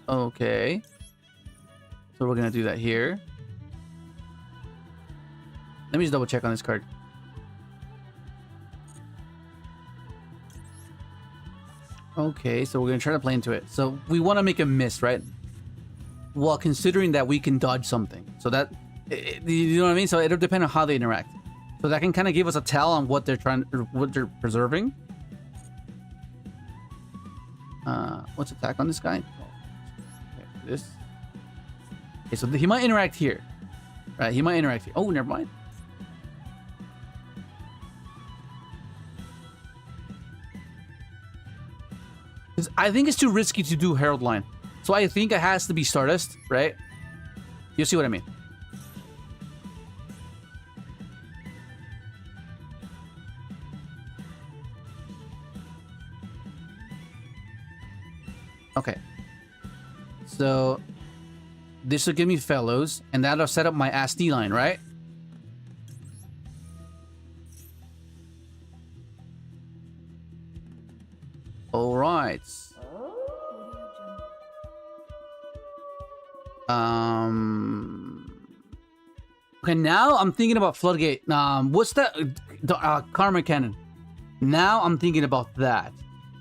Okay. So we're gonna do that here. Let me just double check on this card. Okay, so we're gonna try to play into it. So we want to make a miss, right? Well, considering that we can dodge something, so that you know what I mean. So it'll depend on how they interact. So that can kind of give us a tell on what they're trying, or what they're preserving. What's attack on this guy? Okay, this. Okay, so he might interact here, right? He might interact here. Oh, never mind. I think it's too risky to do Herald Line. So I think it has to be Stardust, right? You see what I mean? Okay. So this will give me Fellows, and that'll set up my SD line, right? All right. Okay, now I'm thinking about Floodgate. What's that? Karma Cannon. Now I'm thinking about that,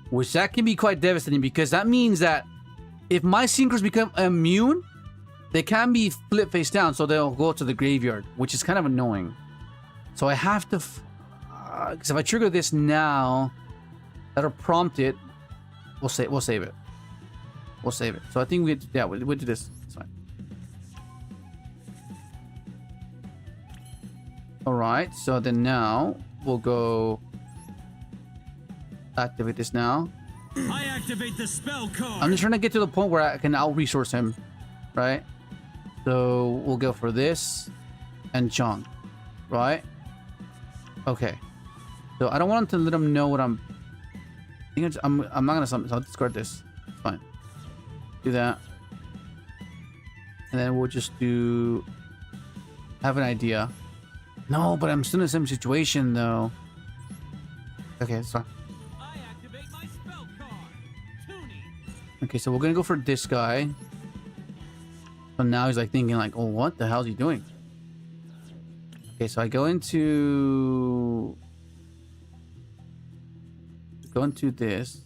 which that can be quite devastating because that means that if my Synchros become immune, they can be flip face down, so they'll go to the graveyard, which is kind of annoying. So I have to, because if I trigger this now, that'll prompt it. We'll save it. We'll save it. So I think we'll do this. It's fine. All right. So then now we'll go activate this now. I activate the spell card. I'm just trying to get to the point where I can out-resource him, right? So we'll go for this and John, right? Okay. So I don't want to let him know what I'm not gonna summon, so I'll discard this. It's fine. Do that. And then we'll just have an idea. No, but I'm still in the same situation though. Okay, it's fine. I activate my spell card. Toonie. Okay, so we're gonna go for this guy. So now he's like thinking like, oh, what the hell is he doing? Okay, so I go into this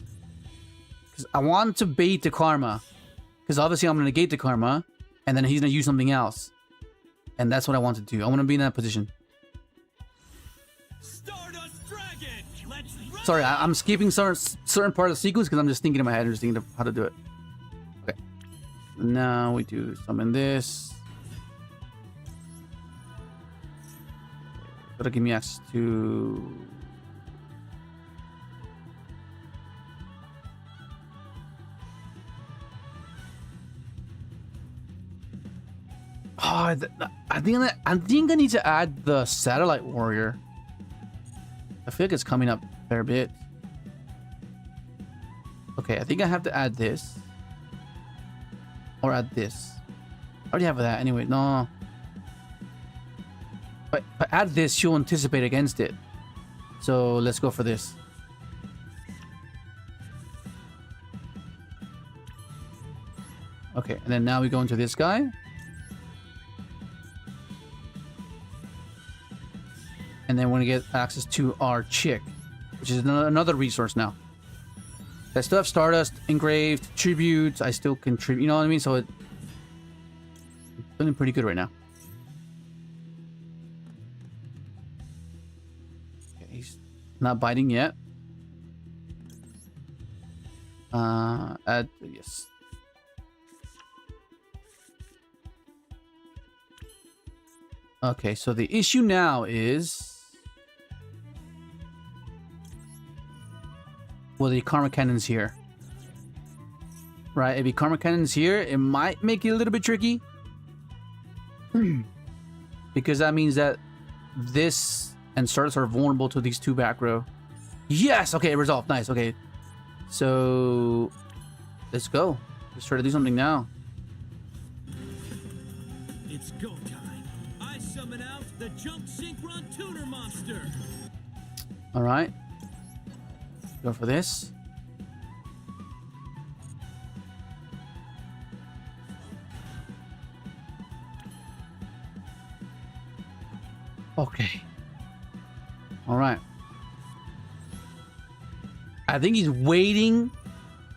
because I want to bait the karma, because obviously I'm gonna negate the karma and then he's gonna use something else, and that's what I want to do. I want to be in that position. Stardust Dragon. Let's run. Sorry, I'm skipping certain part of the sequence because I'm just thinking in my head, just thinking of how to do it. Okay, now we do summon this. That'll give me access to I think I need to add the satellite warrior. I feel like it's coming up a fair bit. Okay, I think I have to add this. Or add this. I already have that anyway. No. But if I add this, she'll anticipate against it. So let's go for this. Okay, and then now we go into this guy. And then we're gonna get access to our chick, which is another resource now. I still have Stardust, engraved, tributes. I still contribute. You know what I mean? So it's feeling pretty good right now. Okay, he's not biting yet. Add yes. Okay, so the issue now is, well, the Karma Cannon's here. Right, if the Karma Cannon's here, it might make it a little bit tricky. Because that means that this and Stardust are vulnerable to these two back row. Yes! Okay, resolved. Nice, okay. So, let's go. Let's try to do something now. It's go time. I summon out the Jump Synchron Tuner Monster. Alright. Go for this. Okay. Alright. I think he's waiting.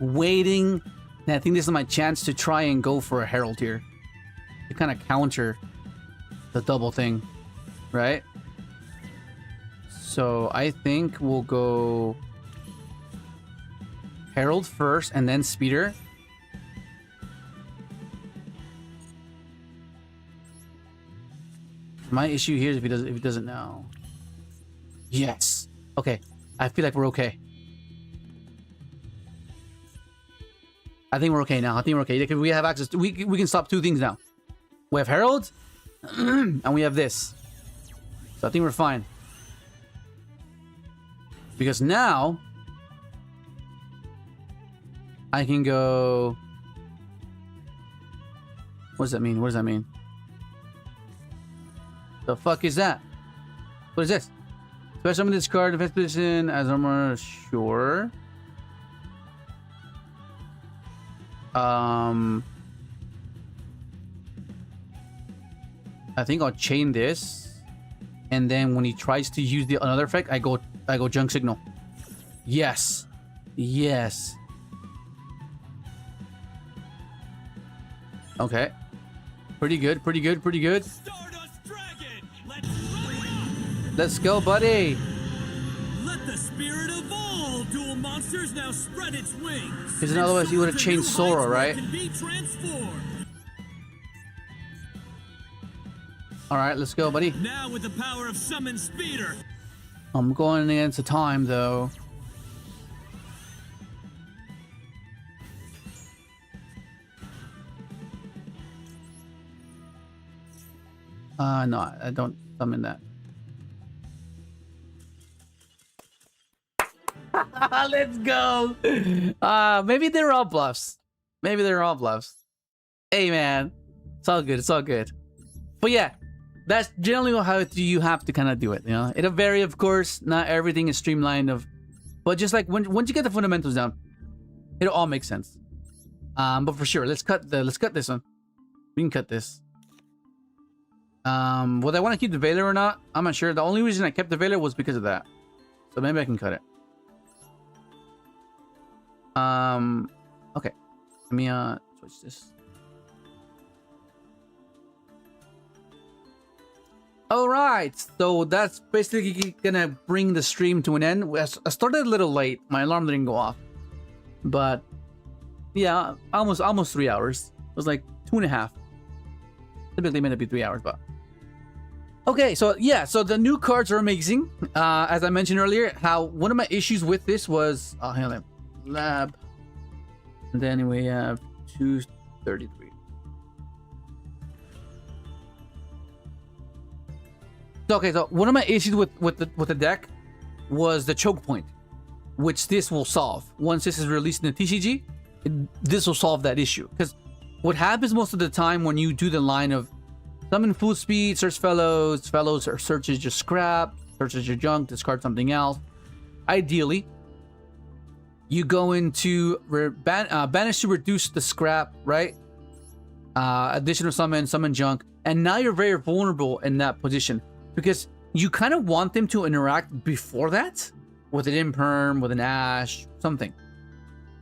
And I think this is my chance to try and go for a Herald here. To kind of counter the double thing. Right? So I think we'll go Herald first and then Speeder. My issue here is if he doesn't now. Yes. Okay. I feel like we're okay. I think we're okay now. I think we're okay. Because we have access to, we can stop two things now. We have Herald and we have this. So I think we're fine. Because now I can go. What does that mean? What does that mean? The fuck is that? What is this? Special summon this card, defense position as armor. Sure. I think I'll chain this, and then when he tries to use the another effect, I go junk signal. Yes, yes. Okay. Pretty good. Pretty good. Pretty good. Let's go, buddy. Let the spirit of all dual monsters now spread its wings. Because otherwise you would have chained Sora, right? Alright, let's go, buddy. Now with the power of Summon Speeder. I'm going against the time, though. No, I don't summon that. Let's go. Maybe they're all bluffs. Maybe they're all bluffs. Hey, man. It's all good. It's all good. But yeah, that's generally how you have to kind of do it, you know? It'll vary, of course. Not everything is streamlined but just like once you get the fundamentals down, it'll all make sense. But for sure, let's cut this one. We can cut this. Whether I want to keep the Veiler or not, I'm not sure. The only reason I kept the Veiler was because of that. So maybe I can cut it. Okay. Let me switch this. Alright, so that's basically gonna bring the stream to an end. I started a little late. My alarm didn't go off. But yeah, almost 3 hours. It was like 2.5. Typically meant to be 3 hours, but okay, so yeah, so the new cards are amazing. As I mentioned earlier, how one of my issues with this was hang on, lab, and then we have 233. So one of my issues with the deck was the choke point, which this will solve. Once this is released in the TCG, this will solve that issue. Because what happens most of the time when you do the line of summon full speed, search fellows, or searches your scrap, searches your junk, discard something else. Ideally, you go into banish to reduce the scrap, right? Additional summon junk, and now you're very vulnerable in that position because you kind of want them to interact before that with an imperm, with an ash, something.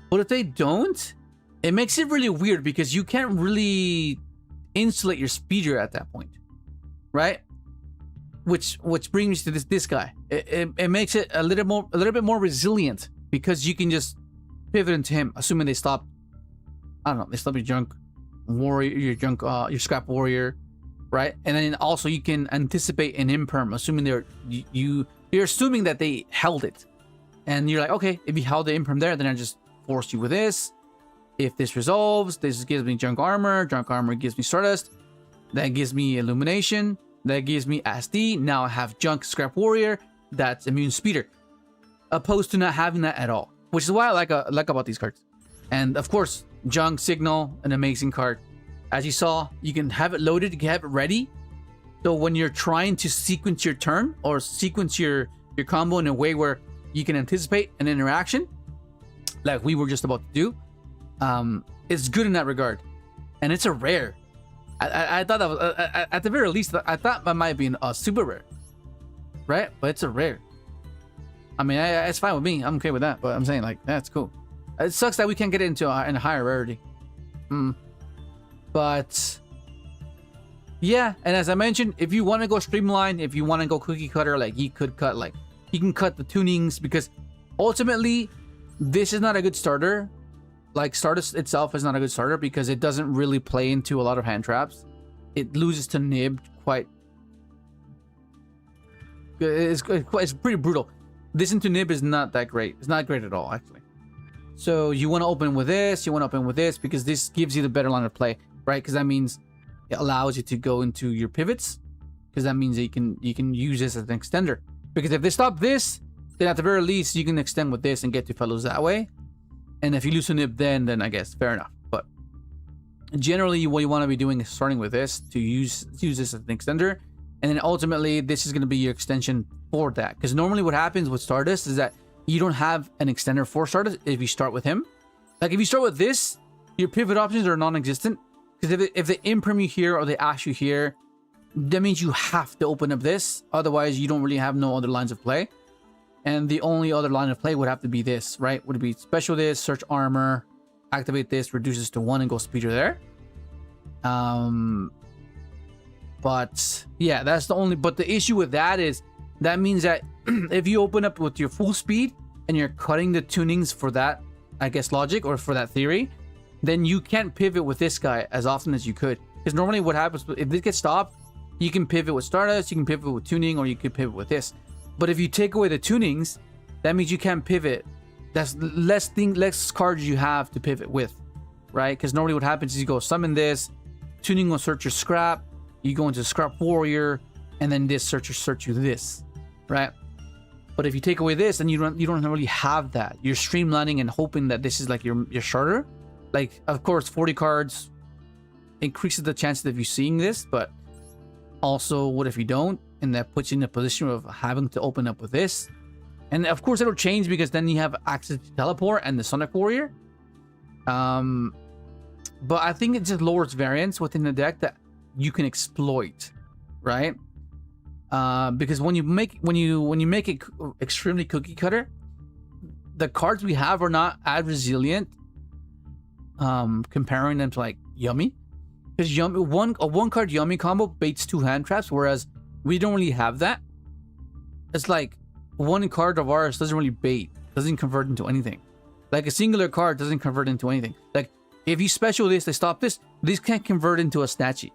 But if they don't, it makes it really weird because you can't really insulate your speeder at that point, right? Which brings me to this guy. It makes it a little bit more resilient because you can just pivot into him, assuming they stop. I don't know. They stop your junk warrior, your scrap warrior, right? And then also you can anticipate an imperm, assuming you're assuming that they held it, and you're like, okay, if you held the imperm there, then I just force you with this. If this resolves, this gives me junk armor. Junk armor gives me Stardust. That gives me illumination. That gives me SD. Now I have junk scrap warrior. That's immune speeder. Opposed to not having that at all, which is what I like about these cards. And of course, junk signal, an amazing card. As you saw, you can have it loaded. You can have it ready. So when you're trying to sequence your turn or sequence your combo in a way where you can anticipate an interaction, like we were just about to do. It's good in that regard, and it's a rare. I thought that was at the very least. I thought that might be a super rare, right? But it's a rare. I mean, it's fine with me. I'm okay with that. But I'm saying, like, that's cool. It sucks that we can't get it into in a higher rarity. But yeah, and as I mentioned, if you want to go streamline, if you want to go cookie cutter, like you can cut the tunings, because ultimately this is not a good starter. Like, Stardust itself is not a good starter because it doesn't really play into a lot of hand traps. It loses to Nib quite. It's pretty brutal. This into Nib is not that great. It's not great at all, actually. So you want to open with this. You want to open with this because this gives you the better line of play, right? Because that means it allows you to go into your pivots. Because that means that you can use this as an extender. Because if they stop this, then at the very least you can extend with this and get to fellows that way. And if you lose a Nib, then I guess fair enough. But generally, what you want to be doing is starting with this to use this as an extender, and then ultimately this is going to be your extension for that. Because normally, what happens with Stardust is that you don't have an extender for Stardust if you start with him. Like if you start with this, your pivot options are non-existent. Because if they imperm you here or they ash you here, that means you have to open up this. Otherwise, you don't really have no other lines of play. And the only other line of play would have to be this, right? Would it be special this, search armor, activate this, reduces to 1 and go speeder there. But yeah, that's the only. But the issue with that is that means that if you open up with your full speed and you're cutting the tunings for that, I guess, logic or for that theory, then you can't pivot with this guy as often as you could. Because normally what happens if this gets stopped, you can pivot with Stardust, you can pivot with tuning, or you can pivot with this. But if you take away the tunings, that means you can't pivot. That's less cards you have to pivot with, right? Because normally what happens is you go summon this, tuning will search your scrap, you go into scrap warrior, and then this search you this, right? But if you take away this, then you don't really have that. You're streamlining and hoping that this is like your starter. Like, of course, 40 cards increases the chances of you seeing this, but also, what if you don't? And that puts you in a position of having to open up with this. And of course, it'll change because then you have access to teleport and the Sonic Warrior. But I think it just lowers variance within the deck that you can exploit, right? Because when you make it extremely cookie cutter, the cards we have are not as resilient. Comparing them to like Yummy, because Yummy one card Yummy combo baits 2 hand traps, whereas we don't really have that. It's like one card of ours doesn't really bait, doesn't convert into anything. Like a singular card doesn't convert into anything. Like if you special this, they stop this. This can't convert into a Snatchy,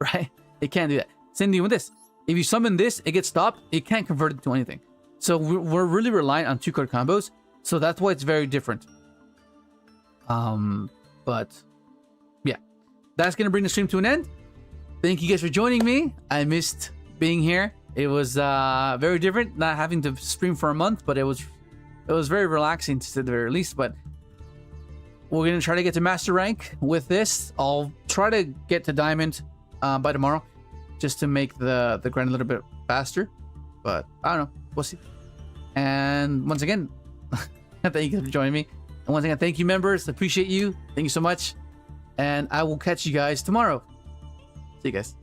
right? It can't do that. Same thing with this. If you summon this, it gets stopped. It can't convert into anything. So we're really reliant on 2-card combos. So that's why it's very different. But yeah, that's gonna bring the stream to an end. Thank you guys for joining me. I missed being here. It was very different, not having to stream for a month, but it was very relaxing to say the very least. But we're gonna try to get to master rank with this. I'll try to get to diamond by tomorrow, just to make the grind a little bit faster. But I don't know, we'll see. And once again, thank you for joining me. And once again, thank you, members. Appreciate you. Thank you so much. And I will catch you guys tomorrow. See you guys.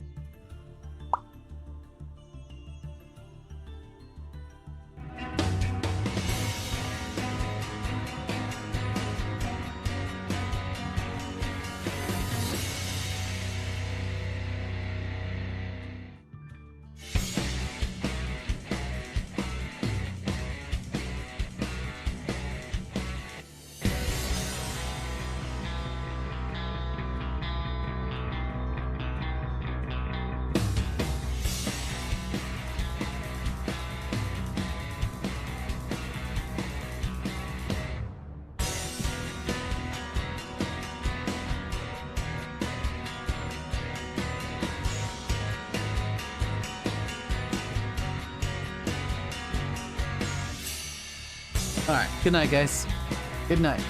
All right. Good night, guys. Good night.